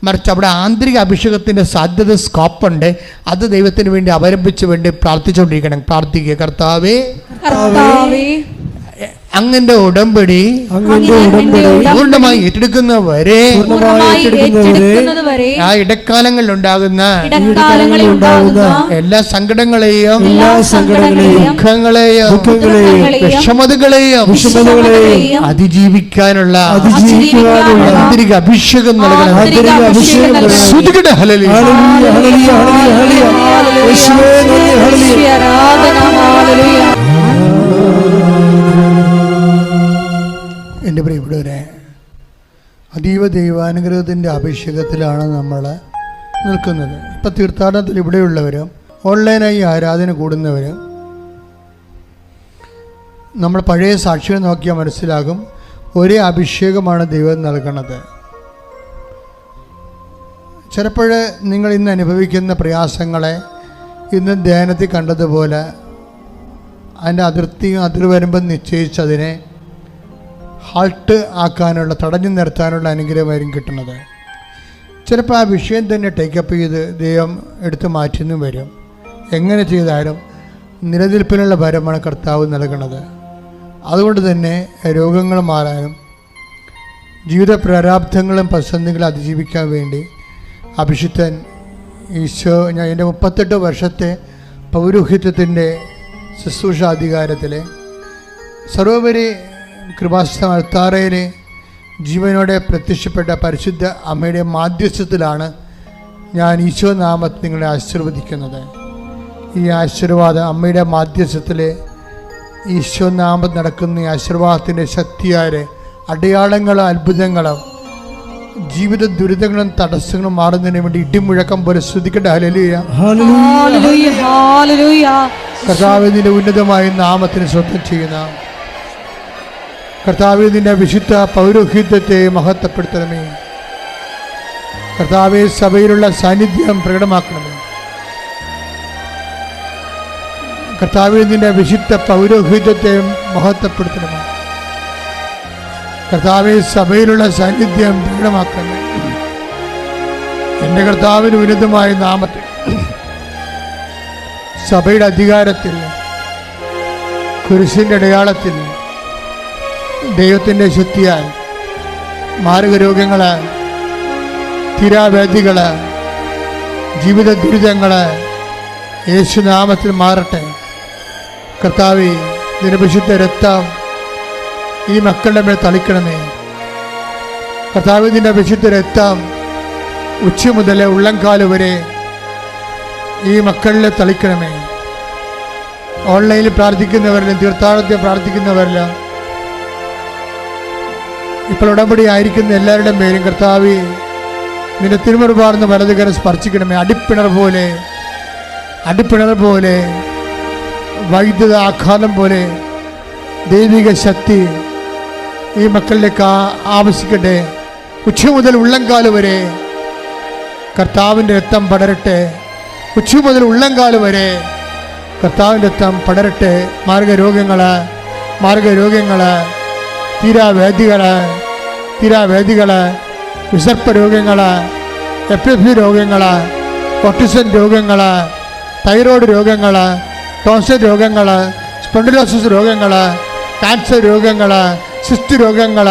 മറിച്ച് അവിടെ ആന്തരിക അഭിഷേകത്തിൻ്റെ സാധ്യത സ്കോപ്പുണ്ട്. അത് ദൈവത്തിന് വേണ്ടി അവലംബിച്ച് വേണ്ടി പ്രാർത്ഥിച്ചുകൊണ്ടിരിക്കണം. പ്രാർത്ഥിക്കുക, കർത്താവേ അങ്ങന്റെ ഉടമ്പടി പൂർണ്ണമായി ഏറ്റെടുക്കുന്നവരെ ആ ഇടക്കാലങ്ങളിൽ ഉണ്ടാകുന്ന എല്ലാ സങ്കടങ്ങളെയും ദുഃഖങ്ങളെയും വിഷമതകളെയും അതിജീവിക്കാനുള്ള ആന്തരിക അഭിഷേകം നൽകണം. എൻ്റെ പ്രിയപ്പെട്ടവരെ, അതീവ ദൈവാനുഗ്രഹത്തിൻ്റെ അഭിഷേകത്തിലാണ് നമ്മൾ നിൽക്കുന്നത്. ഇപ്പം തീർത്ഥാടനത്തിൽ ഇവിടെയുള്ളവരും ഓൺലൈനായി ആരാധന കൂടുന്നവരും നമ്മൾ പഴയ സാക്ഷികൾ നോക്കിയാൽ മനസ്സിലാകും, ഒരേ അഭിഷേകമാണ് ദൈവം നൽകുന്നത്. ചിലപ്പോൾ നിങ്ങൾ ഇന്ന് അനുഭവിക്കുന്ന പ്രയാസങ്ങളെ ഇന്ന് ധ്യാനത്തിൽ കണ്ടതുപോലെ അതിൻ്റെ അതിർവരമ്പം നിശ്ചയിച്ചതിനെ ഹാൾട്ട് ആക്കാനുള്ള, തടഞ്ഞു നിർത്താനുള്ള അനുഗ്രഹമായിരിക്കും കിട്ടുന്നത്. ചിലപ്പോൾ ആ വിഷയം തന്നെ ടേക്കപ്പ് ചെയ്ത് ദൈവം എടുത്തു മാറ്റുന്നു വരും. എങ്ങനെ ചെയ്താലും നിലനിൽപ്പിനുള്ള വരമാണ് കർത്താവ് നൽകുന്നത്. അതുകൊണ്ട് തന്നെ രോഗങ്ങൾ മാറാനും ജീവിത പ്രാരാബ്ധങ്ങളും പ്രതിസന്ധികളും അതിജീവിക്കാൻ വേണ്ടി അഭിഷിക്തൻ ഈശോ, ഞാൻ എൻ്റെ 38 വർഷത്തെ പൗരോഹിത്യത്തിൻ്റെ ശുശ്രൂഷാധികാരത്തിൽ സർവോപരി കൃപാസന അൾത്താരയിൽ ജീവനോടെ പ്രത്യക്ഷപ്പെട്ട പരിശുദ്ധ അമ്മയുടെ മാധ്യസ്ഥത്തിലാണ് ഞാൻ ഈശോ നാമത്തിൽ നിങ്ങളെ ആശീർവദിക്കുന്നത്. ഈ ആശീർവാദം അമ്മയുടെ മാധ്യസ്ഥത്തിൽ ഈശോ നാമത്തിൽ നടക്കുന്ന ഈ ആശീർവാദത്തിൻ്റെ ശക്തിയായ അടയാളങ്ങളും അത്ഭുതങ്ങളും ജീവിത ദുരിതങ്ങളും തടസ്സങ്ങളും മാറുന്നതിന് വേണ്ടി ഇടിമുഴക്കം പോലെ സ്തുതിക്കട്ടെ. ഹല്ലേലൂയ, കർത്താവിന്റെ ഉന്നതമായ നാമത്തിന് സ്വന്തം ചെയ്യുന്ന കർത്താവേ, നിന്റെ വിശുദ്ധ പൗരോഹിത്യത്തെ മഹത്വപ്പെടുത്തണമേ. കർത്താവേ, സഭയിലുള്ള സാന്നിധ്യം പ്രകടമാക്കണമേ. കർത്താവേ, നിന്റെ വിശുദ്ധ പൗരോഹിത്യത്തെ മഹത്വപ്പെടുത്തണമേ. കർത്താവേ, സഭയിലുള്ള സാന്നിധ്യം പ്രകടമാക്കണമേ. എൻ്റെ കർത്താവിന് ഉന്നതമായ നാമത്തിൽ സഭയുടെ അധികാരത്തിൽ കുരിശിൻ്റെ അടയാളത്തിൽ ദൈവത്തിൻ്റെ ശക്തിയാൽ മാരക രോഗങ്ങൾ, തീരാവ്യാധികൾ, ജീവിത ദുരിതങ്ങൾ യേശുനാമത്തിൽ മാറട്ടെ. കർത്താവേ, നിന്റെ വിശുദ്ധ രക്തം ഈ മക്കളുടെ മേൽ തളിക്കണമേ. കർത്താവേ, നിന്റെ വിശുദ്ധ രക്തം ഉച്ച മുതൽ ഉള്ളംകാല് വരെ ഈ മക്കളിൽ തളിക്കണമേ. ഓൺലൈനിൽ പ്രാർത്ഥിക്കുന്നവരിലും തീർത്ഥാടനത്തിൽ പ്രാർത്ഥിക്കുന്നവരിലും ഇപ്പോൾ ഉടമ്പടി ആയിരിക്കുന്ന എല്ലാവരുടെയും പേരും കർത്താവേ, നിന്റെ തിരുമുറുപാർന്ന് വലതുകരം സ്പർശിക്കണമേ. അടിപ്പിണർ പോലെ വൈദ്യുത ആഘാതം പോലെ ദൈവിക ശക്തി ഈ മക്കളിലേക്ക് ആവശ്യിക്കട്ടെ. ഉച്ച മുതൽ ഉള്ളംകാല് വരെ കർത്താവിൻ്റെ രക്തം പടരട്ടെ. ഉച്ച മുതൽ ഉള്ളംകാല് വരെ കർത്താവിൻ്റെ രക്തം പടരട്ടെ. മാർഗരോഗങ്ങൾ, തീരാവേദികൾ, വിസർപ്പ രോഗങ്ങൾ, എപ്പിലെപ്സി രോഗങ്ങൾ, ഓട്ടിസം രോഗങ്ങൾ, തൈറോയ്ഡ് രോഗങ്ങൾ, ടോൺസിൽ രോഗങ്ങൾ, സ്പോണ്ടിലോസിസ് രോഗങ്ങൾ, ക്യാൻസർ രോഗങ്ങൾ, സിസ്റ്റ് രോഗങ്ങൾ,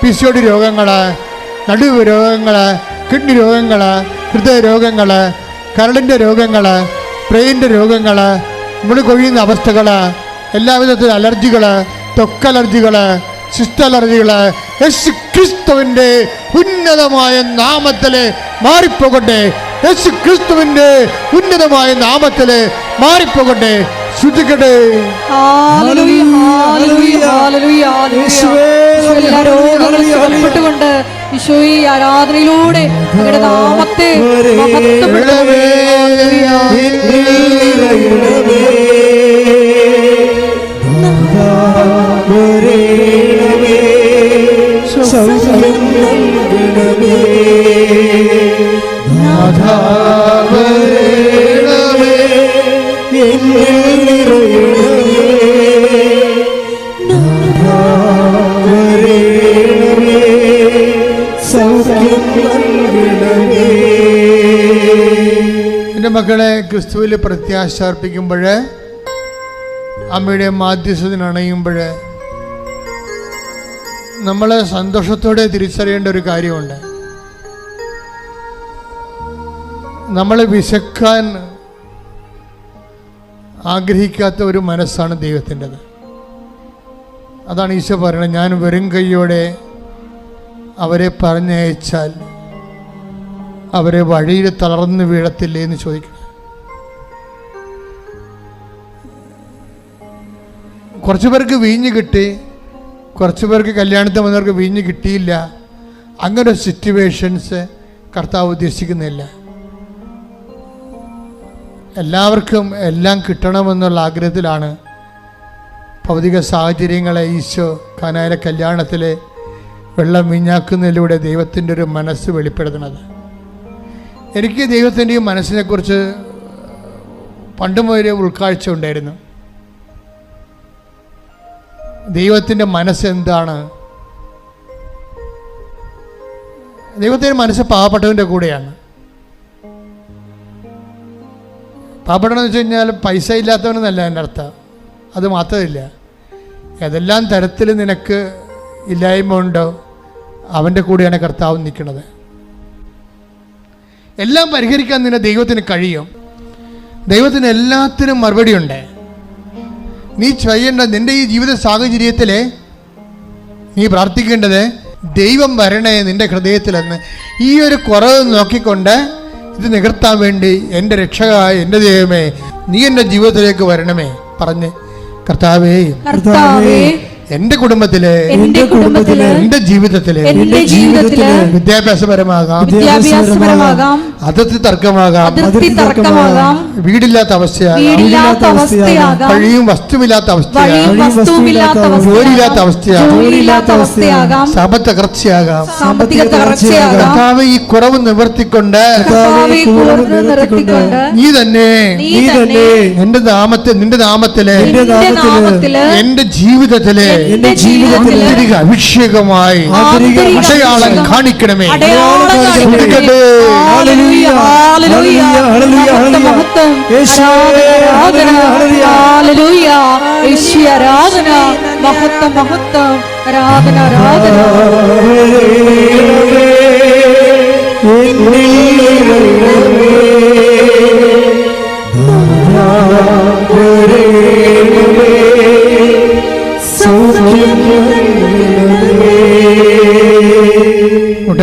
PCOD രോഗങ്ങൾ, നടുവ് രോഗങ്ങൾ, കിഡ്നി രോഗങ്ങൾ, ഹൃദയ രോഗങ്ങൾ, കരളിൻ്റെ രോഗങ്ങൾ, ബ്രെയിൻ്റെ രോഗങ്ങൾ, മുടി കൊഴിയുന്ന അവസ്ഥകൾ, എല്ലാവിധത്തിലും അലർജികൾ, ത്വക്കലർജികൾ, സിസ്റ്റ് അലർജികൾ യേശു ക്രിസ്തുവിൻ്റെ ഉന്നതമായ നാമത്തിൽ മാറിപ്പോകട്ടെ. യേശു ക്രിസ്തുവിൻ്റെ ഉന്നതമായ നാമത്തിൽ മാറിപ്പോകട്ടെ. ശ്രദ്ധിക്കട്ടെ. എല്ലാ രോഗങ്ങളും സുഖപ്പെട്ടുകൊണ്ട് ഈശോയെ ആരാധനയിലൂടെ അങ്ങയുടെ നാമത്തെ മഹത്വപ്പെടുത്തണമേ. എൻ്റെ മക്കളെ, ക്രിസ്തുവിൽ പ്രത്യാശ അർപ്പിക്കുമ്പോൾ, അമ്മയുടെ മാധ്യസ്ഥത്തിന് അണയുമ്പോൾ നമ്മൾ സന്തോഷത്തോടെ തിരിച്ചറിയേണ്ട ഒരു കാര്യമുണ്ട്. നമ്മൾ വിശക്കാൻ ആഗ്രഹിക്കാത്ത ഒരു മനസ്സാണ് ദൈവത്തിൻ്റെത്. അതാണ് ഈശോ പറയുന്നത്, ഞാൻ വെറും കൈയോടെ അവരെ പറഞ്ഞയച്ചാൽ അവരെ വഴിയിൽ തളർന്നു വീഴത്തില്ലേ എന്ന് ചോദിക്കണം. കുറച്ച് പേർക്ക് വീഞ്ഞ് കിട്ടി, കുറച്ച് പേർക്ക് കല്യാണത്തിന് വന്നവർക്ക് വീഞ്ഞ് കിട്ടിയില്ല. അങ്ങനെ സിറ്റുവേഷൻസ് കർത്താവ് ഉദ്ദേശിക്കുന്നില്ല. എല്ലാവർക്കും എല്ലാം കിട്ടണമെന്നുള്ള ആഗ്രഹത്തിലാണ് ഭൗതിക സാഹചര്യങ്ങളെ ഈശോ കാനായിലെ കല്യാണത്തിൽ വെള്ളം വീഞ്ഞാക്കുന്നതിലൂടെ ദൈവത്തിൻ്റെ ഒരു മനസ്സ് വെളിപ്പെടുത്തുന്നത്. എനിക്ക് ദൈവത്തിൻ്റെ ഈ മനസ്സിനെക്കുറിച്ച് പണ്ട് മുതലേ ഉൾക്കാഴ്ച ഉണ്ടായിരുന്നു. ദൈവത്തിൻ്റെ മനസ്സെന്താണ്? ദൈവത്തിൻ്റെ മനസ്സ് പാവപ്പെട്ടവൻ്റെ കൂടെയാണ്. പാവപ്പെട്ടവനെന്ന് വെച്ച് കഴിഞ്ഞാൽ പൈസ ഇല്ലാത്തവനെന്നല്ല എൻ്റെ അർത്ഥം. അത് മാത്രമില്ല, ഏതെല്ലാം തരത്തിൽ നിനക്ക് ഇല്ലായ്മ ഉണ്ടോ അവൻ്റെ കൂടെയാണ് കർത്താവ് നിൽക്കുന്നത്. എല്ലാം പരിഹരിക്കാൻ നിന്നെ ദൈവത്തിന് കഴിയും. ദൈവത്തിന് എല്ലാത്തിനും മറുപടിയുണ്ട്. നീ ചെയ്യേണ്ട നിൻ്റെ ഈ ജീവിത സാഹചര്യത്തിൽ നീ പ്രാർത്ഥിക്കേണ്ടത്, ദൈവം വരണേ നിൻ്റെ ഹൃദയത്തിലെന്ന്. ഈ ഒരു കുറവ് നോക്കിക്കൊണ്ട് ഇത് നികർത്താൻ വേണ്ടി എൻ്റെ രക്ഷകനായ എൻ്റെ ദൈവമേ, നീ എൻ്റെ ജീവിതത്തിലേക്ക് വരണമേ പറഞ്ഞ്, കർത്താവേ എൻ്റെ കുടുംബത്തിലെ, എൻ്റെ ജീവിതത്തിലെ വിദ്യാഭ്യാസപരമാകാം, അതിർത്തി തർക്കമാകാം, വീടില്ലാത്ത അവസ്ഥയാകാം, വഴിയും വസ്തുവില്ലാത്ത അവസ്ഥയാകാം, ജോലിയില്ലാത്ത അവസ്ഥയാകാം, സാമ്പത്തിക തകർച്ചയാകാം. കർത്താവ് ഈ കുറവ് നിവർത്തിക്കൊണ്ട് നീ തന്നെ നിന്റെ നാമത്തിലെ എന്റെ ജീവിതത്തിലെ അഭിഷേകമായി അടയാളം കാണിക്കണമേ.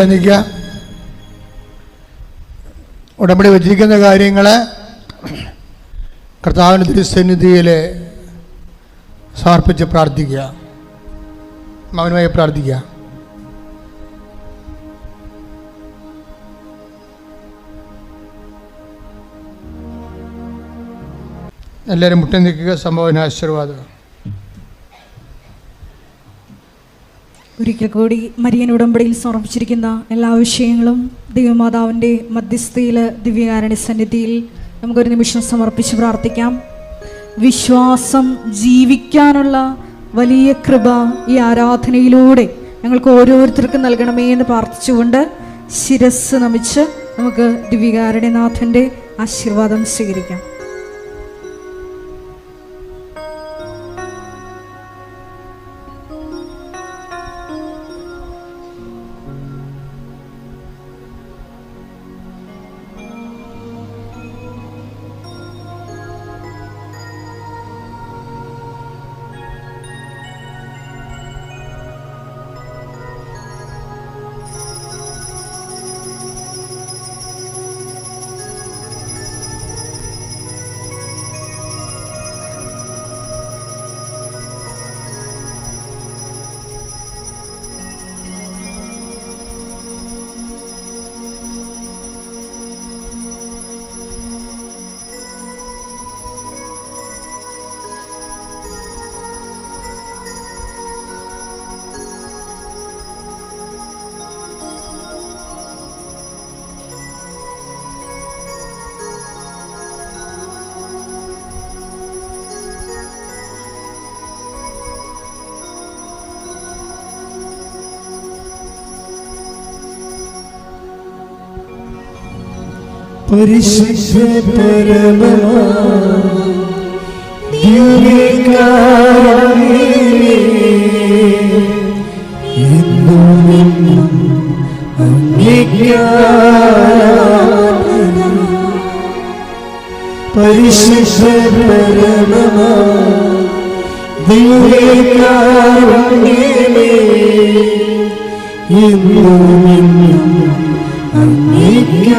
നിൽക്കുക. ഉടമ്പടി വച്ചിരിക്കുന്ന കാര്യങ്ങൾ കർത്താവിൻ്റെ തിരുസന്നിധിയിൽ സമർപ്പിച്ച് പ്രാർത്ഥിക്കുക, മൗനമായി പ്രാർത്ഥിക്കുക. എല്ലാവരും മുട്ടി നിൽക്കുക. സംഭവന ആശീർവാദം. ഒരിക്കൽ കൂടി മരിയൻ ഉടമ്പടിയിൽ സമർപ്പിച്ചിരിക്കുന്ന എല്ലാ വിഷയങ്ങളും ദൈവമാതാവിൻ്റെ മധ്യസ്ഥയിൽ ദിവ്യകാരുണ്യ സന്നിധിയിൽ നമുക്കൊരു നിമിഷം സമർപ്പിച്ച് പ്രാർത്ഥിക്കാം. വിശ്വാസം ജീവിക്കാനുള്ള വലിയ കൃപ ഈ ആരാധനയിലൂടെ ഞങ്ങൾക്ക് ഓരോരുത്തർക്കും നൽകണമേ എന്ന് പ്രാർത്ഥിച്ചുകൊണ്ട് ശിരസ് നമിച്ച് നമുക്ക് ദിവ്യകാരുണ്യനാഥൻ്റെ ആശീർവാദം സ്വീകരിക്കാം. പരിശുദ്ധ പരമ ദിവ്യകാരുണ്യമേ, എന്നും അങ്ങേക്ക് ആരാധന. പരിശുദ്ധ പരമ ദിവ്യകാരുണ്യമേ, എന്നും അങ്ങേക്ക്